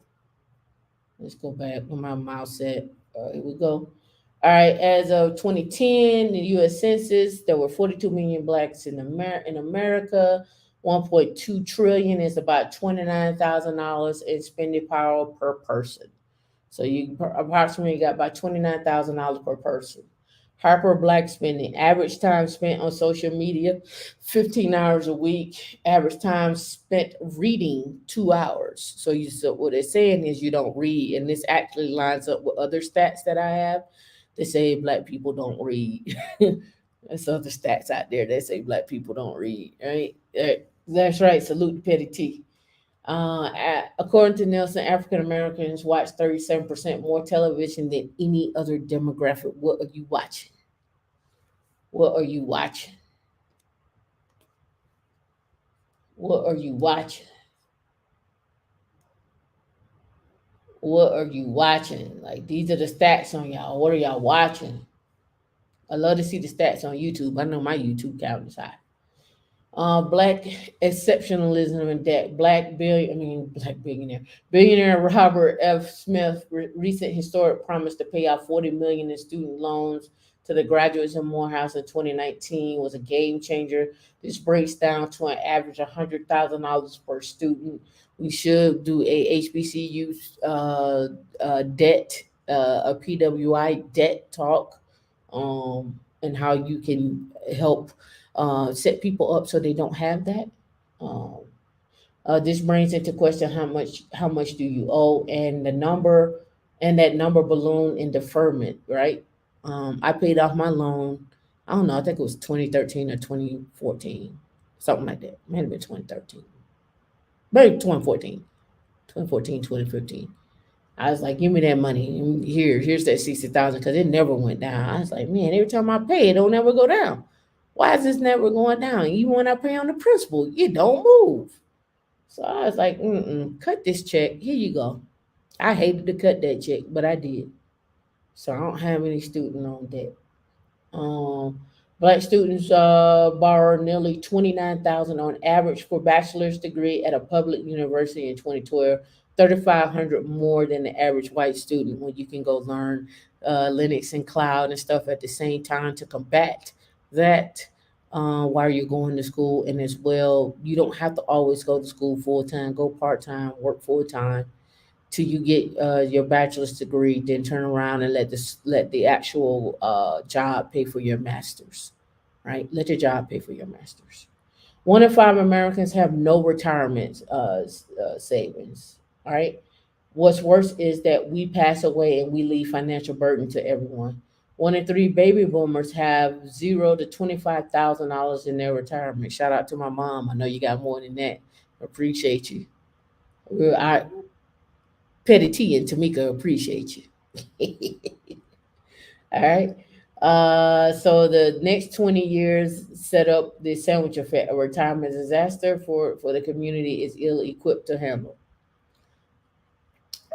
let's go back where my mouse at. Here we go. All right, as of 2010, the U.S. Census, there were 42 million blacks in America. 1.2 trillion is about $29,000 in spending power per person. So you approximately got about $29,000 per person. Harper Black spending. Average time spent on social media, 15 hours a week. Average time spent reading, 2 hours. So what they're saying is you don't read, and this actually lines up with other stats that I have. They say black people don't read. There's other stats out there that say black people don't read. Right? That's right. Salute to Petty T. According to Nelson, African Americans watch 37% more television than any other demographic. What are you watching? What are you watching? What are you watching? What are you watching? Like, these are the stats on y'all. What are y'all watching? I love to see the stats on YouTube. I know my YouTube count is high. Black exceptionalism and debt. Black billionaire Robert F. Smith recent historic promise to pay out 40 million in student loans to the graduates in Morehouse in 2019 was a game changer. This breaks down to an average $100,000 per student. We should do a HBCU debt, a PWI debt talk, and how you can help set people up so they don't have that. Um, this brings into question how much do you owe, and the number, and that number balloon in deferment, right? I paid off my loan. I don't know. I think it was 2013 or 2014, something like that. Might have been 2013, maybe 2014, 2014, 2015. I was like, give me that money. Here's that 60,000 because it never went down. I was like, man, every time I pay, it don't never go down. Why is this never going down? Even when I pay on the principal, it don't move. So I was like, cut this check. Here you go. I hated to cut that check, but I did. So I don't have any student loan debt. Um, Black students borrow nearly 29,000 on average for bachelor's degree at a public university in 2012. 3,500 more than the average white student when you can go learn Linux and cloud and stuff at the same time to combat that while you're going to school. And as well, you don't have to always go to school full time. Go part time, work full time till you get your bachelor's degree, then turn around and let the actual job pay for your master's, right? Let your job pay for your master's. One in five Americans have no retirement savings. All right. What's worse is that we pass away and we leave financial burden to everyone. One in three baby boomers have $0 to $25,000 in their retirement. Shout out to my mom. I know you got more than that. Appreciate you. I Petty T and Tameika appreciate you. All right. So the next 20 years set up the sandwich effect, a retirement disaster for the community is ill equipped to handle.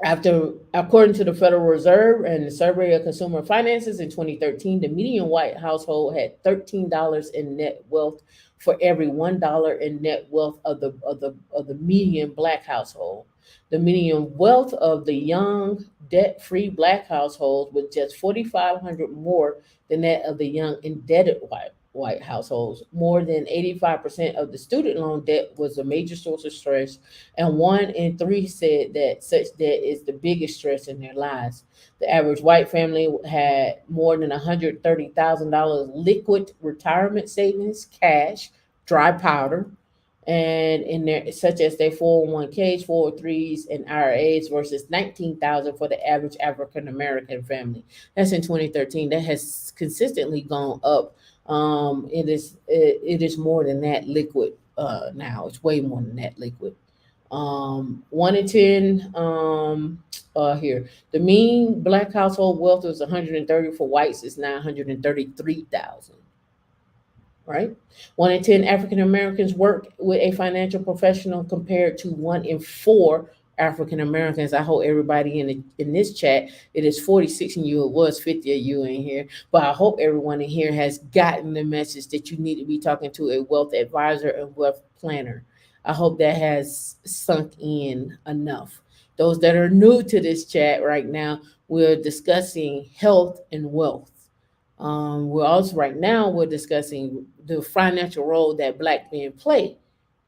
According to the Federal Reserve and the Survey of Consumer Finances in 2013, the median white household had $13 in net wealth for every $1 in net wealth of the median black household. The median wealth of the young debt-free black households was just 4,500 more than that of the young indebted white households. More than 85% of the student loan debt was a major source of stress, and one in three said that such debt is the biggest stress in their lives. The average white family had more than $130,000 liquid retirement savings, cash, dry powder, and in their such as their 401ks, 403s, and IRAs versus 19,000 for the average African American family. That's in 2013. That has consistently gone up. It is more than that liquid now. It's way more than that liquid. One in ten here. The mean black household wealth was 130 for whites. It's now 133,000, right? One in 10 African Americans work with a financial professional compared to one in four African Americans. I hope everybody in this chat, it is 46 in you, it was 50 of you in here, but I hope everyone in here has gotten the message that you need to be talking to a wealth advisor and wealth planner. I hope that has sunk in enough. Those that are new to this chat right now, we're discussing health and wealth. We're also right now we're discussing the financial role that black men play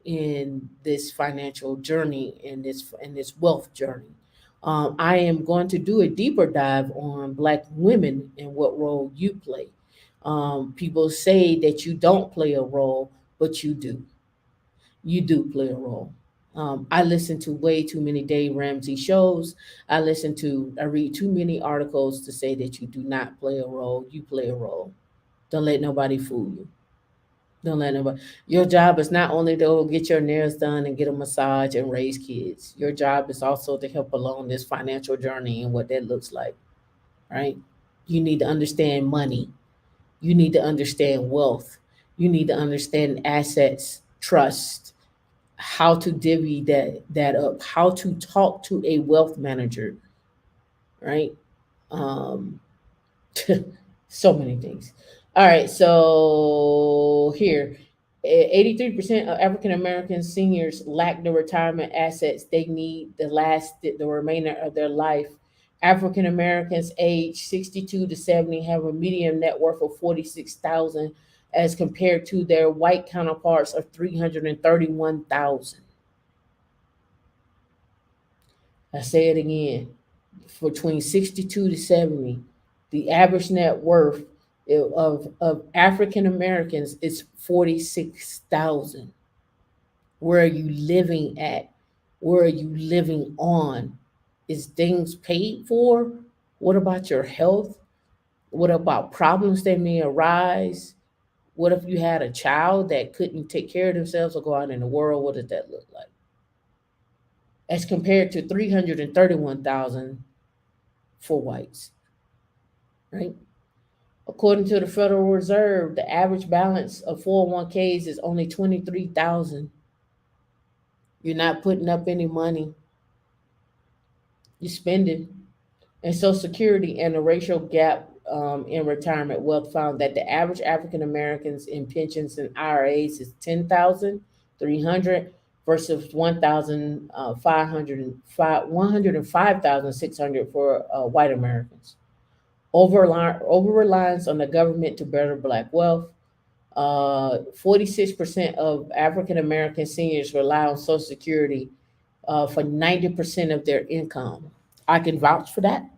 in this financial journey, in this wealth journey. I am going to do a deeper dive on Black women and what role you play. People say that you don't play a role, but you do. You do play a role. I listen to way too many Dave Ramsey shows. I read too many articles to say that you do not play a role. You play a role. Don't let nobody fool you. Don't let nobody. Your job is not only to get your nails done and get a massage and raise kids. Your job is also to help along this financial journey and what that looks like, right? You need to understand money. You need to understand wealth. You need to understand assets, trust, how to divvy that up, how to talk to a wealth manager, right? Um, so many things. All right, so here, 83% of African American seniors lack the retirement assets they need the remainder of their life. African Americans age 62 to 70 have a median net worth of 46,000 as compared to their white counterparts of 331,000. I say it again. Between 62 to 70, the average net worth of African Americans is 46,000. Where are you living at? Where are you living on? Is things paid for? What about your health? What about problems that may arise? What if you had a child that couldn't take care of themselves or go out in the world? What does that look like? As compared to 331,000 for whites, right? According to the Federal Reserve, the average balance of 401ks is only 23,000. You're not putting up any money, you're spending. And Social Security and the racial gap in retirement wealth found that the average African Americans in pensions and IRAs is 10,300 versus 105,600 for white Americans. Over reliance on the government to better Black wealth. 46% of African American seniors rely on Social Security for 90% of their income. I can vouch for that.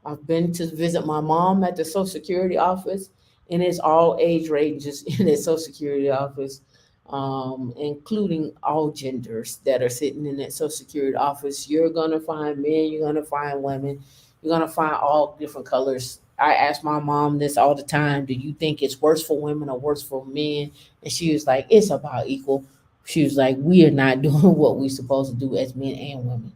I've been to visit my mom at the Social Security office, and it's all age ranges in the Social Security office, including all genders that are sitting in that Social Security office. You're going to find men, you're going to find women, you're going to find all different colors. I ask my mom this all the time: do you think it's worse for women or worse for men? And she was like, it's about equal. She was like, we are not doing what we're supposed to do as men and women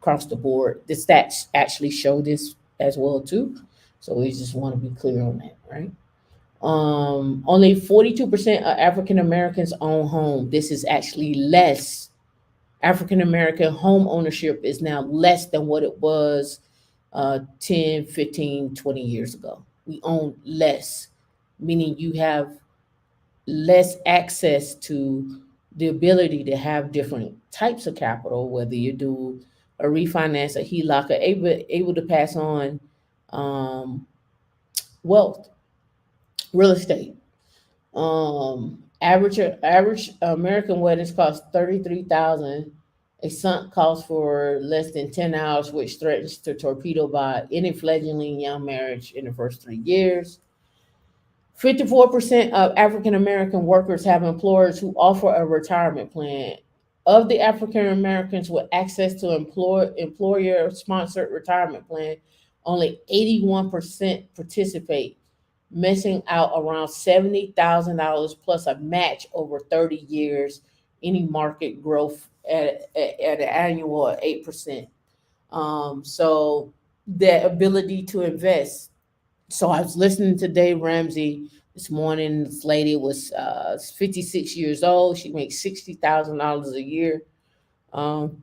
across the board. The stats actually show this as well too. So we just want to be clear on that, right? Only 42% of African Americans own home. This is actually less. African American home ownership is now less than what it was 10, 15, 20 years ago. We own less, meaning you have less access to the ability to have different types of capital, whether you do a refinance, a HELOC, or able to pass on um, wealth, real estate. Average American weddings cost 33,000. A sunk cost for less than 10 hours, which threatens to torpedo by any fledgling young marriage in the first 3 years. 54% of African American workers have employers who offer a retirement plan. Of the African Americans with access to employer sponsored retirement plan, only 81% participate, missing out around $70,000 plus a match over 30 years, any market growth at an annual of 8%. So the ability to invest. So I was listening to Dave Ramsey this morning. This lady was 56 years old. She makes $60,000 a year. Um,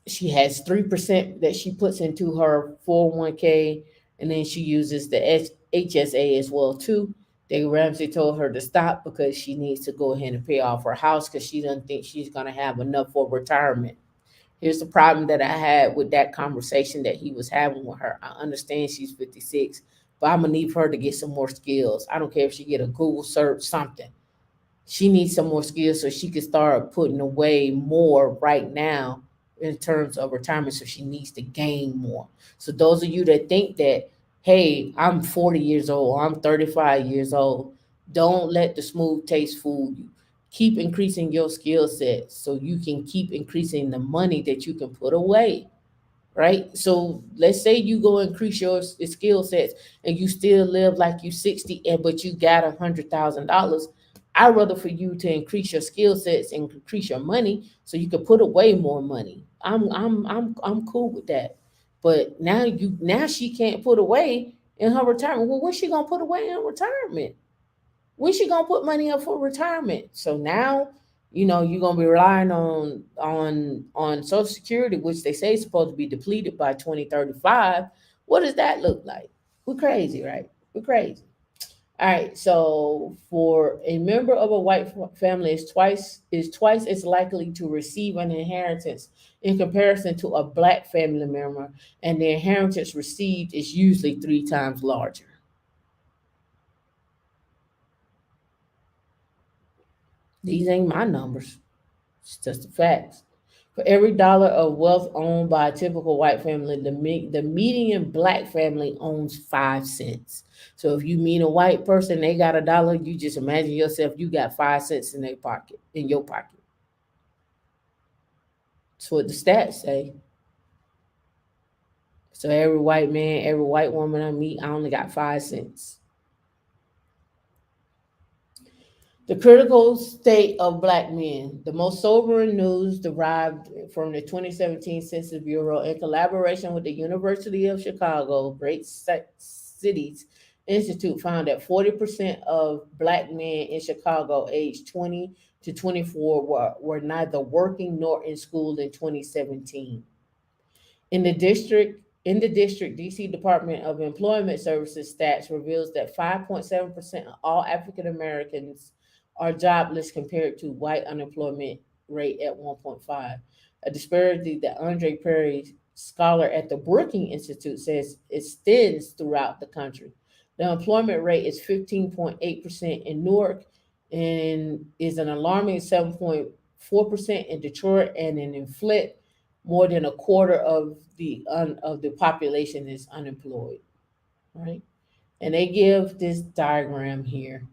she has 3% that she puts into her 401k, and then she uses the HSA as well too. Dave Ramsey told her to stop because she needs to go ahead and pay off her house because she doesn't think she's going to have enough for retirement. Here's the problem that I had with that conversation that he was having with her. I understand she's 56, but I'm gonna need her to get some more skills. I don't care if she get a Google search, something. She needs some more skills so she can start putting away more right now in terms of retirement, so she needs to gain more. So those of you that think that, hey, I'm 40 years old, or I'm 35 years old, don't let the smooth taste fool you. Keep increasing your skill set so you can keep increasing the money that you can put away, right? So let's say you go increase your skill sets and you still live like you 60, and but you got $100,000. I'd rather for you to increase your skill sets and increase your money so you can put away more money. I'm cool with that. But now she can't put away in her retirement. Well, what's she gonna put away in retirement? When she gonna put money up for retirement? So now, you're gonna be relying on Social Security, which they say is supposed to be depleted by 2035. What does that look like? We're crazy, right? We're crazy. All right. So for a member of a white family is twice as likely to receive an inheritance in comparison to a black family member, and the inheritance received is usually three times larger. These ain't my numbers. It's just the facts. For every dollar of wealth owned by a typical white family, the median black family owns 5 cents. So if you meet a white person, they got $1, you just imagine yourself, you got 5 cents in their pocket, in your pocket. That's what the stats say. So every white man, every white woman I meet, I only got 5 cents. The critical state of black men. The most sobering news derived from the 2017 Census Bureau in collaboration with the University of Chicago Great Cities Institute found that 40% of black men in Chicago aged 20 to 24 were neither working nor in school in 2017. In the district, DC Department of Employment Services stats reveals that 5.7% of all African Americans are jobless compared to white unemployment rate at 1.5. A disparity that Andre Perry, scholar at the Brookings Institute, says extends throughout the country. The employment rate is 15.8% in Newark and is an alarming 7.4% in Detroit, and in Flint more than a quarter of the population is unemployed, right? And they give this diagram here.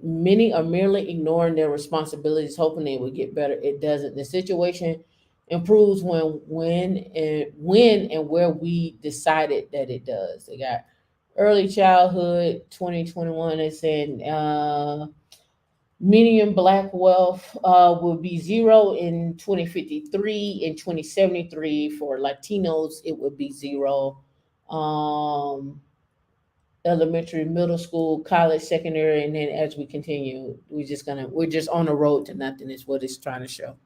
Many are merely ignoring their responsibilities, hoping they will get better. It doesn't. The situation improves when and where we decided that it does. They got early childhood 2021. They said median black wealth will be zero in 2053. In 2073, for Latinos, it would be zero. Um, Elementary, middle school, college, secondary, and then as we continue, we're just on the road to nothing, is what it's trying to show.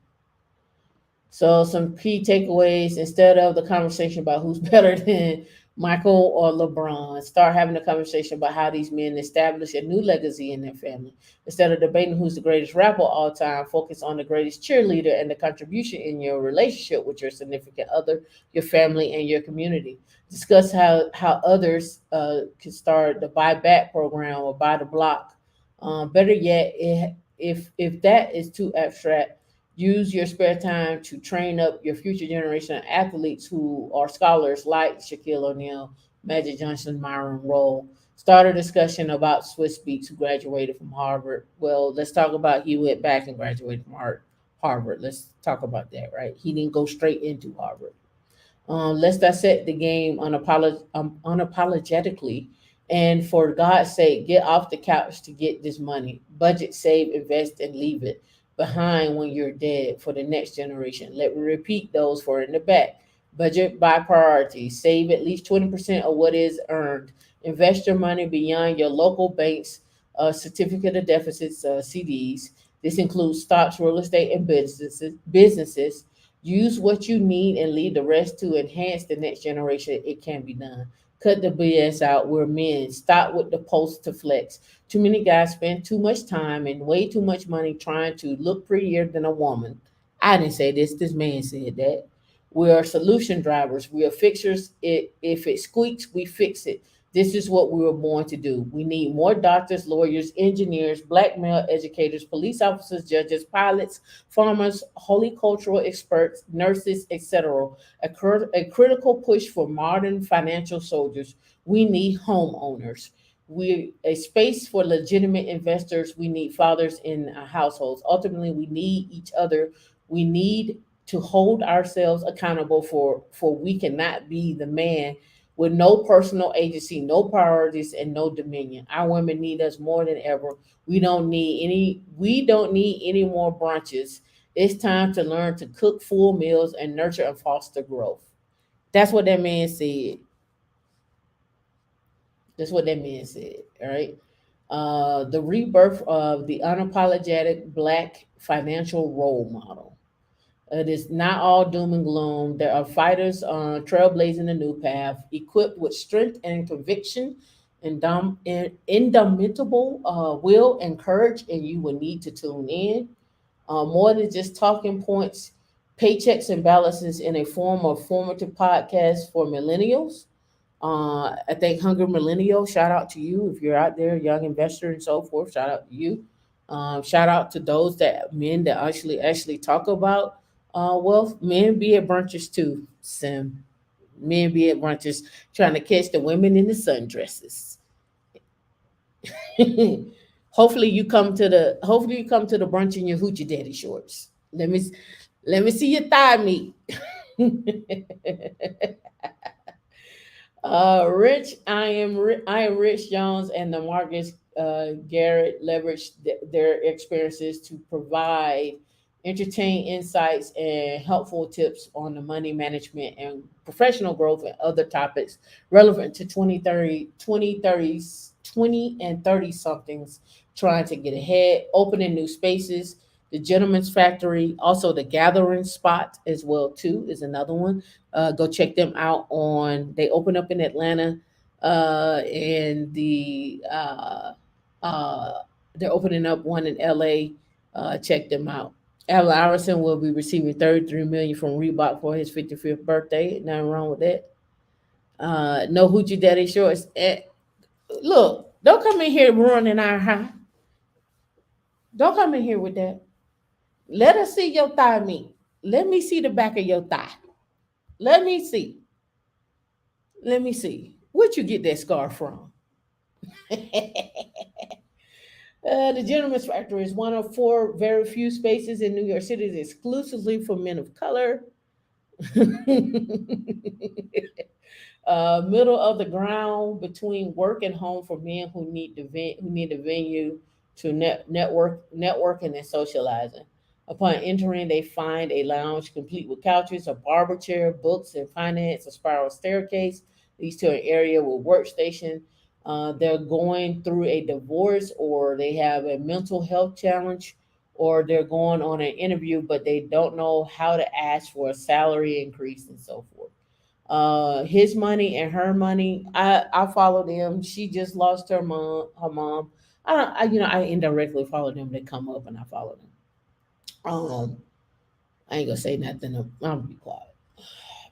So some key takeaways: instead of the conversation about who's better than Michael or LeBron, start having a conversation about how these men establish a new legacy in their family. Instead of debating who's the greatest rapper of all time, focus on the greatest cheerleader and the contribution in your relationship with your significant other, your family, and your community. Discuss how others can start the buy back program or buy the block. Better yet, if that is too abstract, use your spare time to train up your future generation of athletes who are scholars like Shaquille O'Neal, Magic Johnson, Myron Rolle. Start a discussion about Swiss Beats, who graduated from Harvard. Well, let's talk about he went back and graduated from Harvard. Let's talk about that, right? He didn't go straight into Harvard. Let's dissect the game unapologetically. And for God's sake, get off the couch to get this money. Budget, save, invest, and leave it behind when you're dead for the next generation. Let me repeat those for in the back. Budget by priority. Save at least 20% of what is earned. Invest your money beyond your local bank's certificate of deficits, CDs. This includes stocks, real estate, and businesses. Use what you need and leave the rest to enhance the next generation. It can be done. Cut the BS out. We're men. Stop with the post to flex. Too many guys spend too much time and way too much money trying to look prettier than a woman. I didn't say this. This man said that. We are solution drivers. We are fixers. If it squeaks, we fix it. This is what we were born to do. We need more doctors, lawyers, engineers, black male educators, police officers, judges, pilots, farmers, horticultural experts, nurses, etc. A critical push for modern financial soldiers. We need homeowners. We a space for legitimate investors. We need fathers in households. Ultimately, we need each other. We need to hold ourselves accountable for we cannot be the man with no personal agency, no priorities, and no dominion. Our women need us more than ever. We don't need any more brunches. It's time to learn to cook full meals and nurture and foster growth. That's what that man said. That's what that man said. All right. The rebirth of the unapologetic black financial role model. It is not all doom and gloom. There are fighters trailblazing a new path, equipped with strength and conviction, and indomitable will and courage, and you will need to tune in. More than just talking points, paychecks and balances in a form of formative podcast for millennials. I think Hunger Millennial, shout out to you if you're out there, young investor and so forth. Shout out to you. Shout out to those that men that actually talk about wealth. Men be at brunches too, Sim. Men be at brunches trying to catch the women in the sundresses. Hopefully you come to the brunch in your hoochie daddy shorts. Let me see your thigh meat. I am Rich Jones and the Marcus Garrett leveraged their experiences to provide entertaining insights and helpful tips on the money management and professional growth and other topics relevant to 20 and 30 somethings trying to get ahead, opening new spaces. The Gentleman's Factory, also the Gathering Spot as well too is another one. Go check them out on. They open up in Atlanta, and uh, they're opening up one in LA. Check them out. Allen Iverson will be receiving 33 million from Reebok for his 55th birthday. Nothing wrong with that. No hoochie daddy shorts. Look, don't come in here ruining our high. Don't come in here with that. Let us see your thigh meat. Let me see the back of your thigh. Let me see. Let me see. Where'd you get that scar from? The Gentleman's Factory is one of four very few spaces in New York City exclusively for men of color. Middle of the ground between work and home for men who need a venue to networking and socializing. Upon entering, they find a lounge complete with couches, a barber chair, books and finance, a spiral staircase leads to an area with workstation. They're going through a divorce, or they have a mental health challenge, or they're going on an interview, but they don't know how to ask for a salary increase and so forth. His money and her money. I follow them. She just lost her mom. Her mom. I don't. I indirectly follow them. They come up and I follow them. I ain't gonna say nothing. I'm gonna be quiet.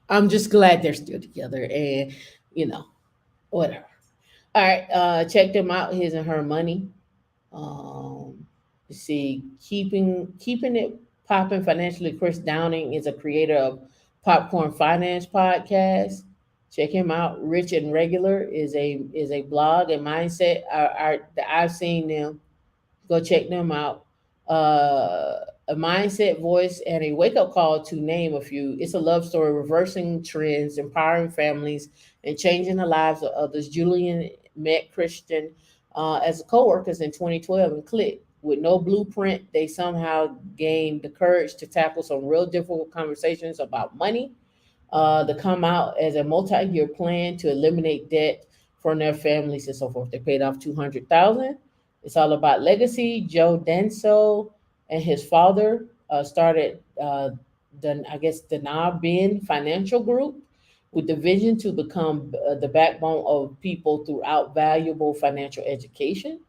I'm just glad they're still together, and you know whatever. All right. Check them out. His and her money. Let's see, keeping it popping financially. Chris Downing is a creator of Popcorn Finance podcast. Check him out. Rich and Regular is a blog and mindset. I've seen them. Go check them out. A mindset voice and a wake up call to name a few. It's a love story, reversing trends, empowering families, and changing the lives of others. Julian met Christian as co-workers in 2012 and clicked. With no blueprint, they somehow gained the courage to tackle some real difficult conversations about money, to come out as a multi-year plan to eliminate debt from their families and so forth. They paid off 200,000. It's all about legacy. Joe Denso and his father started the I guess the Ben Financial Group with the vision to become the backbone of people throughout valuable financial education.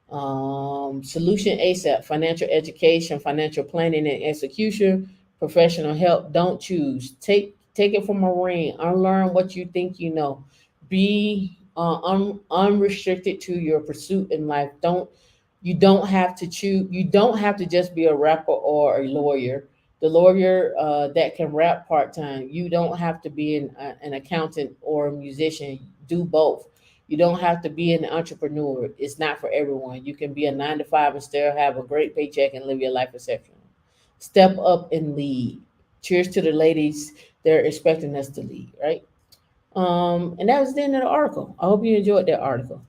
Solution ASAP, financial education, financial planning and execution, professional help. Don't choose. Take it from a ring. Unlearn what you think you know. Be unrestricted to your pursuit in life. You don't have to choose. You don't have to just be a rapper or a lawyer. The lawyer that can rap part time. You don't have to be an accountant or a musician. Do both. You don't have to be an entrepreneur. It's not for everyone. You can be a 9 to 5 and still have a great paycheck and live your life exceptional. Step up and lead. Cheers to the ladies. They're expecting us to lead, right? And that was the end of the article. I hope you enjoyed that article.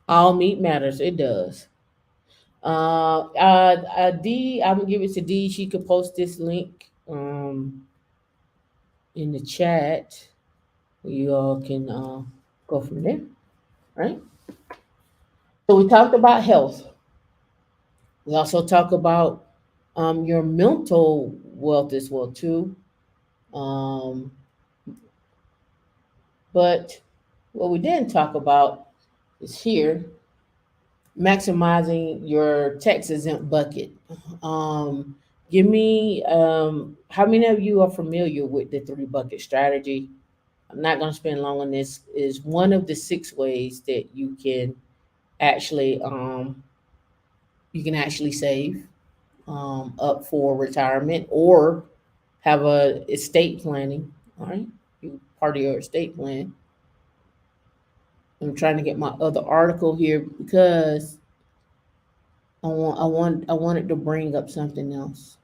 All meat matters. It does. D, I'm gonna give it to D. She could post this link in the chat. You all can go from there, right? So we talked about health. We also talk about your mental wealth as well too. Um, but what we didn't talk about is here maximizing your tax exempt bucket. Um, Give me how many of you are familiar with the three bucket strategy? I'm not going to spend long on this. Is one of the 6 ways that actually you can actually save up for retirement or have a estate planning. All right, you part of your estate plan. I'm trying to get my other article here because I wanted to bring up something else.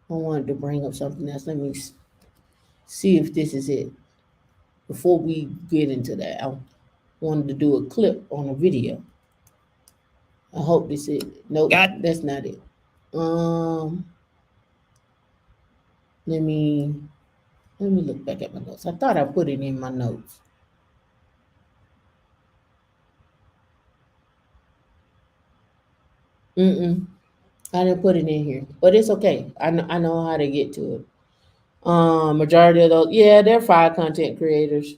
I wanted to bring up something else. Let me see if this is it. Before we get into that, I wanted to do a clip on a video. I hope this is it. Nope, that's not it. Let me look back at my notes. I thought I put it in my notes. Mm-mm. I didn't put it in here, but it's okay. I know how to get to it. Majority of those, yeah, they're 5 content creators.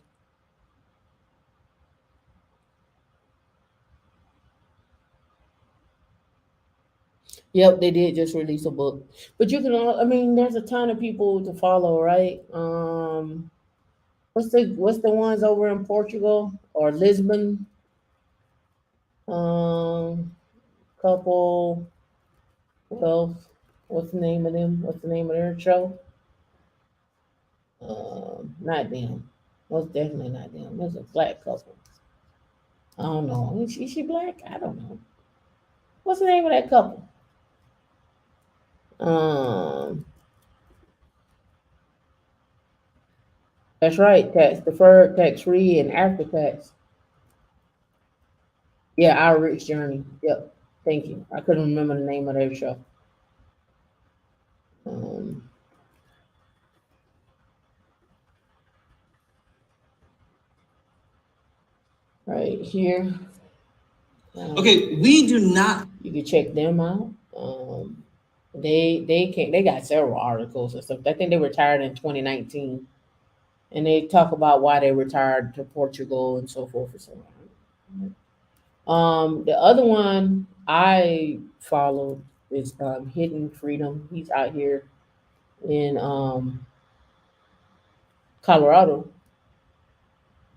Yep, they did just release a book. But you can, I mean, there's a ton of people to follow, right? What's the ones over in Portugal or Lisbon? Um, Couple. Well, what's the name of them? What's the name of their show? Not them. Most definitely not them. There's a black couple. I don't know. Is she black? I don't know. What's the name of that couple? Um, that's right. Tax deferred, tax free, and after tax. Yeah, Our Rich Journey. Yep. Thank you. I couldn't remember the name of their show. Um, right here. Okay, we do not. You can check them out. They got several articles and stuff. I think they retired in 2019, and they talk about why they retired to Portugal and so forth and so on. The other one I followed is Hidden Freedom. He's out here in Colorado.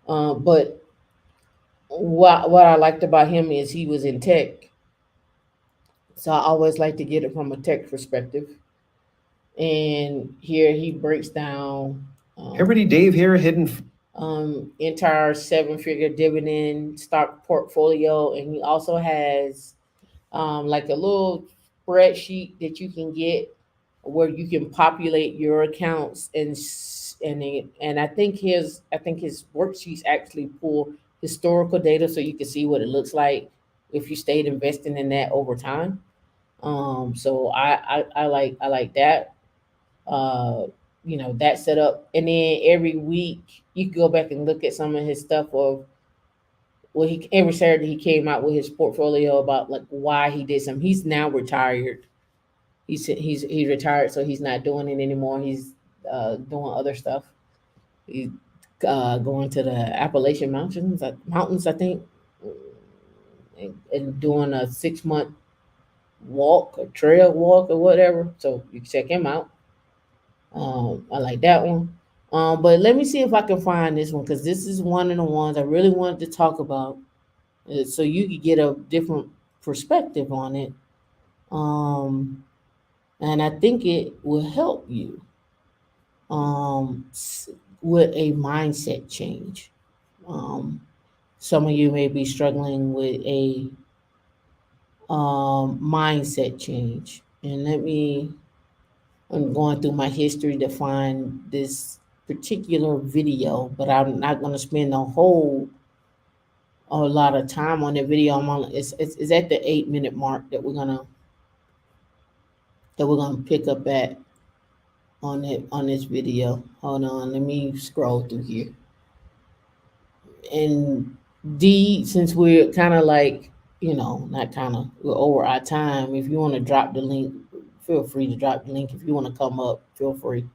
But what I liked about him is he was in tech, so I always like to get it from a tech perspective. And here he breaks down. Everybody, Dave here, entire 7-figure dividend stock portfolio, and he also has like a little spreadsheet that you can get where you can populate your accounts and I think his worksheets actually pull historical data so you can see what it looks like if you stayed investing in that over time. So I like that. Uh, that setup, and then every week you can go back and look at some of his stuff of he every Saturday he came out with his portfolio about like why he did something. He's now retired. He's retired, so he's not doing it anymore. He's doing other stuff. He's going to the Appalachian Mountains, I think, and doing a 6 month walk, a trail walk, or whatever. So you can check him out. I like that one. But let me see if I can find this one because this is one of the ones I really wanted to talk about, so you could get a different perspective on it. Um, and I think it will help you um, s- with a mindset change. Um, some of you may be struggling with a mindset change, and I'm going through my history to find this particular video, but I'm not going to spend a lot of time on the video. It's at the 8 minute mark that we're gonna pick up at on this video. Hold on, let me scroll through here. And D, since we're kind of like, not kind of, we're over our time. If you want to drop the link, feel free to drop the link. If you want to come up, feel free.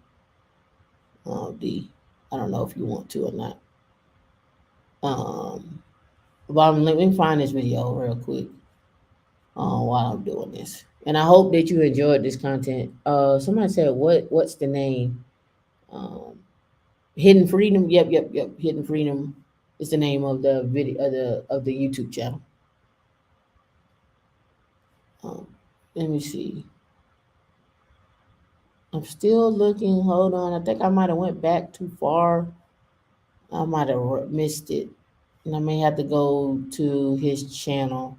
D, I don't know if you want to or not. Um, but let me find this video real quick while I'm doing this. And I hope that you enjoyed this content. Somebody said, what's the name? Um, Hidden Freedom. Yep, yep, yep. Hidden Freedom is the name of the video of the YouTube channel. Um, let me see. I'm still looking. Hold on. I think I might have went back too far. I might have missed it, and I may have to go to his channel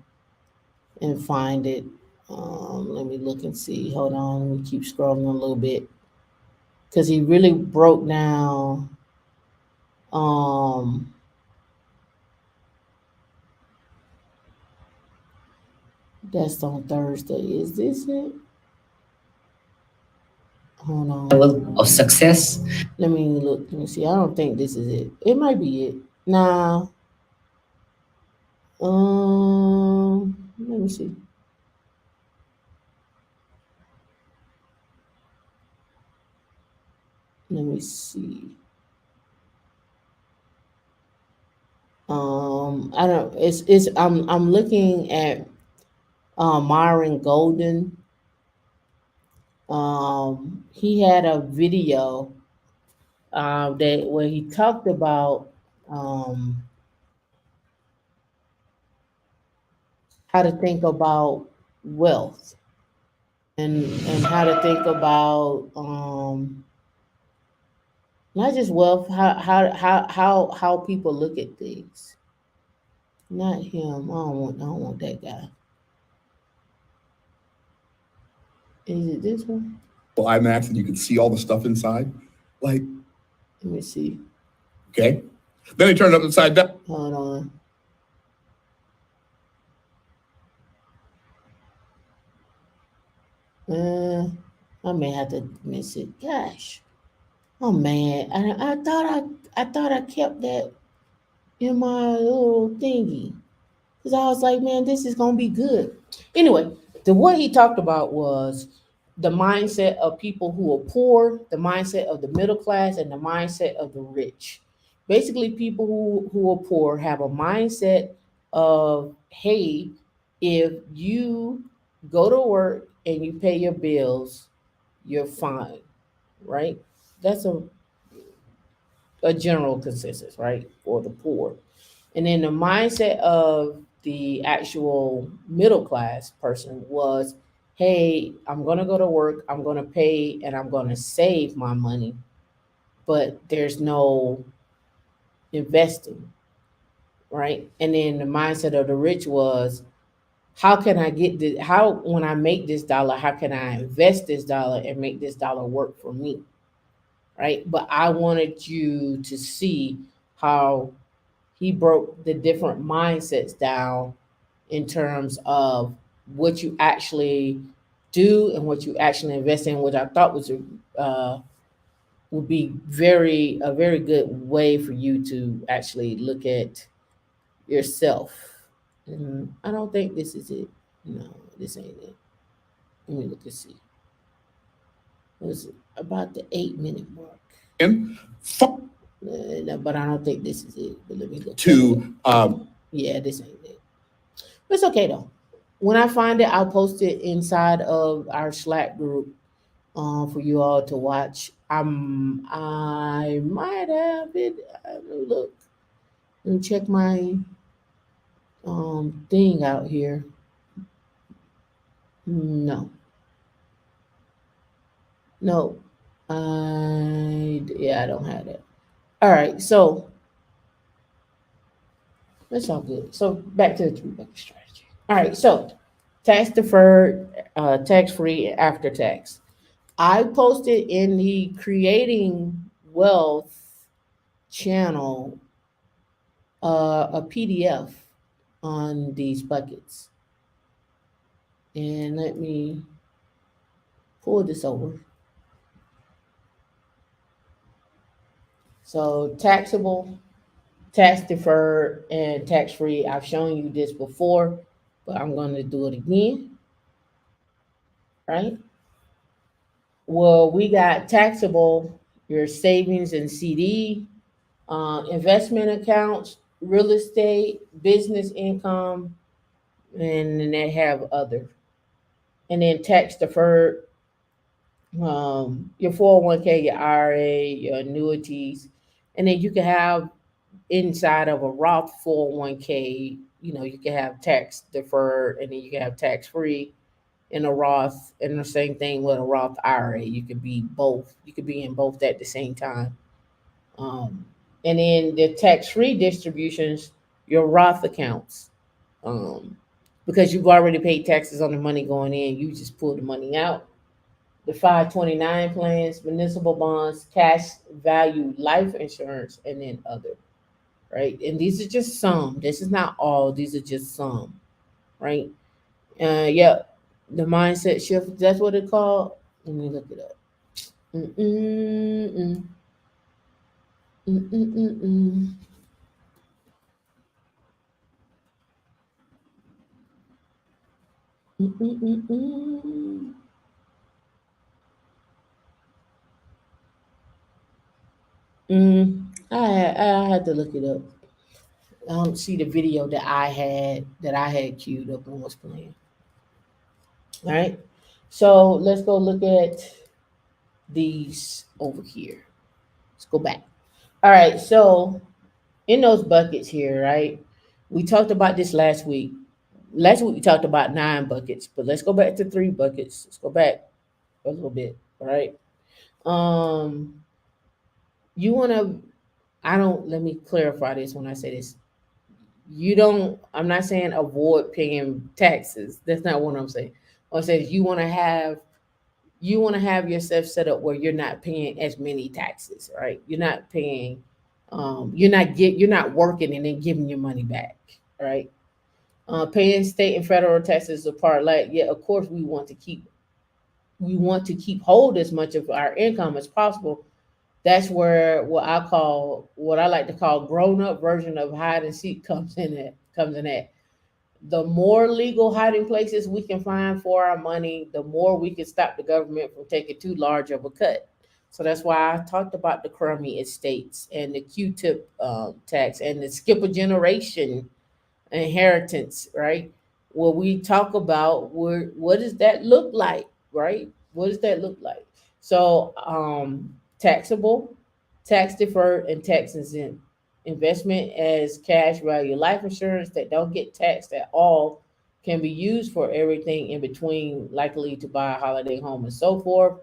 and find it. Let me look and see. Hold on. Let me keep scrolling a little bit because he really broke down. Um, that's on Thursday. Is this it? Hold on. Level of success. Let me look. Let me see. I don't think this is it. It might be it. Nah. Let me see. Let me see. I don't. It's. I'm looking at Myron Golden. He had a video that where he talked about um how to think about wealth and how to think about not just wealth, how people look at things. Not him. I don't want that guy. Is it this one? Well, IMAX and you can see all the stuff inside. Like, Let me see. okay. Then they turn it upside down. Hold on. I may have to miss it. Gosh. Oh man. I thought I kept that in my little thingy. Because I was like, man, this is gonna be good. Anyway, what he talked about was the mindset of people who are poor, the mindset of the middle class, and the mindset of the rich. Basically, people who are poor have a mindset of, hey, if you go to work and you pay your bills, you're fine, right? That's a general consensus, right, for the poor. And then the mindset of the actual middle class person was, hey, I'm going to go to work, I'm going to pay, and I'm going to save my money, but there's no investing, right? And then the mindset of the rich was, how can I get this? How, when I make this dollar, how can I invest this dollar and make this dollar work for me, right? But I wanted you to see how he broke the different mindsets down in terms of what you actually do and what you actually invest in, which I thought was would be a very good way for you to actually look at yourself. And I don't think this is it. No, this ain't it. Let me look and see. It was about the 8 minute mark. And No, but I don't think this is it. But let me look. to Yeah, this ain't it. But it's okay though. When I find it, I'll post it inside of our Slack group for you all to watch. I might have it. Let me look. Let me check my thing out here. No, no. Yeah, I don't have that. All right, so that's all good. So back to the three bucket strategy. All right, so tax deferred, tax free after tax. I posted in the creating wealth channel a PDF on these buckets, and let me pull this over. So taxable, tax deferred, and tax free. I've shown you this before, but I'm going to do it again. Right? Well, we got taxable, your savings and CD, investment accounts, real estate, business income, and then they have other. And then tax deferred, your 401k, your IRA, your annuities. And then you can have inside of a Roth 401k, you can have tax deferred and then you can have tax free in a Roth, and the same thing with a Roth IRA. You could be both. You could be in both at the same time. Um, and then the tax-free distributions, your Roth accounts, um, because you've already paid taxes on the money going in. You just pull the money out. The 529 plans, municipal bonds, cash value life insurance, and then other. Right, and these are just some. This is not all. These are just some. Right. Yeah, the mindset shift. That's what it called. Let me look it up. Mm-mm-mm. Mm-mm-mm-mm. Mm-mm-mm-mm. I had to look it up. I don't see the video that I had queued up and was playing. All right, so let's go look at these over here. Let's go back. All right, so in those buckets here, right? We talked about this last week. Last week we talked about 9 buckets, but let's go back to 3 buckets. Let's go back a little bit, all right? Um, you want to, I don't, let me clarify this when I say this. You don't, I'm not saying avoid paying taxes. That's not what I'm saying. What I'm saying is you want to have yourself set up where you're not paying as many taxes, right? You're not paying, you're not working and then giving your money back, right? Paying state and federal taxes apart, like yeah, of course we want to keep hold as much of our income as possible. That's where what I like to call grown up version of hide and seek comes in at. The more legal hiding places we can find for our money, the more we can stop the government from taking too large of a cut. So that's why I talked about the crummy estates and the Q-tip tax and the skip a generation inheritance, right? Where we talk about what does that look like, right? What does that look like? So taxable, tax deferred, and tax exempt investment as cash value life insurance that don't get taxed at all can be used for everything in between, likely to buy a holiday home and so forth.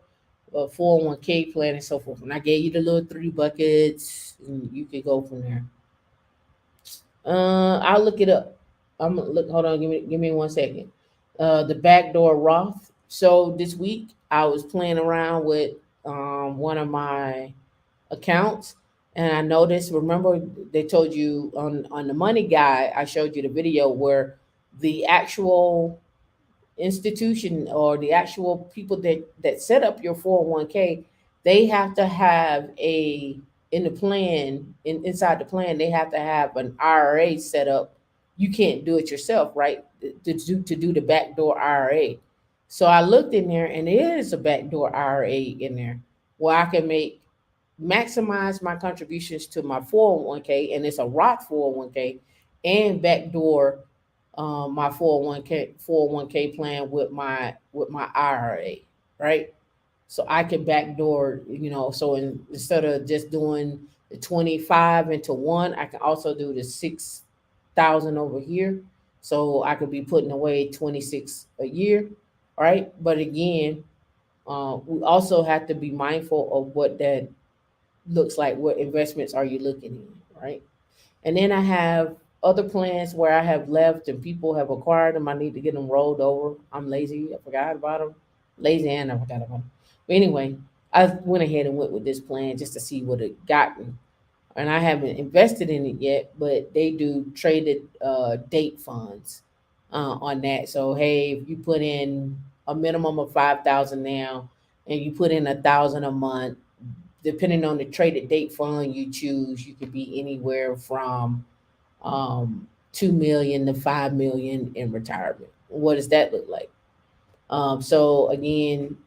401k plan and so forth. And I gave you the little 3 buckets, and you could go from there. I'll look it up. I'm gonna look. Hold on. Give me 1 second. The backdoor Roth. So this week I was playing around with one of my accounts, and I noticed. Remember, they told you on the money guy. I showed you the video where the actual institution or the actual people that set up your 401k, they have to have a in the plan inside the plan they have to have an IRA set up. You can't do it yourself, right? To do the backdoor IRA. So I looked in there and there is a backdoor IRA in there where I can make maximize my contributions to my 401k, and it's a Roth 401k, and backdoor my 401k plan with my IRA, right? so I can backdoor, so instead of just doing the 25 into one, I can also do the 6,000 over here. So I could be putting away 26 a year, right? But again, we also have to be mindful of what that looks like. What investments are you looking in, right? And then I have other plans where I have left and people have acquired them. I need to get them rolled over. I'm lazy. I forgot about them. Lazy and I forgot about them. But anyway, I went ahead and went with this plan just to see what it got me. And I haven't invested in it yet, but they do traded date funds on that. So hey, if you put in a minimum of 5,000 now, and you put in 1,000 a month, depending on the traded date fund you choose, you could be anywhere from 2 million to 5 million in retirement. What does that look like? So again,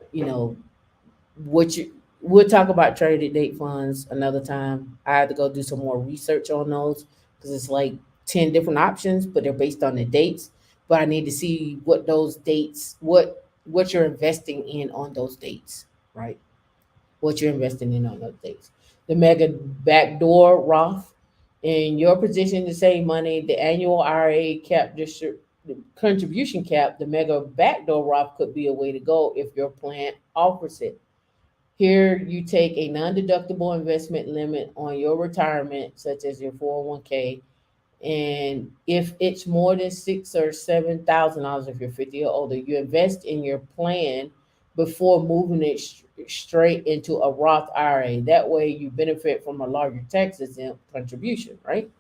what you we'll talk about traded date funds another time. I had to go do some more research on those because it's like 10 different options, but they're based on the dates. But I need to see what those dates, what you're investing in on those dates, right? What you're investing in on those dates. The mega backdoor Roth, in your position to save money, the annual IRA cap district the contribution cap, the mega backdoor Roth could be a way to go if your plan offers it. Here, you take a non-deductible investment limit on your retirement, such as your 401k, and if it's more than six or $7,000, if you're 50 or older, you invest in your plan before moving it straight into a Roth IRA. That way, you benefit from a larger tax exempt contribution, right?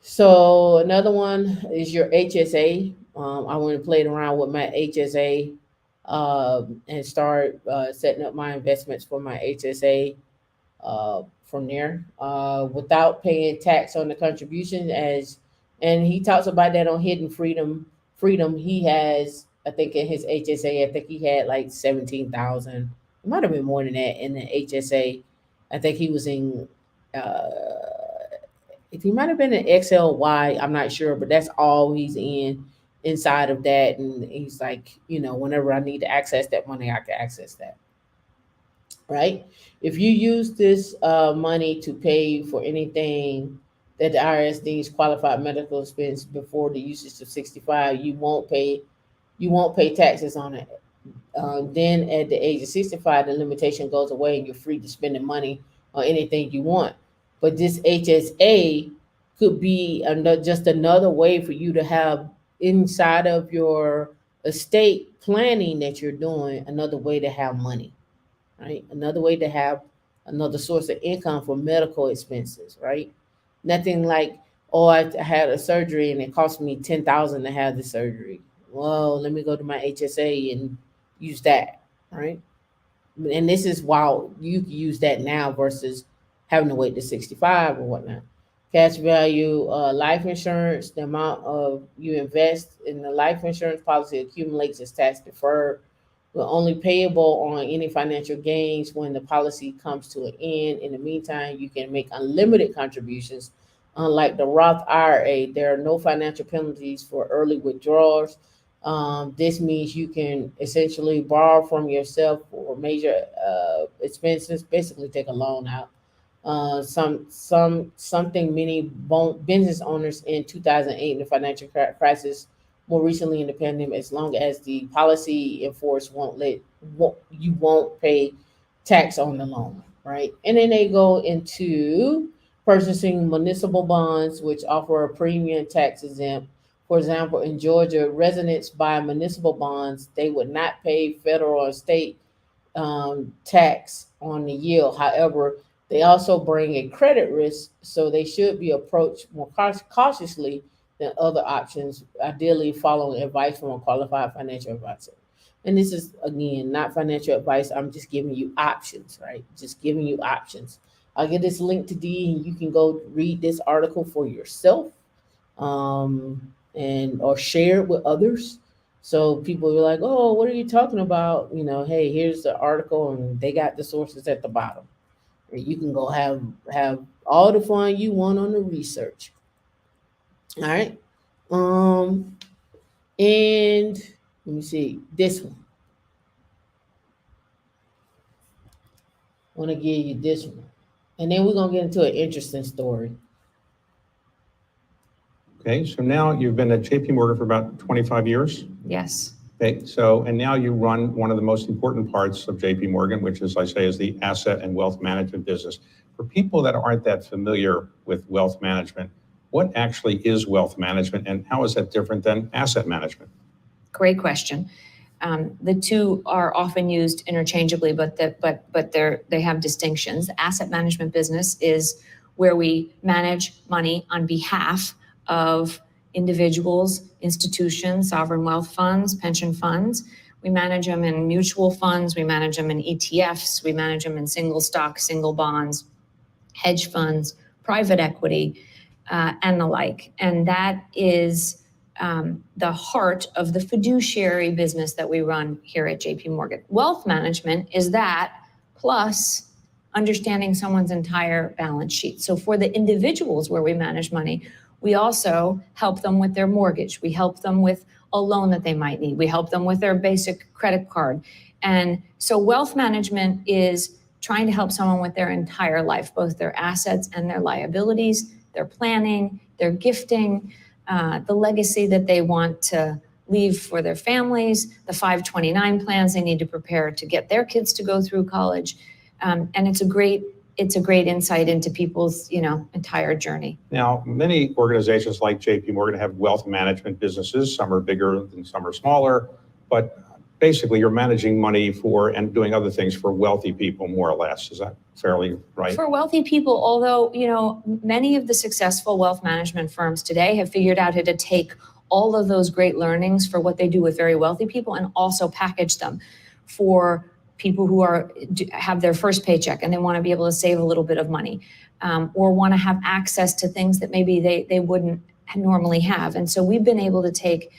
So another one is your HSA. I went and played around with my HSA and start setting up my investments for my HSA from there without paying tax on the contribution. And he talks about that on Hidden Freedom. Freedom. He has, I think, in his HSA, I think he had like 17,000. It might have been more than that in the HSA. I think he was in. If he might have been an XLY, I'm not sure, but that's all he's in inside of that. And he's like, whenever I need to access that money, I can access that, right? If you use this money to pay for anything that the IRS deems qualified medical expense before the usage of 65, you won't pay taxes on it. Then at the age of 65, the limitation goes away and you're free to spend the money on anything you want. But this HSA could be just another way for you to have inside of your estate planning that you're doing, another way to have money, right? Another way to have another source of income for medical expenses, right? Nothing like, oh, I had a surgery and it cost me 10,000 to have the surgery. Well, let me go to my HSA and use that, right? And this is while you can use that now versus having to wait to 65 or whatnot. Cash value, life insurance, the amount of you invest in the life insurance policy accumulates as tax deferred, but only payable on any financial gains when the policy comes to an end. In the meantime, you can make unlimited contributions. Unlike the Roth IRA, there are no financial penalties for early withdrawals. This means you can essentially borrow from yourself for major expenses, basically take a loan out. Something many business owners in 2008 in the financial crisis, more recently in the pandemic, as long as the policy enforced you won't pay tax on the loan, right? And then they go into purchasing municipal bonds, which offer a premium tax exempt. For example, in Georgia, residents buy municipal bonds. They would not pay federal or state tax on the yield. However, they also bring a credit risk, so they should be approached more cautiously than other options, ideally following advice from a qualified financial advisor. And this is, again, not financial advice. I'm just giving you options, right? Just giving you options. I'll get this link to D and you can go read this article for yourself, and or share it with others. So people are like, oh, what are you talking about? Hey, here's the article and they got the sources at the bottom. And you can go have all the fun you want on the research. All right. And let me see this one. Want to give you this one, and then we're gonna get into an interesting story. Okay, so now you've been at JP Morgan for about 25 years. Yes. Okay, so, and now you run one of the most important parts of JP Morgan, which is, I say, is the asset and wealth management business. For people that aren't that familiar with wealth management, what actually is wealth management and how is that different than asset management? Great question. The two are often used interchangeably, but they have distinctions. The asset management business is where we manage money on behalf of individuals, institutions, sovereign wealth funds, pension funds. We manage them in mutual funds, we manage them in ETFs, we manage them in single stocks, single bonds, hedge funds, private equity, and the like. And that is the heart of the fiduciary business that we run here at JP Morgan. Wealth management is that plus understanding someone's entire balance sheet. So for the individuals where we manage money, we also help them with their mortgage. We help them with a loan that they might need. We help them with their basic credit card. And so wealth management is trying to help someone with their entire life, both their assets and their liabilities, their planning, their gifting, the legacy that they want to leave for their families, the 529 plans they need to prepare to get their kids to go through college. And it's a great insight into people's, entire journey. Now, many organizations like JP Morgan have wealth management businesses. Some are bigger and some are smaller, but basically you're managing money for and doing other things for wealthy people, more or less. Is that fairly right? For wealthy people, although, many of the successful wealth management firms today have figured out how to take all of those great learnings for what they do with very wealthy people and also package them for people who have their first paycheck and they want to be able to save a little bit of money, or want to have access to things that maybe they wouldn't normally have. And so we've been able to take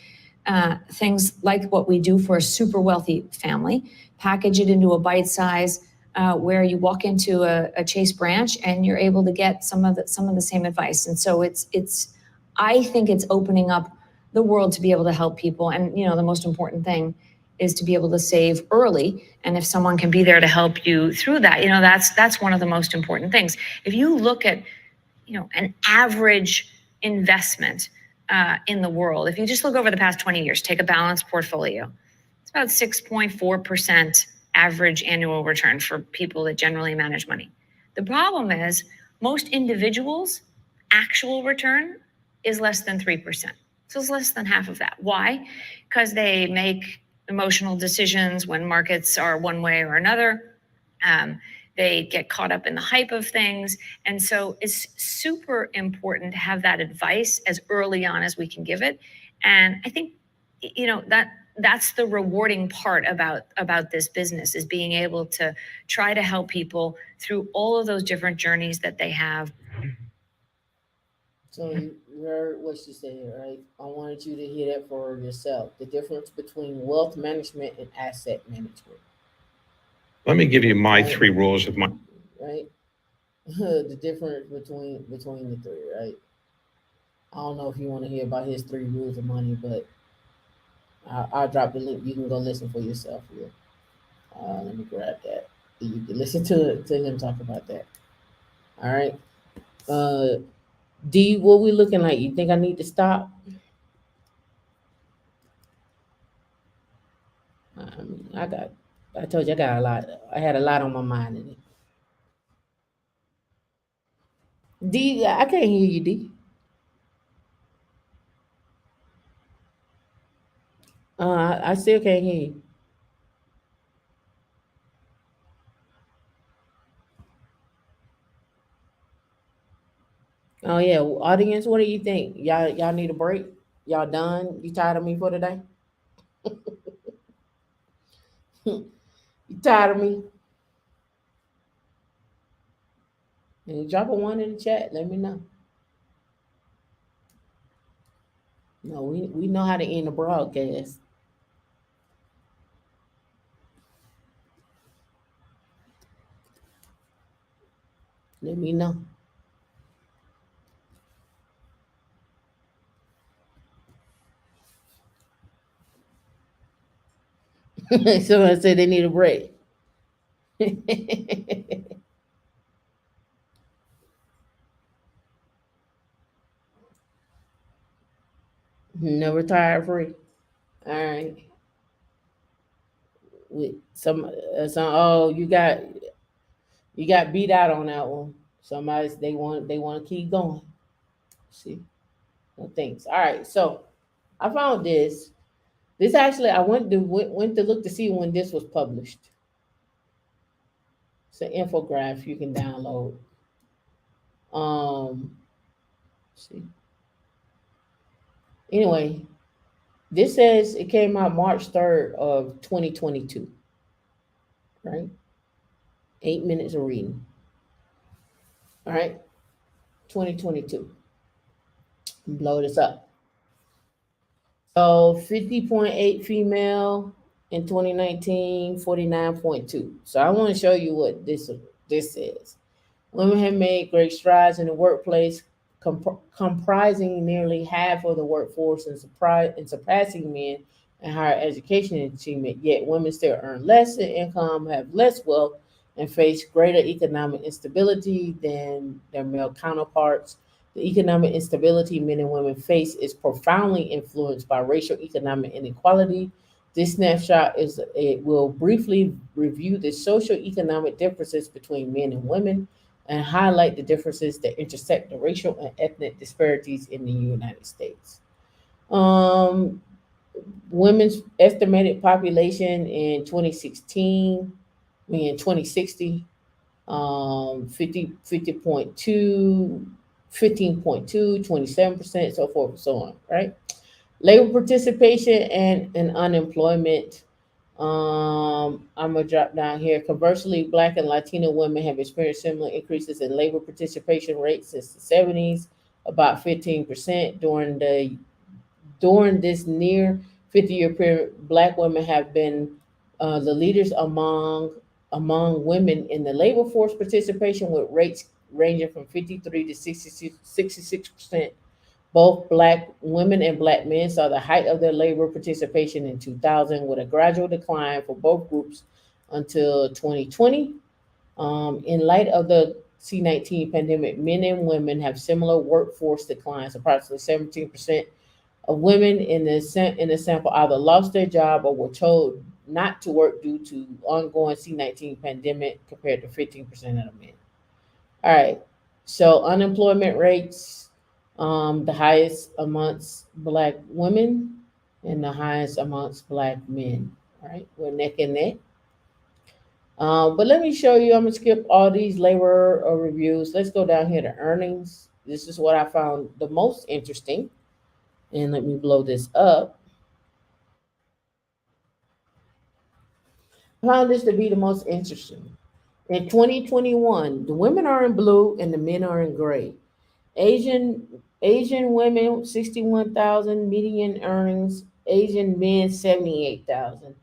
things like what we do for a super wealthy family, package it into a bite size where you walk into a Chase branch and you're able to get some of the same advice. And so I think it's opening up the world to be able to help people. And the most important thing is to be able to save early. And if someone can be there to help you through that, that's one of the most important things. If you look at, an average investment in the world, if you just look over the past 20 years, take a balanced portfolio, it's about 6.4% average annual return for people that generally manage money. The problem is most individuals' actual return is less than 3%. So it's less than half of that. Why? Because they make emotional decisions when markets are one way or another. They get caught up in the hype of things. And so it's super important to have that advice as early on as we can give it. And I think, that's the rewarding part about this business, is being able to try to help people through all of those different journeys that they have. So you heard what she said, right? I wanted you to hear that for yourself. The difference between wealth management and asset management. Let me give you my 3 rules of my. Right? The difference between the three, right? I don't know if you want to hear about his 3 rules of money, but I'll drop the link. You can go listen for yourself here. Let me grab that. You can listen to him talk about that. All right. D, what we looking like? You think I need to stop? I told you I got a lot. I had a lot on my mind in it. D, I can't hear you, D. I still can't hear you. Oh yeah, audience, what do you think? Y'all need a break? Y'all done? You tired of me for today? You tired of me? And drop a 1 in the chat. Let me know. No, we know how to end the broadcast. Let me know. Someone said they need a break. No retire free. All right. With some oh you got beat out on that one. Somebody they want to keep going. See, no thanks. All right. So I found this. This actually I went to look to see when this was published. It's an infographic you can download. See. Anyway, this says it came out March 3rd of 2022. Right, 8 minutes of reading. All right, 2022. Blow this up. So 50.8 female in 2019, 49.2. So I want to show you what this is. Women have made great strides in the workplace, comprising nearly half of the workforce and surpassing men in higher education achievement. Yet women still earn less in income, have less wealth, and face greater economic instability than their male counterparts. The economic instability men and women face is profoundly influenced by racial economic inequality. This snapshot it will briefly review the social economic differences between men and women and highlight the differences that intersect the racial and ethnic disparities in the United States. Um, Women's estimated population in 2016, I mean in 2060, 50.2, 15.2, 27%, so forth and so on, right? Labor participation and unemployment. I'm gonna drop down here. Conversely, Black and Latino women have experienced similar increases in labor participation rates since the 70s, about 15% during this near 50-year period. Black women have been the leaders among women in the labor force participation, with rates ranging from 53 to 66%. Both Black women and Black men saw the height of their labor participation in 2000, with a gradual decline for both groups until 2020. In light of the C-19 pandemic, men and women have similar workforce declines. Approximately 17% of women in the sample either lost their job or were told not to work due to ongoing C-19 pandemic, compared to 15% of the men. All right. So unemployment rates, the highest amongst Black women and the highest amongst Black men. All right. We're neck and neck. But let me show you. I'm gonna skip all these labor reviews. Let's go down here to earnings. This is what I found the most interesting. And let me blow this up. I found this to be the most interesting. In 2021, the women are in blue and the men are in gray. Asian women 61,000 median earnings. Asian men 78,000.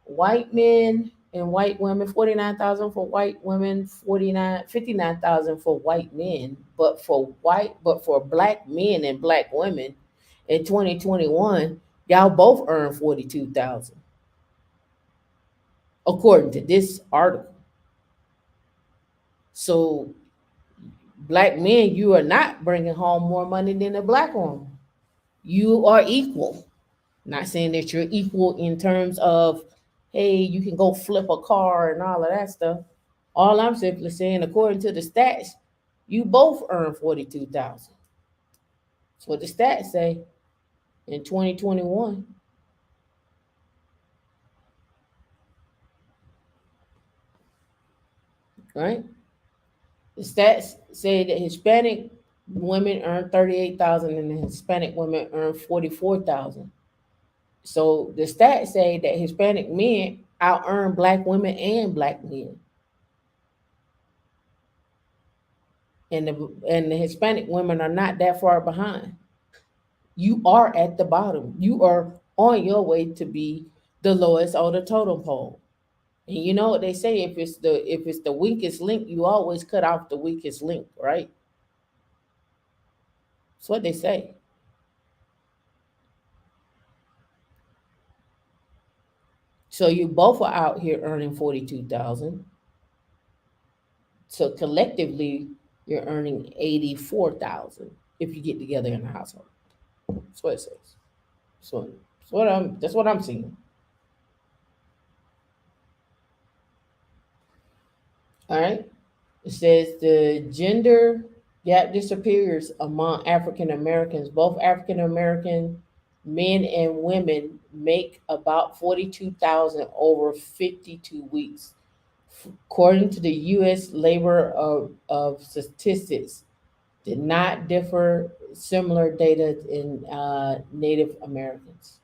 White men and white women 49,000 for white women, 59,000 for white men. But for Black men and Black women in 2021, y'all both earn 42,000, according to this article. So Black men, you are not bringing home more money than a Black woman. You are equal. Not saying that you're equal in terms of, hey, you can go flip a car and all of that stuff. All I'm simply saying, according to the stats, you both earn 42,000. That's what the stats say in 2021. Right? The stats say that Hispanic women earn 38,000 and the Hispanic women earn 44,000. So the stats say that Hispanic men out earn Black women and Black men. And the Hispanic women are not that far behind. You are at the bottom. You are on your way to be the lowest on the totem pole. And you know what they say, if it's the weakest link, you always cut off the weakest link, right? That's what they say. So you both are out here earning 42,000. So collectively, you're earning 84,000 if you get together in the household. That's what it says. So that's what I'm seeing. All right. It says the gender gap disappears among African Americans. Both African American men and women make about 42,000 over 52 weeks. According to the U.S. Labor of Statistics, did not differ similar data in Native Americans.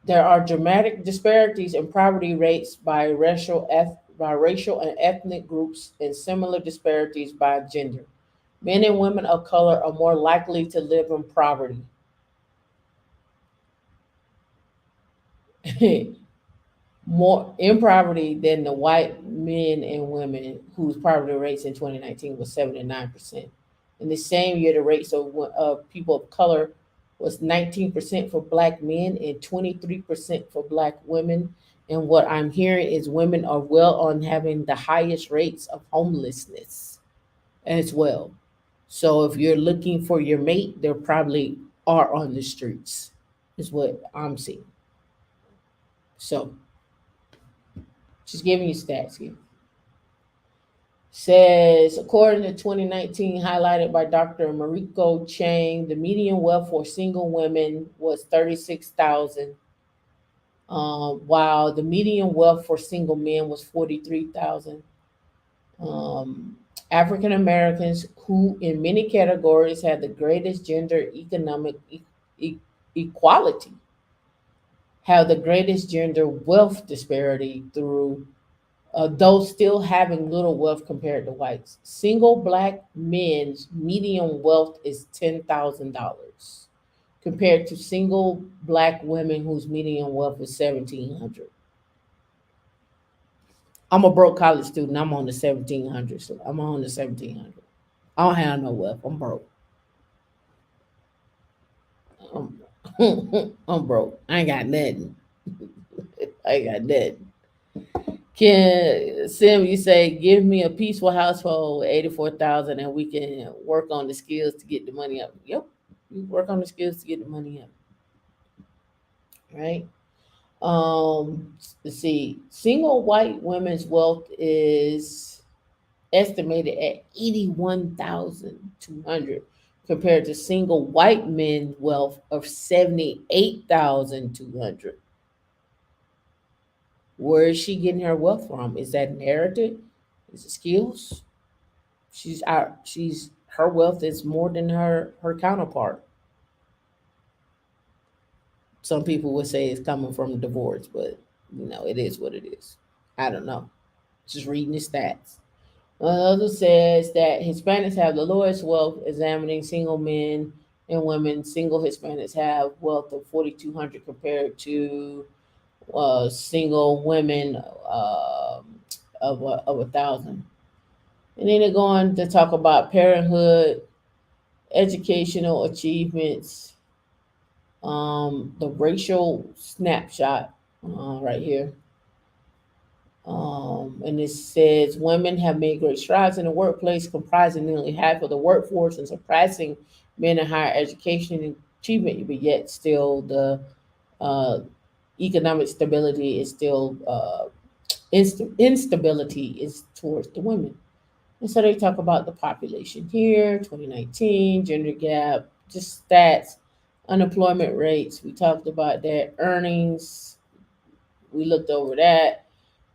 There are dramatic disparities in poverty rates by racial and ethnic groups, and similar disparities by gender. Men and women of color are more likely to live in poverty. More in poverty than the white men and women whose poverty rates in 2019 was 79%. In the same year, the rates of people of color was 19% for black men and 23% for black women. And what I'm hearing is women are well on having the highest rates of homelessness as well. So if you're looking for your mate, they probably are on the streets, is what I'm seeing. So just giving you stats here. Says, according to 2019, highlighted by Dr. Mariko Chang, the median wealth for single women was 36,000, while the median wealth for single men was 43,000. African Americans, who in many categories had the greatest gender economic e- equality, have the greatest gender wealth disparity through though still having little wealth compared to whites. Single black men's median wealth is $10,000 compared to single black women whose median wealth is 1,700. I'm a broke college student. I'm on the 1,700. So I'm on the 1,700. I don't have no wealth. I'm broke. I'm, I'm broke. I ain't got nothing. I ain't got nothing. Can Sim, you say, give me a peaceful household with 84,000 and we can work on the skills to get the money up. Yep. You work on the skills to get the money up. Right? Let's see. Single white women's wealth is estimated at 81,200 compared to single white men's wealth of 78,200. Where is she getting her wealth from? Is that narrative? Is it skills? She's her wealth is more than her counterpart. Some people would say it's coming from divorce, but it is what it is. I don't know. Just reading the stats. Another says that Hispanics have the lowest wealth, examining single men and women. Single Hispanics have wealth of 4,200 compared to single women of 1,000. And then they're going to talk about parenthood, educational achievements, the racial snapshot right here. And it says women have made great strides in the workplace, comprising nearly half of the workforce and surpassing men in higher education and achievement, but yet still the uh, economic stability is still instability is towards the women. And so they talk about the population here, 2019, gender gap, just stats, unemployment rates. We talked about that, earnings. We looked over that.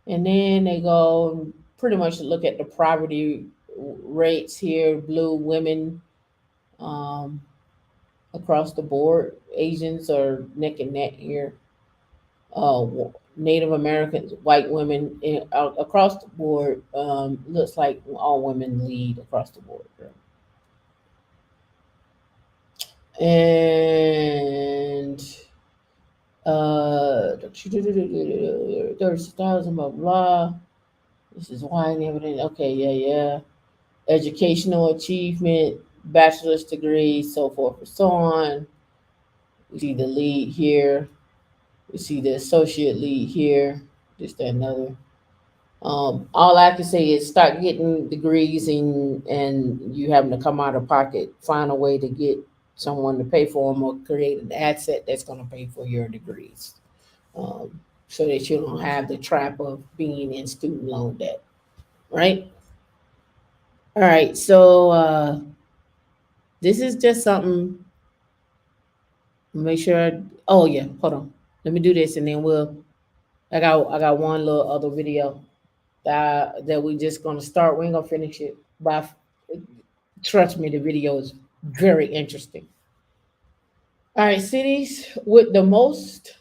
And then they go pretty much look at the poverty rates here, blue women um, across the board. Asians are neck and neck here. uh, Native Americans, white women across the board. Looks like all women lead across the board. And 30,000, blah, blah. This is why and everything. Okay, yeah. Educational achievement, bachelor's degree, so forth and so on. We see the lead here. We see the associate lead here. Just another. All I can say is start getting degrees and you having to come out of pocket, find a way to get someone to pay for them or create an asset that's going to pay for your degrees, so that you don't have the trap of being in student loan debt, right? All right, so this is just something. Make sure. Oh yeah, hold on. Let me do this, and then we'll. I got one little other video that we just gonna start. We ain't gonna finish it, but trust me, the video is very interesting. All right, cities with the most.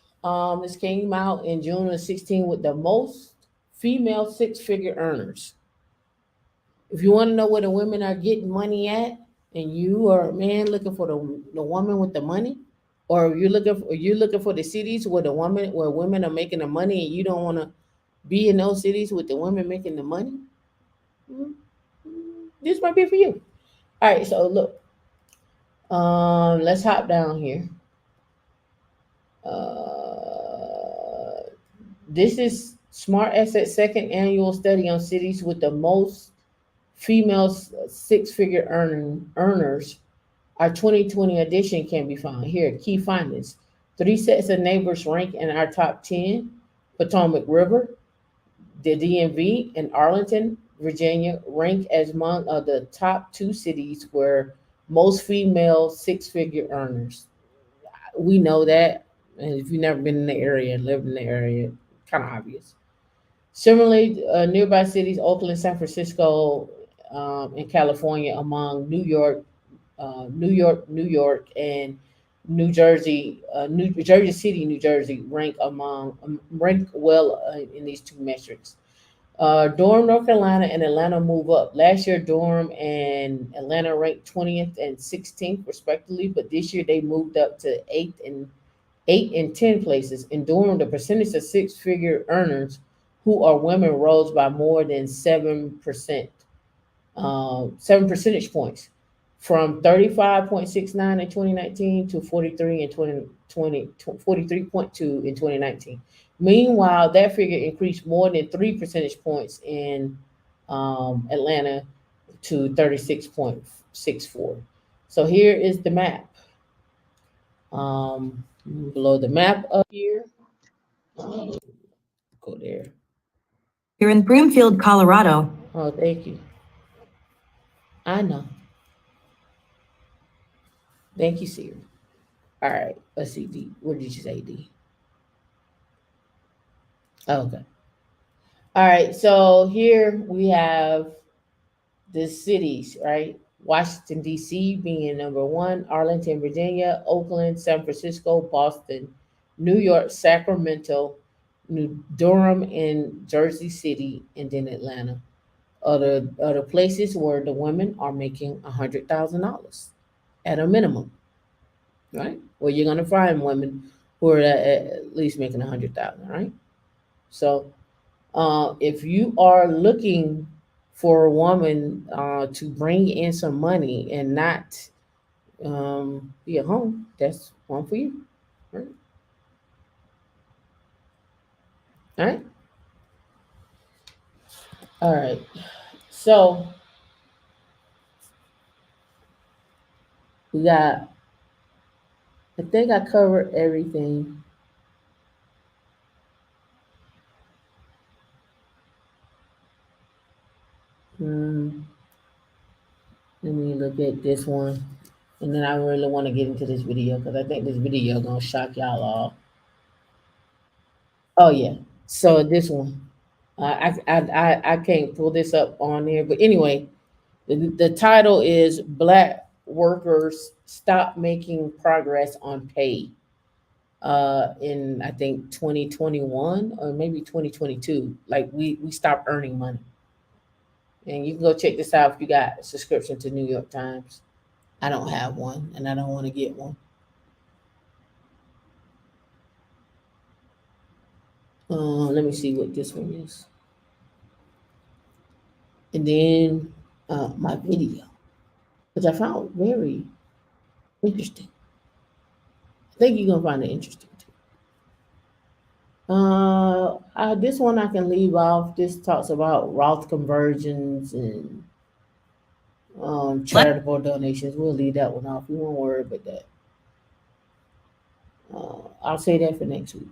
This came out in June of 16 with the most female six-figure earners. If you want to know where the women are getting money at, and you are a man looking for the woman with the money, or you're looking for the cities where women are making the money, and you don't want to be in those cities with the women making the money, mm, this might be for you. All right, so look, let's hop down here. Uh, this is Smart Asset second annual study on cities with the most female six-figure earners. Our 2020 edition can be found here. Key findings: three sets of neighbors rank in our top 10: Potomac River, the DMV, and Arlington, Virginia, rank as among of the top two cities where most female six-figure earners. We know that, and if you've never been in the area and lived in the area, kind of obvious. Similarly, nearby cities, Oakland, San Francisco, and California, among New York, and New Jersey, New Jersey City, New Jersey, rank well in these two metrics. Durham, North Carolina, and Atlanta move up. Last year, Durham and Atlanta ranked 20th and 16th respectively, but this year they moved up to eight and 10 places. In Durham, the percentage of six-figure earners who are women rose by more than 7%, 7 percentage points, from 35.69 in 2019 to 43 in 2020, 43.2 in 2019. Meanwhile, that figure increased more than 3 percentage points in Atlanta to 36.64. So here is the map. Below the map up here, go there. You're in Broomfield, Colorado. Oh, thank you. I know. Thank you, Siri. All right, let's see, D. What did you say, D? Oh, okay. All right, so here we have the cities, right? Washington, D.C. being number one, Arlington, Virginia, Oakland, San Francisco, Boston, New York, Sacramento, Durham, and Jersey City, and then Atlanta. Other places where the women are making $100,000 at a minimum, right? Well, you're gonna find women who are at least making 100,000, right? So, if you are looking for a woman to bring in some money and not be at home, that's one for you, right? All right. All right. So we got. I think I covered everything. Hmm. Let me look at this one. And then I really want to get into this video because I think this video gonna shock y'all all. Oh yeah. So this one, I can't pull this up on here, but anyway, the title is "Black Workers Stop Making Progress on Pay." In I think 2021 or maybe 2022, like we stopped earning money. And you can go check this out if you got a subscription to New York Times. I don't have one, and I don't want to get one. Let me see what this one is. And then my video, which I found very interesting. I think you're gonna find it interesting too. This one I can leave off. This talks about Roth conversions and Charitable donations. We'll leave that one off. We won't worry about that. I'll say that for next week.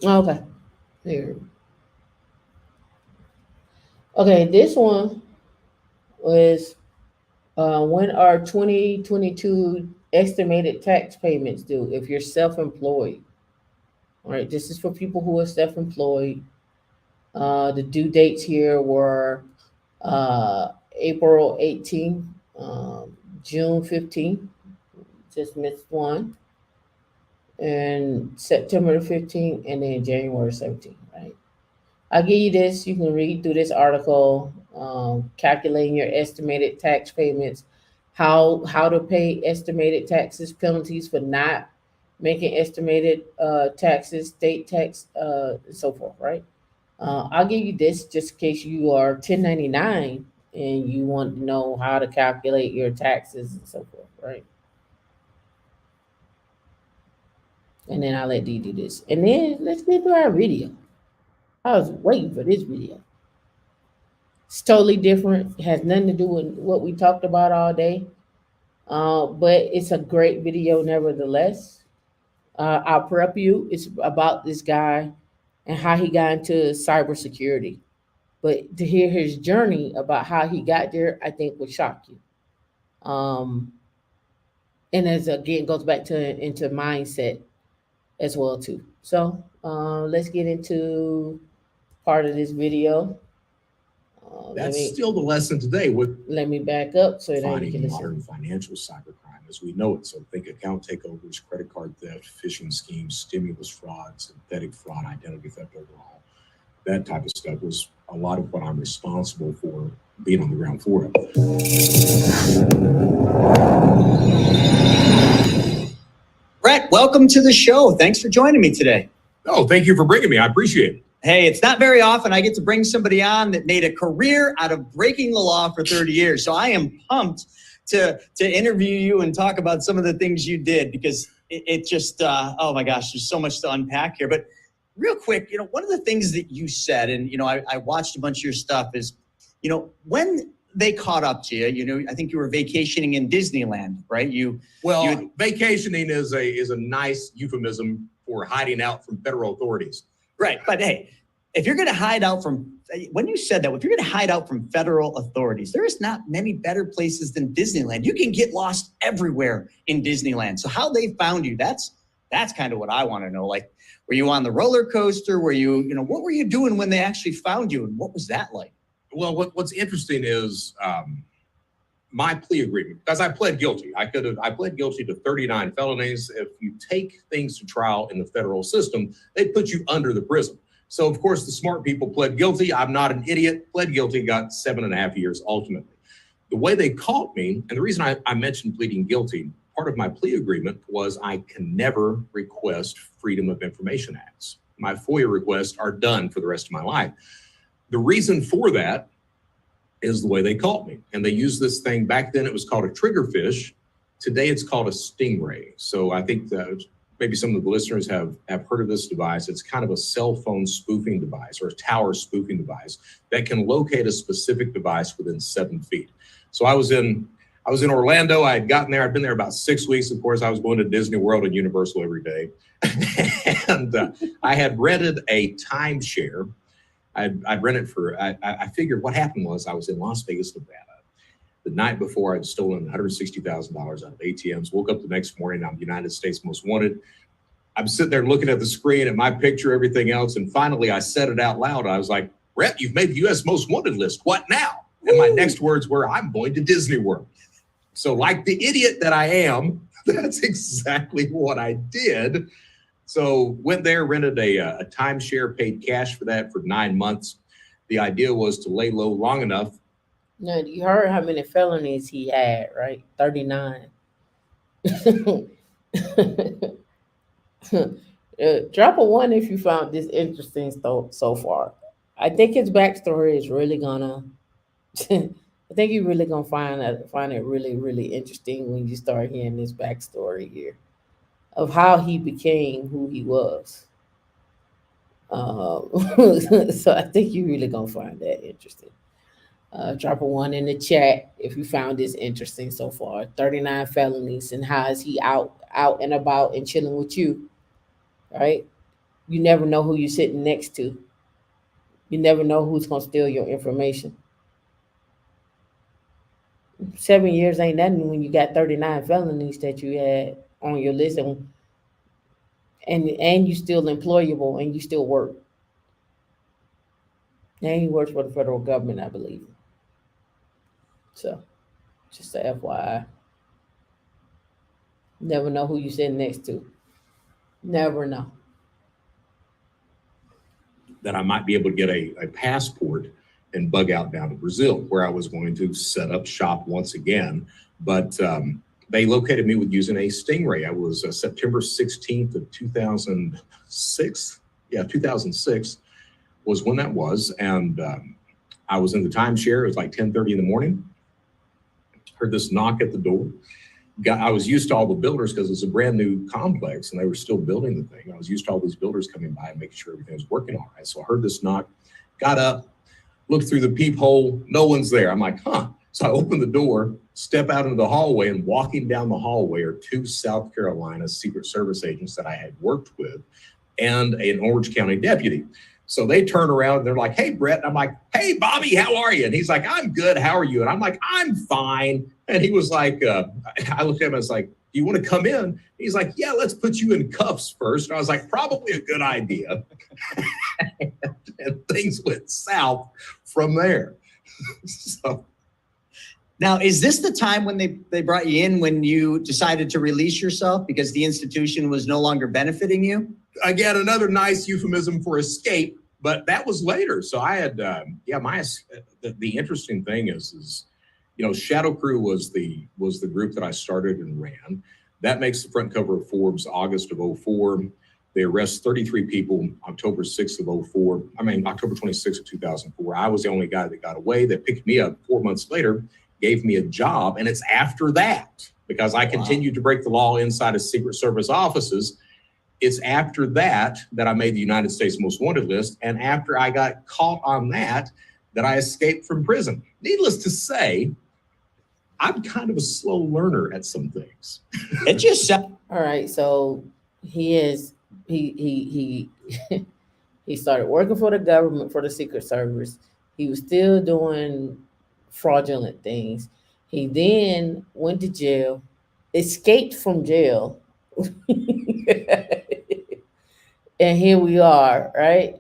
Okay. Here. Okay, this one was when are 2022 estimated tax payments due if you're self-employed? All right, this is for people who are self-employed. The due dates here were April 18th, June 15th, just missed one, and September 15th, and then January 17th, right? I'll give you this. You can read through this article, calculating your estimated tax payments, how to pay estimated taxes, penalties for not making estimated taxes, state tax, and so forth, right? I'll give you this just in case you are 1099 and you want to know how to calculate your taxes and so forth, right? And then I'll let Dee do this. And then let's get to our video. I was waiting for this video. It's totally different. It has nothing to do with what we talked about all day. But it's a great video nevertheless. I'll prep you. It's about this guy and how he got into cybersecurity. But to hear his journey about how he got there, I think would shock you. And as again goes back to into mindset as well too. So let's get into part of this video. That's still the lesson today with Let me back up so that you can fighting listen. modern financial cybercrime as we know it. So think account takeovers, credit card theft, phishing schemes, stimulus fraud, synthetic fraud, identity theft overall. That type of stuff was a lot of what I'm responsible for being on the ground for it. Brett, welcome to the show. Thanks for joining me today. Oh, thank you for bringing me. I appreciate it. Hey, it's not very often I get to bring somebody on that made a career out of breaking the law for 30 years. So I am pumped to interview you and talk about some of the things you did because it just, oh my gosh, there's so much to unpack here. But real quick, one of the things that you said, and, I watched a bunch of your stuff is, when they caught up to you, I think you were vacationing in Disneyland, right? Vacationing is a nice euphemism for hiding out from federal authorities. Right. But hey, if you're going to hide out from, when you said that, if you're going to hide out from federal authorities, there is not many better places than Disneyland. You can get lost everywhere in Disneyland. So how they found you, that's kind of what I want to know. Like, were you on the roller coaster? Were you, what were you doing when they actually found you? And what was that like? Well, what's interesting is my plea agreement, because I pled guilty. I pled guilty to 39 felonies. If you take things to trial in the federal system, they put you under the prism. So, of course, the smart people pled guilty. I'm not an idiot. Pled guilty, got 7.5 years ultimately. The way they caught me, and the reason I mentioned pleading guilty, part of my plea agreement was I can never request Freedom of Information Acts. My FOIA requests are done for the rest of my life. The reason for that is the way they caught me. And they used this thing, back then it was called a triggerfish. Today it's called a stingray. So I think that maybe some of the listeners have heard of this device. It's kind of a cell phone spoofing device or a tower spoofing device that can locate a specific device within 7 feet. So I was in Orlando. I had gotten there. I'd been there about 6 weeks. Of course, I was going to Disney World and Universal every day. And I had rented a timeshare. I'd rent it for, I figured what happened was I was in Las Vegas, Nevada. The night before, I'd stolen $160,000 out of ATMs. Woke up the next morning, I'm United States Most Wanted. I'm sitting there looking at the screen at my picture, everything else. And finally, I said it out loud. I was like, Brett, you've made the U.S. Most Wanted list. What now? And my next words were, I'm going to Disney World. So like the idiot that I am, that's exactly what I did. So went there, rented a timeshare, paid cash for that for 9 months. The idea was to lay low long enough. Now, you heard how many felonies he had, right? 39. Drop a 1 if you found this interesting so far. I think his backstory is really gonna. I think you're really gonna find it really, really interesting when you start hearing this backstory here. of how he became who he was. Um, so I think you're really gonna find that interesting. Drop a one in the chat if you found this interesting so far. 39 felonies, and how is he out and about and chilling with you, right? You never know who you're sitting next to. You never know who's gonna steal your information. 7 years ain't nothing when you got 39 felonies that you had on your list, and you still employable and you still work. And he works for the federal government, I believe. So just a FYI. Never know who you sitting next to. Never know. That I might be able to get a passport and bug out down to Brazil, where I was going to set up shop once again. But they located me with using a Stingray. I was September 16th of 2006. Yeah, 2006 was when that was. And I was in the timeshare. It was like 10:30 in the morning. Heard this knock at the door. I was used to all the builders because it's a brand new complex and they were still building the thing. I was used to all these builders coming by and making sure everything was working all right. So I heard this knock, got up, looked through the peephole, no one's there. I'm like, huh. So I opened the door, step out into the hallway, and walking down the hallway are two South Carolina Secret Service agents that I had worked with and an Orange County deputy. So they turn around and they're like, hey, Brett. And I'm like, hey, Bobby, how are you? And he's like, I'm good. How are you? And I'm like, I'm fine. And he was like, I looked at him and I was like, do you want to come in? He's like, yeah, let's put you in cuffs first. And I was like, probably a good idea. And things went south from there. So Now, is this the time when they brought you in when you decided to release yourself because the institution was no longer benefiting you? again, another nice euphemism for escape, but that was later. So I had, the interesting thing is, Shadow Crew was the group that I started and ran. That makes the front cover of Forbes August of 04. They arrest 33 people October 6th of 04. October 26th of 2004. I was the only guy that got away. They picked me up 4 months later, gave me a job. And it's after that, because I continued to break the law inside of Secret Service offices. It's after that I made the United States Most Wanted list. And after I got caught on that I escaped from prison. Needless to say, I'm kind of a slow learner at some things. It just all right. So he started working for the government, for the Secret Service. He was still doing fraudulent things. He then went to jail, escaped from jail. And here we are, right?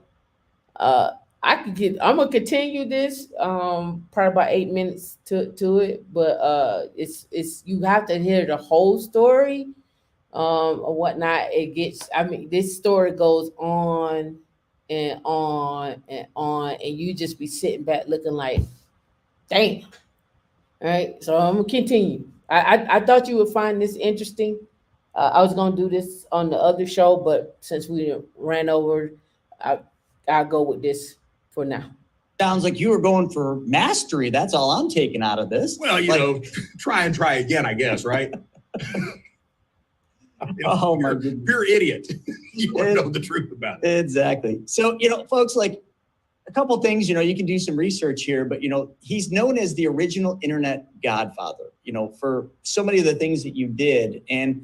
I'm gonna continue this probably about 8 minutes to it, but it's you have to hear the whole story or whatnot. This story goes on and on and on, and you just be sitting back looking like, damn. All right, so I'm gonna continue. I thought you would find this interesting. I was gonna do this on the other show, but since we ran over, I'll go with this for now. sounds like you were going for mastery. That's all I'm taking out of this. Well, try and try again, I guess, right? Pure idiot. You want to know the truth about it. Exactly. So, folks, like a couple things, you can do some research here, but, he's known as the original internet godfather, for so many of the things that you did. And,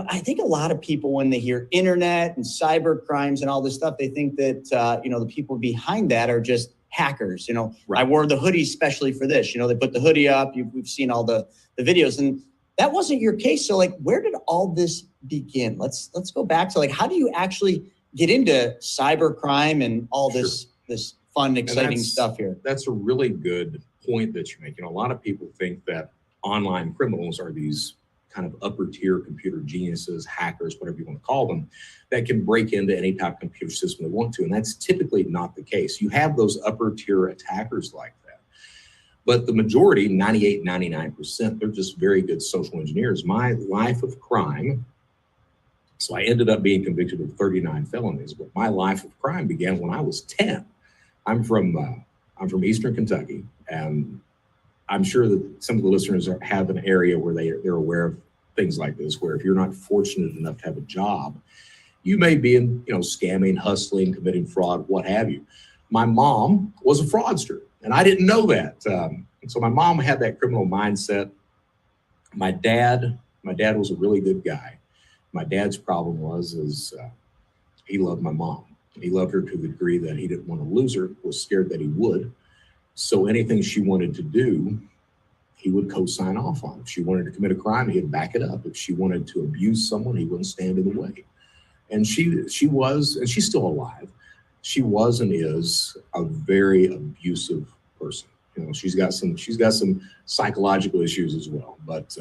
I think a lot of people, when they hear internet and cyber crimes and all this stuff, they think that, the people behind that are just hackers. Right. I wore the hoodie specially for this. They put the hoodie up. We've seen all the videos, and that wasn't your case. So, where did all this begin? Let's go back to how do you actually get into cyber crime and all this this fun, exciting stuff here? That's a really good point that you make. A lot of people think that online criminals are these kind of upper tier computer geniuses, hackers, whatever you want to call them, that can break into any type of computer system they want to. And that's typically not the case. You have those upper tier attackers like that. But the majority, 98, 99%, they're just very good social engineers. My life of crime, so I ended up being convicted of 39 felonies, but my life of crime began when I was 10. I'm from Eastern Kentucky, and I'm sure that some of the listeners have an area where they're aware of things like this, where if you're not fortunate enough to have a job, you may be in, scamming, hustling, committing fraud, what have you. My mom was a fraudster, and I didn't know that. And so my mom had that criminal mindset. My dad was a really good guy. My dad's problem was he loved my mom. He loved her to the degree that he didn't want to lose her, was scared that he would. So anything she wanted to do, he would co-sign off on. If she wanted to commit a crime, he'd back it up. If she wanted to abuse someone, he wouldn't stand in the way. And she was, and she's still alive, she was and is a very abusive person. She's got some psychological issues as well. But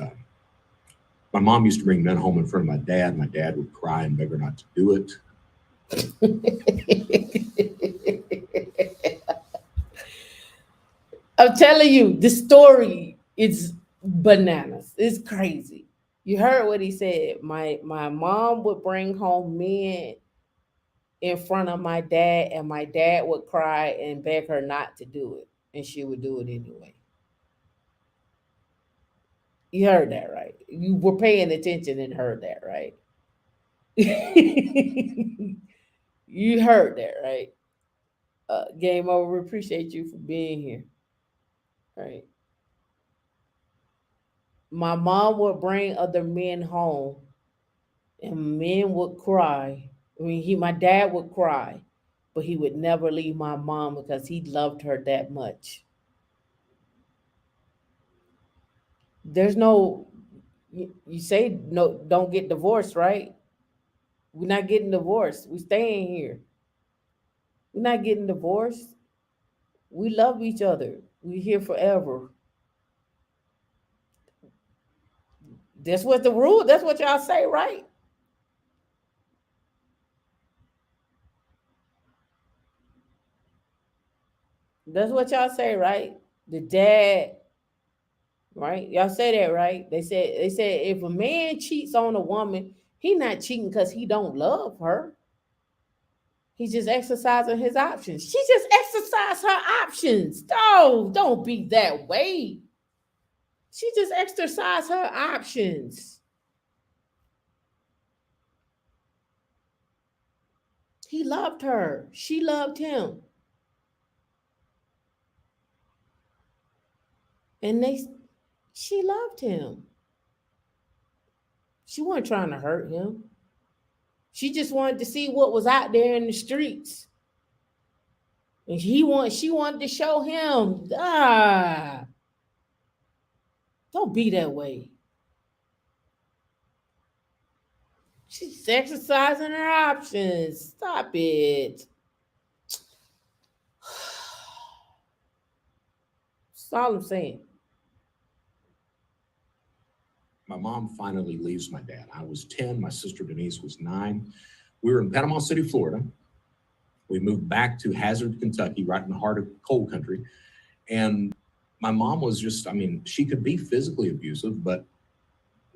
my mom used to bring men home in front of my dad. My dad would cry and beg her not to do it. I'm telling you, the story is bananas. It's crazy. You heard what he said. My mom would bring home men in front of my dad, and my dad would cry and beg her not to do it, and she would do it anyway. You heard that right. You were paying attention and heard that right. You heard that right. Game over. We appreciate you for being here. Right. My mom would bring other men home, and men would cry. My dad would cry, but he would never leave my mom because he loved her that much. There's no, you say no, don't get divorced, right? We're not getting divorced. We staying here. We're not getting divorced. We love each other. We're here forever. That's what the rule. That's what y'all say, right? That's what y'all say, right? The dad, right? Y'all say that, right? They said if a man cheats on a woman, he not cheating because he don't love her. He's just exercising his options. She just exercised her options. Oh, don't be that way. She just exercised her options. He loved her. She loved him. And she loved him. She wasn't trying to hurt him. She just wanted to see what was out there in the streets. And she wanted to show him, don't be that way. She's exercising her options. Stop it. That's all I'm saying. My mom finally leaves my dad. I was 10, my sister Denise was 9. We were in Panama City, Florida. We moved back to Hazard, Kentucky, right in the heart of coal country. And my mom was just, she could be physically abusive, but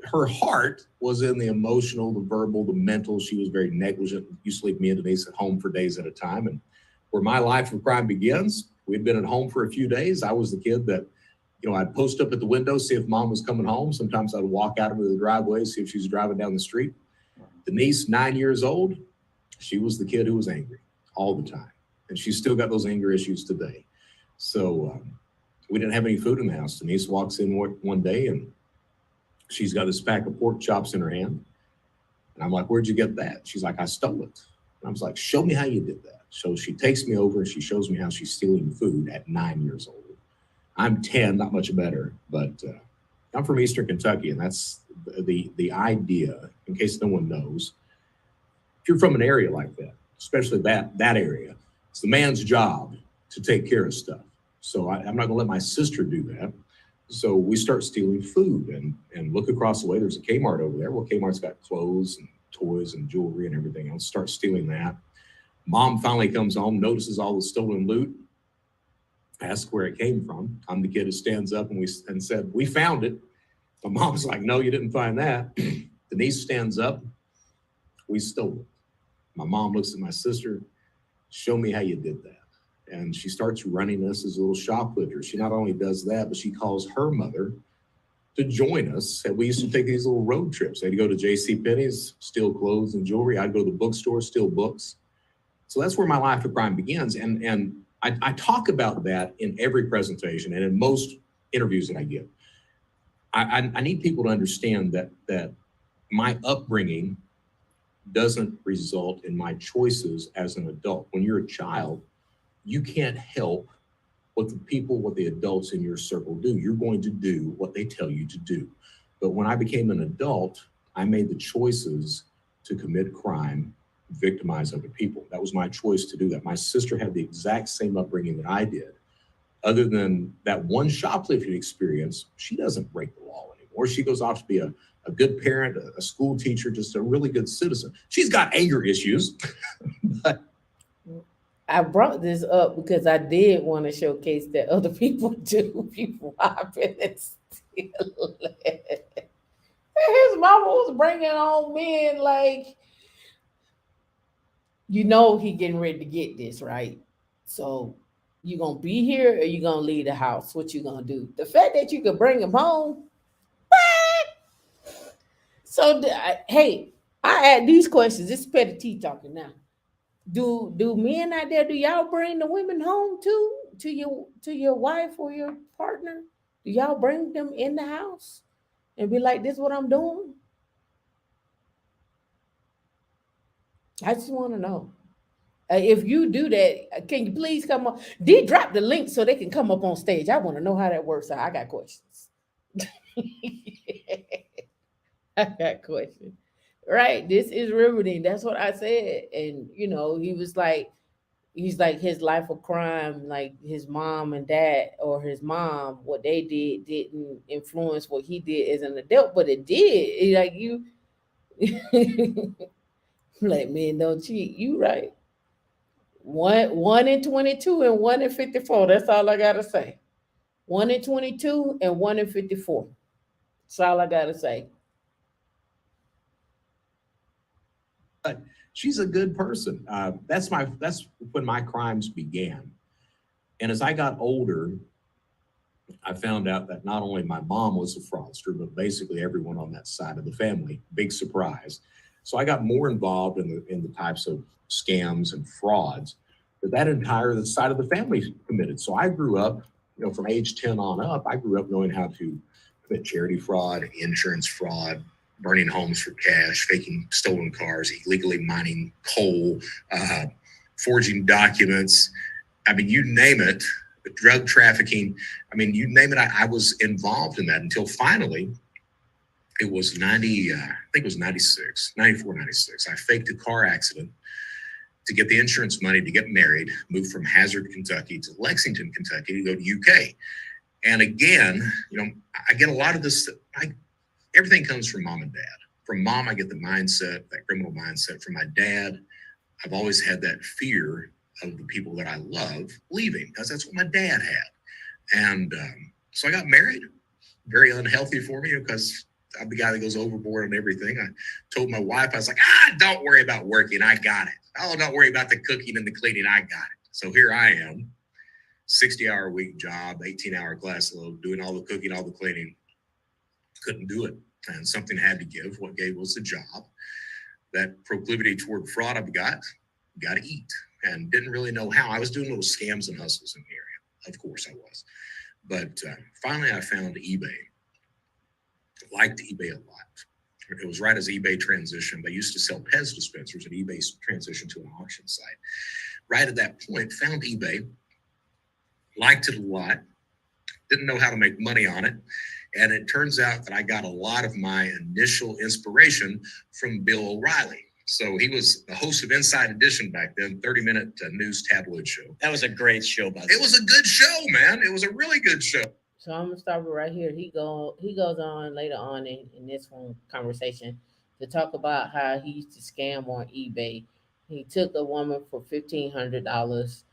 her heart was in the emotional, the verbal, the mental. She was very negligent. Used to leave me and Denise at home for days at a time. And where my life of crime begins, we'd been at home for a few days. I was the kid that, I'd post up at the window, see if mom was coming home. Sometimes I'd walk out into the driveway, see if she was driving down the street. Denise, 9 years old, she was the kid who was angry all the time. And she's still got those anger issues today. So we didn't have any food in the house. Denise walks in one day and she's got this pack of pork chops in her hand. And I'm like, where'd you get that? She's like, I stole it. And I was like, show me how you did that. So she takes me over and she shows me how she's stealing food at 9 years old. I'm 10, not much better, but I'm from Eastern Kentucky, and that's the idea, in case no one knows. If you're from an area like that, especially that area, it's the man's job to take care of stuff. So I'm not gonna let my sister do that. So we start stealing food and look across the way, there's a Kmart over there. Well, Kmart's got clothes and toys and jewelry and everything else. Start stealing that. Mom finally comes home, notices all the stolen loot, asks where it came from. I'm the kid who stands up and said, we found it. My mom's like, no, you didn't find that. Denise stands up, we stole it. My mom looks at my sister, show me how you did that. And she starts running us as a little shoplifter. She not only does that, but she calls her mother to join us. And we used to take these little road trips. They'd go to J.C. Penney's, steal clothes and jewelry. I'd go to the bookstore, steal books. So that's where my life of crime begins. And I talk about that in every presentation and in most interviews that I give. I need people to understand that my upbringing doesn't result in my choices as an adult. When you're a child, you can't help what the adults in your circle do. You're going to do what they tell you to do. But when I became an adult, I made the choices to commit crime, victimize other people. That was my choice to do that. My sister had the exact same upbringing that I did. Other than that one shoplifting experience, she doesn't break the law anymore. She goes off to be a good parent, a school teacher, just a really good citizen. She's got anger issues, but I brought this up because I did want to showcase that other people do be robbing and stealing. His mama was bringing on men like, he getting ready to get this, right? So you gonna be here or you gonna leave the house? What you gonna do? The fact that you could bring him home, what? So hey, I add these questions. This is Petty T talking now. Do men out there, do y'all bring the women home too, to your wife or your partner? Do y'all bring them in the house and be like, this is what I'm doing? I just want to know. If you do that, can you please come on? Drop the link so they can come up on stage. I want to know how that works. I got questions. I got questions. Right. This is riveting. That's what I said. And he was like, he's like his life of crime, like his mom and dad or his mom, what they did didn't influence what he did as an adult, but it did. Like you like men don't cheat. You right. One in 22 and 1 in 54. That's all I gotta say. 1 in 22 and 1 in 54. That's all I gotta say. But she's a good person. That's when my crimes began. And as I got older, I found out that not only my mom was a fraudster, but basically everyone on that side of the family. Big surprise. So I got more involved in the types of scams and frauds that entire side of the family committed. So I grew up, from age 10 on up, I grew up knowing how to commit charity fraud, insurance fraud, burning homes for cash, faking stolen cars, illegally mining coal, forging documents. I mean, you name it, drug trafficking. I mean, you name it, I was involved in that until finally it was 90, I think it was 96, 94, 96. I faked a car accident to get the insurance money to get married, moved from Hazard, Kentucky to Lexington, Kentucky to go to UK. And again, I get a lot of this, everything comes from mom and dad. From mom, I get the mindset, that criminal mindset. From my dad, I've always had that fear of the people that I love leaving, because that's what my dad had. And so I got married, very unhealthy for me, because I'm the guy that goes overboard on everything. I told my wife, I was like, don't worry about working, I got it. Oh, don't worry about the cooking and the cleaning, I got it. So here I am, 60-hour-a-week job, 18-hour class load, doing all the cooking, all the cleaning. Couldn't do it. And something had to give. What gave was the job. That proclivity toward fraud I've got to eat. And didn't really know how. I was doing little scams and hustles in the area. Of course I was. But finally I found eBay. Liked eBay a lot. It was right as eBay transitioned. They used to sell Pez dispensers, and eBay transitioned to an auction site. Right at that point, found eBay, liked it a lot, didn't know how to make money on it. And it turns out that I got a lot of my initial inspiration from Bill O'Reilly. So he was the host of Inside Edition back then, 30-minute news tabloid show. That was a great show, by the way. It was a good show, man. It was a really good show. So I'm gonna stop it right here. He goes on later on in this one conversation to talk about how he used to scam on eBay. He took a woman for $1,500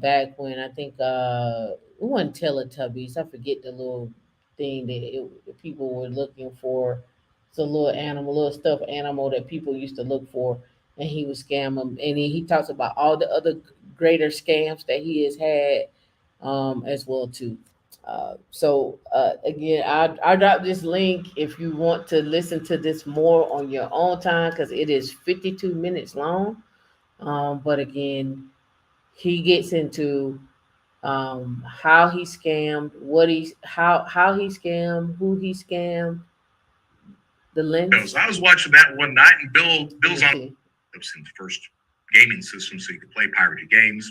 back when I think it wasn't Teletubbies. I forget the little thing that people were looking for. It's a little animal, little stuffed animal that people used to look for, and he would scam them. And he talks about all the other greater scams that he has had as well too. Again, I drop this link if you want to listen to this more on your own time because it is 52 minutes long. But again, he gets into how he scammed, how he scammed, who he scammed, the lens. I was watching that one night, and Bill's on. See. It was in the first gaming system, so you could play pirated games.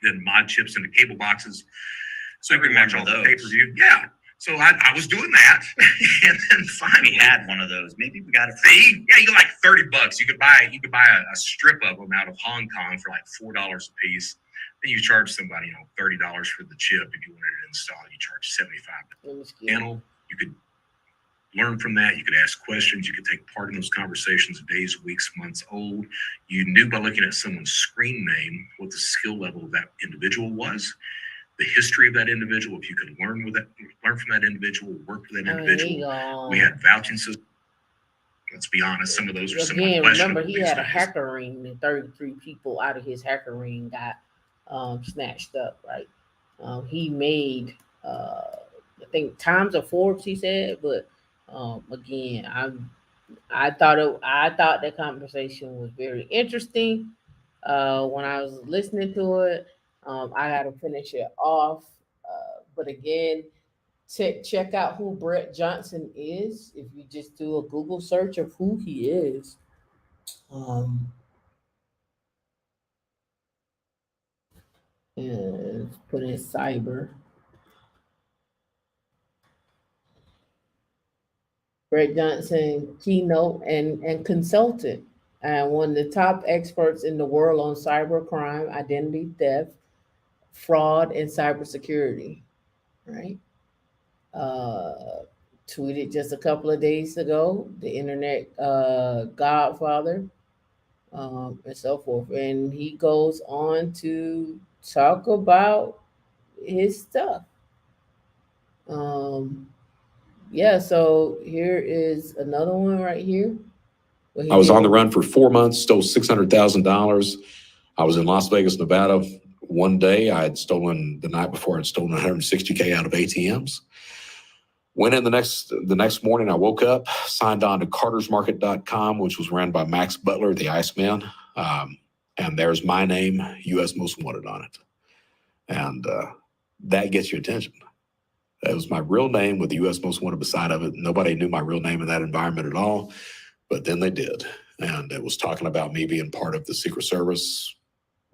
Then mod chips into cable boxes, so you can watch all the pay-per-view. Yeah. So I was doing that, and then finally had one of those. Maybe we got it. See, yeah, you get like $30. You could buy a strip of them out of Hong Kong for like $4 a piece. Then you charge somebody, $30 for the chip. If you wanted it installed, you charge $75. Panel, you could learn from that. You could ask questions. You could take part in those conversations days, weeks, months old. You knew by looking at someone's screen name what the skill level of that individual was, the history of that individual. If you could learn from that individual, work with that individual. We had vouching systems. Let's be honest, some of those were some remember he had a hacker ring, and 33 people out of his hacker ring got snatched up, right? He made I think Times of Forbes, he said, but again, I thought that conversation was very interesting. When I was listening to it, I got to finish it off. But again, check out who Brett Johnson is. If you just do a Google search of who he is, and put in cyber. Brett Johnson, keynote and consultant, and one of the top experts in the world on cybercrime, identity theft, fraud, and cybersecurity. Right? Tweeted just a couple of days ago, the internet godfather, and so forth. And he goes on to talk about his stuff. Yeah, so here is another one right here. I was on the run for 4 months, stole $600,000. I was in Las Vegas, Nevada. One day I had stolen, the night before, I'd stolen 160K out of ATMs. Went in the next morning, I woke up, signed on to cartersmarket.com, which was ran by Max Butler, the Iceman. And there's my name, U.S. Most Wanted on it. And that gets your attention. That was my real name with the U.S. Most Wanted beside of it. Nobody knew my real name in that environment at all, but then they did. And it was talking about me being part of the Secret Service,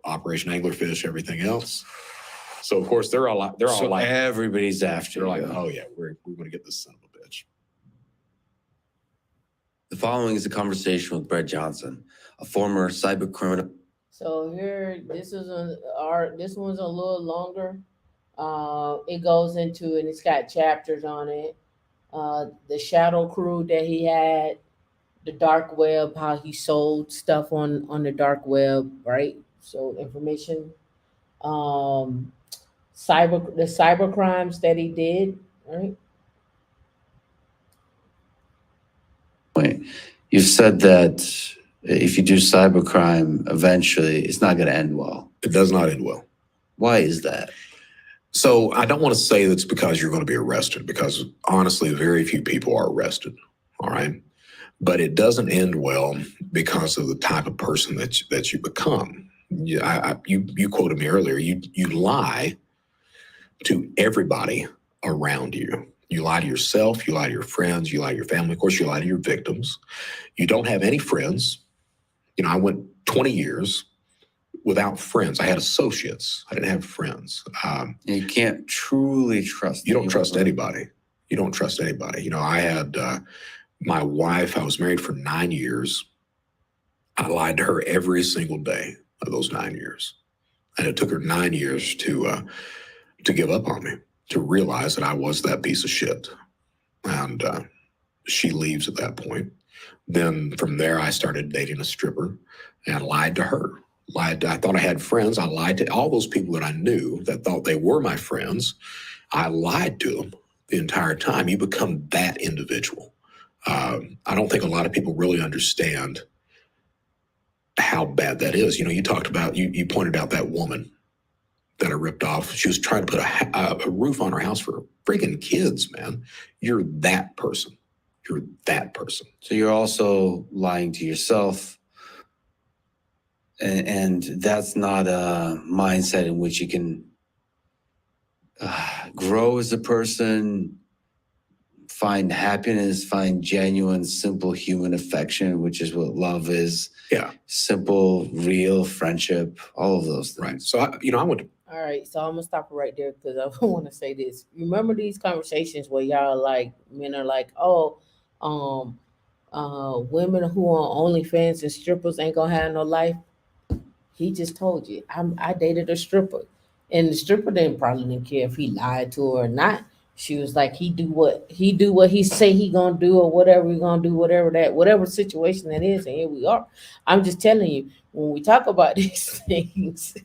Operation Anglerfish, everything else. So of course they're all like, everybody's after they're you. like, oh yeah, we're going to get this son of a bitch. The following is a conversation with Brett Johnson, a former cyber criminal. So here, this one's a little longer. It goes into, and it's got chapters on it. The shadow crew that he had, the dark web, how he sold stuff on the dark web, right? So information, the cyber crimes that he did, right? Wait, you said that if you do cybercrime, eventually it's not going to end well. It does not end well. Why is that? So I don't want to say that's because you're going to be arrested, because honestly, very few people are arrested. All right. But it doesn't end well because of the type of person that you become. You quoted me earlier. You lie to everybody around you. You lie to yourself. You lie to your friends. You lie to your family. Of course, you lie to your victims. You don't have any friends. I went 20 years without friends. I had associates. I didn't have friends. You can't truly trust. You don't trust anybody. You don't trust anybody. I had my wife. I was married for 9 years. I lied to her every single day of those 9 years, and it took her 9 years to give up on me, to realize that I was that piece of shit. And she leaves at that point. Then from there, I started dating a stripper and lied to her. I thought I had friends. I lied to all those people that I knew that thought they were my friends. I lied to them the entire time. You become that individual. I don't think a lot of people really understand how bad that is. You talked about, you pointed out that woman that I ripped off. She was trying to put a roof on her house for freaking kids, man. You're that person. You're that person. So you're also lying to yourself. And that's not a mindset in which you can grow as a person, find happiness, find genuine, simple human affection, which is what love is. Yeah. Simple, real friendship, all of those things. Right. So, I went to. All right, so I'm gonna stop it right there because I want to say this. Remember these conversations where y'all like men are like, oh, women who are OnlyFans and strippers ain't gonna have no life. He just told you. I dated a stripper, and the stripper didn't care if he lied to her or not. She was like, he do what he say he gonna do or whatever he gonna do, whatever situation that is, and here we are. I'm just telling you, when we talk about these things,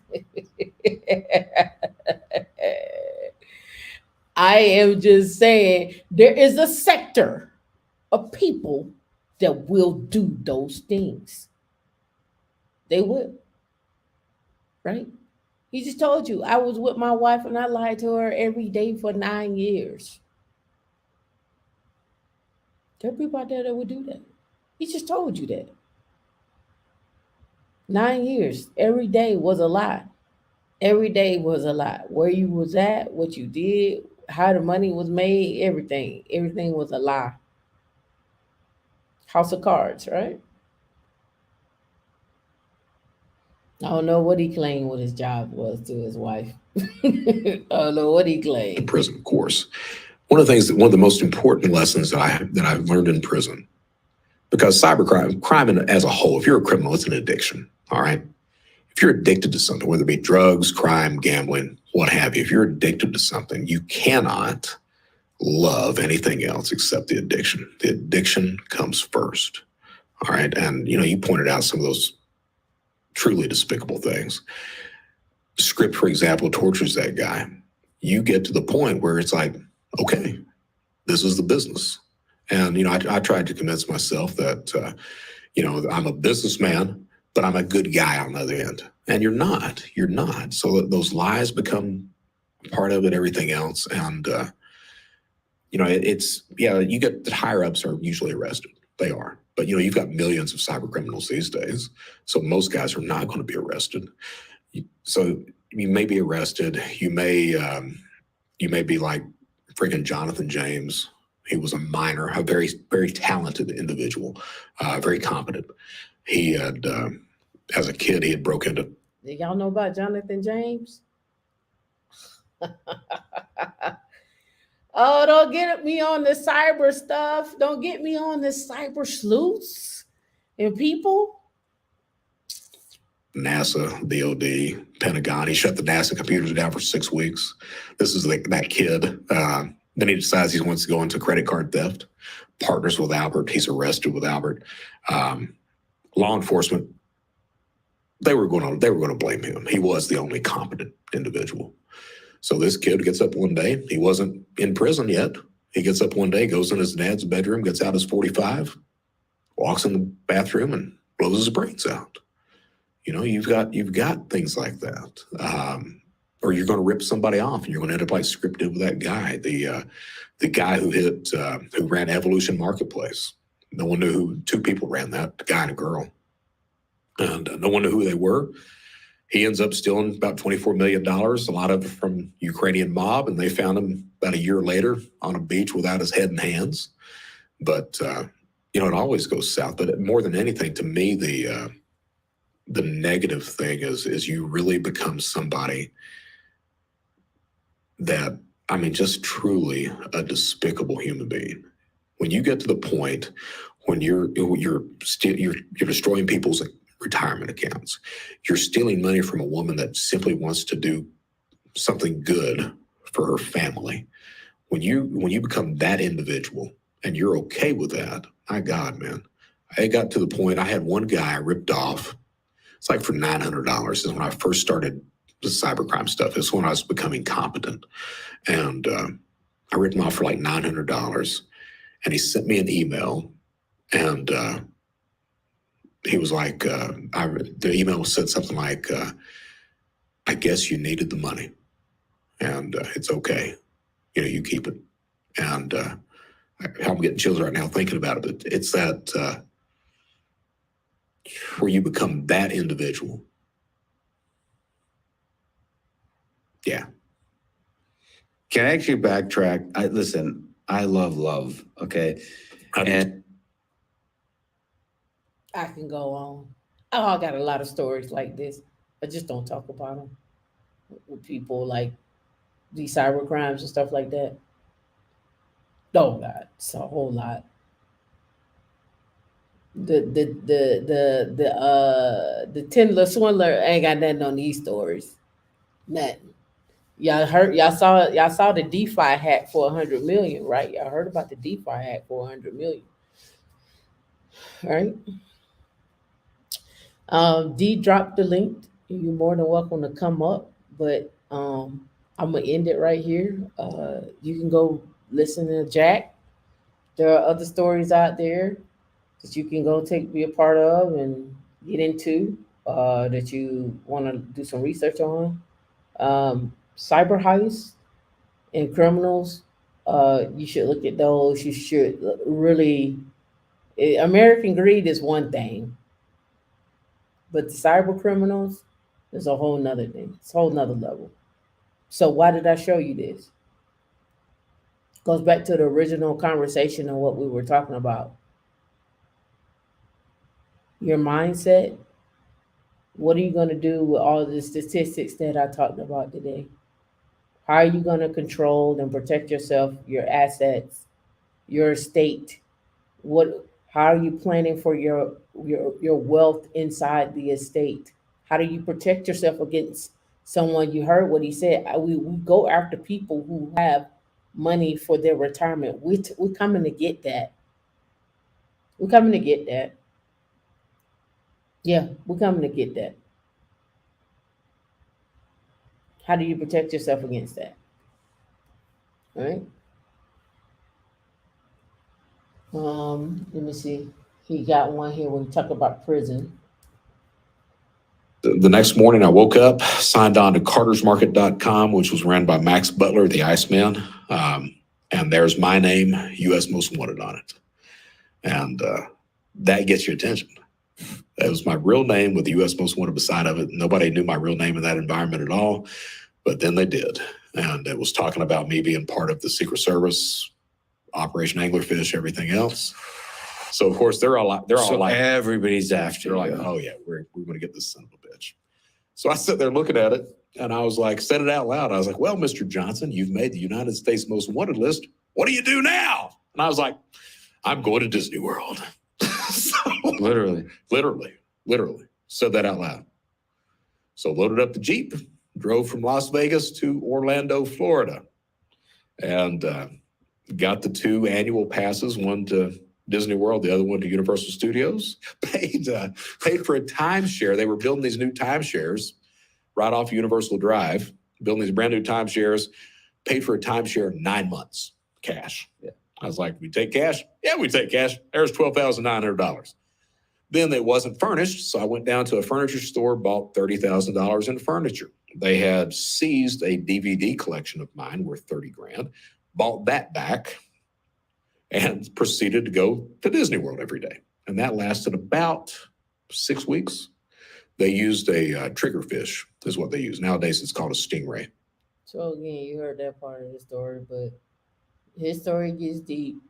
I am just saying there is a sector of people that will do those things. They will. Right? He just told you I was with my wife and I lied to her every day for 9 years. There are people out there that would do that. He just told you that. 9 years. Every day was a lie. Every day was a lie. Where you was at, what you did, how the money was made, everything. Everything was a lie. House of Cards, right? I don't know what he claimed what his job was to his wife. I don't know what he claimed. In prison, of course. One of the most important lessons that I've learned in prison, because crime as a whole, if you're a criminal, it's an addiction. All right. If you're addicted to something, whether it be drugs, crime, gambling, what have you, if you're addicted to something, you cannot love anything else except the addiction. The addiction comes first. All right. And, you pointed out some of those truly despicable things. Script, for example, tortures that guy. You get to the point where it's like, okay, this is the business. And, I tried to convince myself that, I'm a businessman, but I'm a good guy on the other end. And you're not. So those lies become part of it, everything else. And, you get the higher ups are usually arrested. They are. But, you've got millions of cyber criminals these days. So most guys are not going to be arrested. So you may be arrested. You may be like freaking Jonathan James. He was a miner, a very, very talented individual, very competent. He had, as a kid, he had broke into. Did y'all know about Jonathan James? Oh, don't get me on the cyber stuff. Don't get me on the cyber sleuths and people. NASA, DOD, Pentagon. He shut the NASA computers down for 6 weeks. This is that kid. Then he decides he wants to go into credit card theft. Partners with Albert. He's arrested with Albert. Law enforcement. They were going to blame him. He was the only competent individual. So this kid gets up one day. He wasn't in prison yet. He gets up one day, goes in his dad's bedroom, gets out his 45, walks in the bathroom, and blows his brains out. You've got things like that. Or you're going to rip somebody off, and you're going to end up like scripted with that guy, the guy who ran Evolution Marketplace. No one knew who. Two people ran that, a guy and a girl, and no one knew who they were. He ends up stealing about $24 million, a lot of it from Ukrainian mob, and they found him about a year later on a beach without his head and hands. But it always goes south. But more than anything, to me, the negative thing is you really become somebody that, just truly a despicable human being. When you get to the point when you're destroying people's retirement accounts, you're stealing money from a woman that simply wants to do something good for her family. When you become that individual and you're okay with that, my God, man, I got to the point. I had one guy I ripped off. It's like for $900. This is when I first started the cybercrime stuff. This is when I was becoming competent. And I ripped him off for like $900. And he sent me an email. And he was like, the email said something like, I guess you needed the money, and it's okay. You keep it. And I'm getting chills right now thinking about it. But it's that where you become that individual. Yeah. Can I actually backtrack? Listen, I love, okay? And I can go on. Oh, I got a lot of stories like this. I just don't talk about them with people, like these cyber crimes and stuff like that. Oh God, it's a whole lot. The Tindler swindler ain't got nothing on these stories. Nothing. Y'all saw the DeFi hack for 100 million, right? Y'all heard about the DeFi hack for 100 million, right? D dropped the link. You're more than welcome to come up, but I'm gonna end it right here. You can go listen to Jack. There are other stories out there that you can go be a part of and get into, that you want to do some research on. Cyber heists and criminals. You should look at those. You should really. American greed is one thing, but the cyber criminals is a whole nother thing. It's a whole nother level. So why did I show you this? Goes back to the original conversation and what we were talking about. Your mindset. What are you going to do with all the statistics that I talked about today? How are you going to control and protect yourself, your assets, your estate? How are you planning for your wealth inside the estate? How do you protect yourself against someone? You heard what he said. We go after people who have money for their retirement. We're coming to get that. We're coming to get that. Yeah, we're coming to get that. How do you protect yourself against that? All right. Let me see. He got one here when we talk about prison. The next morning, I woke up, signed on to cartersmarket.com, which was ran by Max Butler, the Iceman. And there's my name, U.S. Most Wanted, on it. And that gets your attention. That was my real name with the U.S. Most Wanted beside of it. Nobody knew my real name in that environment at all, but then they did. And it was talking about me being part of the Secret Service, Operation Anglerfish, everything else. So of course they're all like everybody's after they're like, oh yeah, we're going to get this son of a bitch. So I sat there looking at it, and I was like, said it out loud. I was like, well, Mr. Johnson, you've made the United States Most Wanted list. What do you do now? And I was like, I'm going to Disney World. So, literally said that out loud. So loaded up the Jeep, drove from Las Vegas to Orlando, Florida, and got the 2 annual passes, one to Disney World, the other one to Universal Studios. Paid for a timeshare. They were building these new timeshares right off Universal Drive, building these brand new timeshares. Paid for a timeshare 9 months, cash. Yeah. I was like, we take cash? Yeah, we take cash. There's $12,900. Then it wasn't furnished, so I went down to a furniture store, bought $30,000 in furniture. They had seized a DVD collection of mine worth $30,000, bought that back, and proceeded to go to Disney World every day. And that lasted about 6 weeks. They used a triggerfish, is what they use. Nowadays, it's called a stingray. So again, you heard that part of the story, but his story gets deep.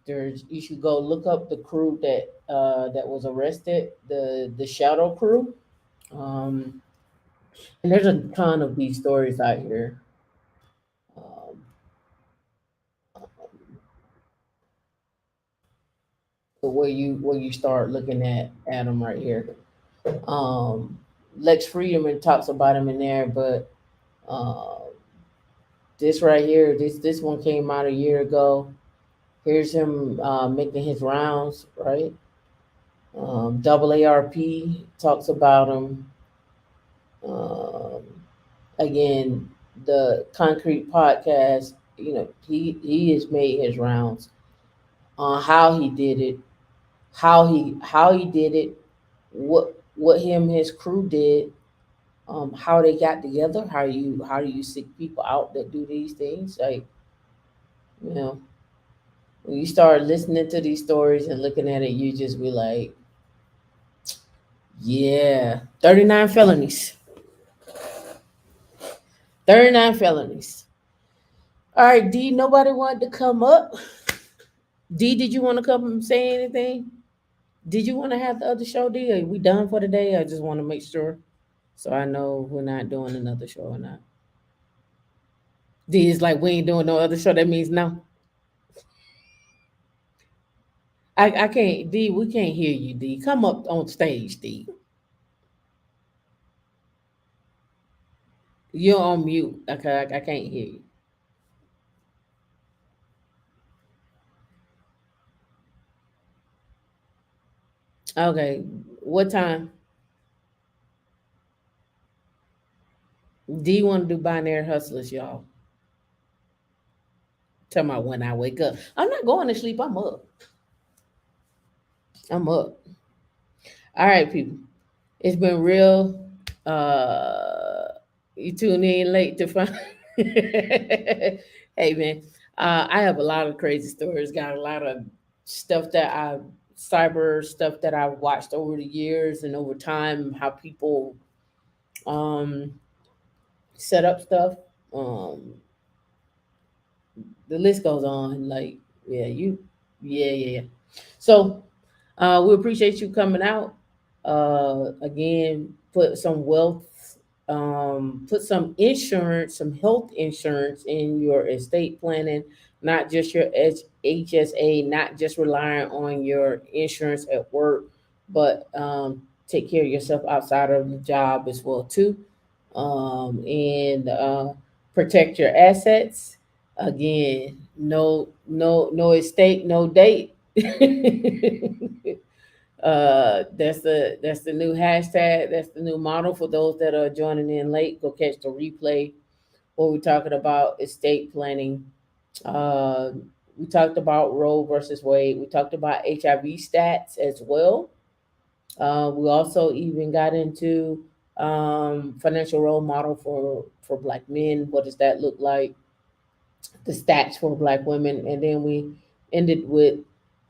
You should go look up the crew that was arrested, the shadow crew. And there's a ton of these stories out here. So where you start looking at them right here. Lex Friedman talks about him in there, but this right here, this one came out a year ago. Here's him making his rounds, right? AARP talks about him. Again, the Concrete Podcast, he has made his rounds on how he did it, how he did it, what him and his crew did, how they got together, how do you seek people out that do these things? Like, you know, when you start listening to these stories and looking at it, you just be like, yeah, 39 felonies. 39 felonies. All right, D, nobody wanted to come up. D, did you want to come and say anything? Did you want to have the other show, D? Are we done for the day? I just want to make sure so I know we're not doing another show or not. D is like, we ain't doing no other show. That means no. I can't, D, we can't hear you, D. Come up on stage, D. You're on mute. Okay, I can't hear you. Okay, what time? D want to do binary hustlers, y'all. Tell me when I wake up. I'm not going to sleep. I'm up. I'm up. All right, people. It's been real. You tune in late to find. Hey, man. I have a lot of crazy stories. Got a lot of stuff that cyber stuff that I've watched over the years and over time, how people um, set up stuff. Um, the list goes on. Like, yeah. So we appreciate you coming out. Again, put some wealth, put some insurance, some health insurance in your estate planning, not just your HSA, not just relying on your insurance at work, but take care of yourself outside of the job as well too, and protect your assets. Again, no estate, no date. That's the new hashtag. That's the new model for those that are joining in late. Go catch the replay. What we're talking about estate planning. Uh, we talked about Roe versus Wade. We talked about HIV stats as well. We also even got into financial role model for Black men. What does that look like? The stats for Black women, and then we ended with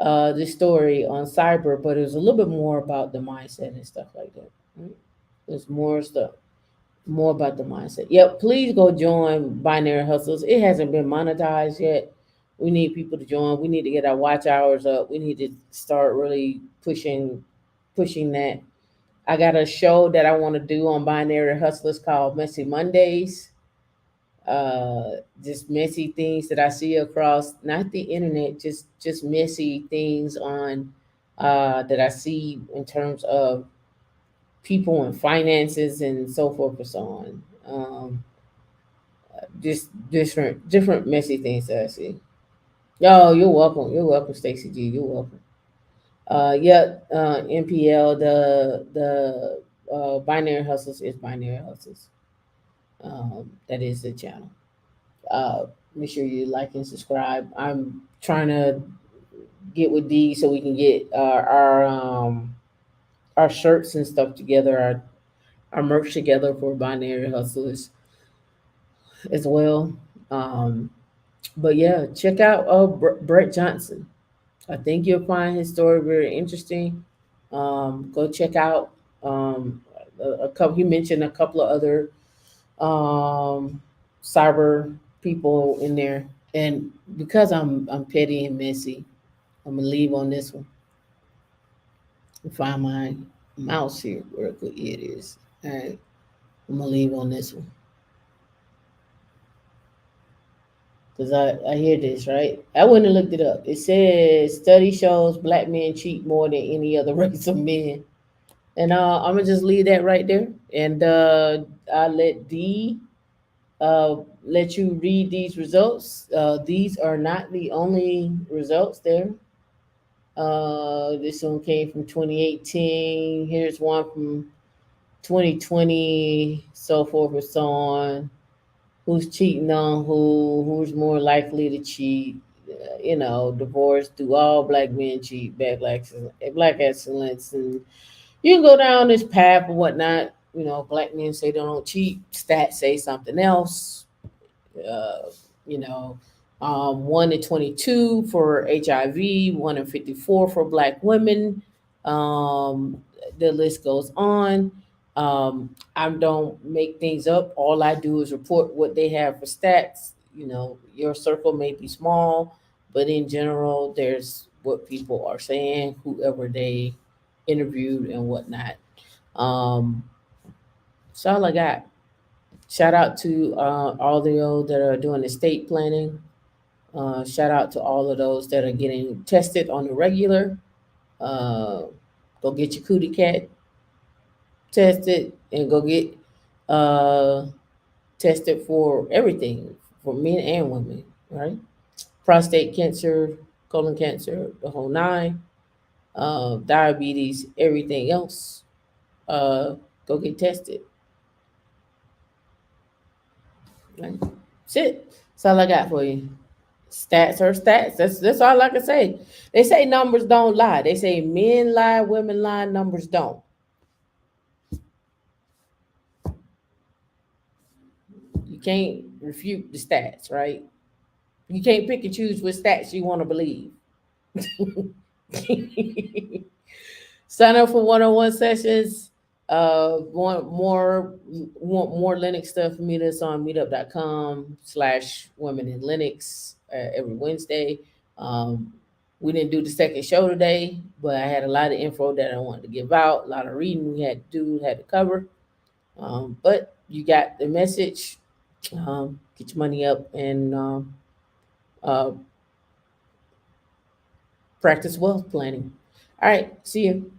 this story on cyber, but it was a little bit more about the mindset and stuff like that. Right? There's more stuff, more about the mindset. Yep, please go join Binary Hustles. It hasn't been monetized yet. We need people to join. We need to get our watch hours up. We need to start really pushing that. I got a show that I want to do on Binary Hustlers called Messy Mondays. Just messy things that I see across not the internet, just messy things on that I see in terms of people and finances and so forth and so on. Just different messy things that I see. Yo, you're welcome. You're welcome, Stacy G. You're welcome. Yeah, NPL, the Binary Hustles is Binary Hustles. That is the channel. Make sure you like and subscribe. I'm trying to get with D so we can get our shirts and stuff together, our merch together for Binary Hustlers as well. But yeah, check out Brett Johnson. I think you'll find his story very interesting. Go check out a couple. He mentioned a couple of other cyber people in there, and because I'm petty and messy, I'm gonna leave on this one. Find my mouse here where it is. All right, I'm gonna leave on this one because I hear this right. I went and looked it up. It says study shows Black men cheat more than any other race of men, and I'm gonna just leave that right there, and I'll let D let you read these results. These are not the only results there. This one came from 2018. Here's one from 2020, so forth and so on. Who's cheating on who? Who's more likely to cheat? Divorce. Do all Black men cheat? Black excellence, and you can go down this path and whatnot. black men say they don't cheat. Stats say something else. Uh, you know, 1 in 22 for HIV, 1 in 54 for black women. The list goes on. I don't make things up. All I do is report what they have for stats. Your circle may be small, but in general, there's what people are saying, whoever they interviewed and whatnot. That's all I got. Shout out to all of those that are doing estate planning. Shout out to all of those that are getting tested on the regular. Uh, Go get your cootie cat tested and go get uh, tested for everything for men and women, right? Prostate cancer, colon cancer, the whole nine, diabetes, everything else. Uh, Go get tested. Right? That's it. That's all I got for you. Stats are stats. That's all I can say. They say numbers don't lie. They say men lie, women lie, numbers don't. You can't refute the stats, right? You can't pick and choose which stats you want to believe. Sign up for one-on-one sessions. Want more Linux stuff? Meet us on meetup.com/women in Linux every Wednesday. We didn't do the second show today, but I had a lot of info that I wanted to give out. A lot of reading we had to do, had to cover. But you got the message. Get your money up and uh, practice wealth planning. All right, see you.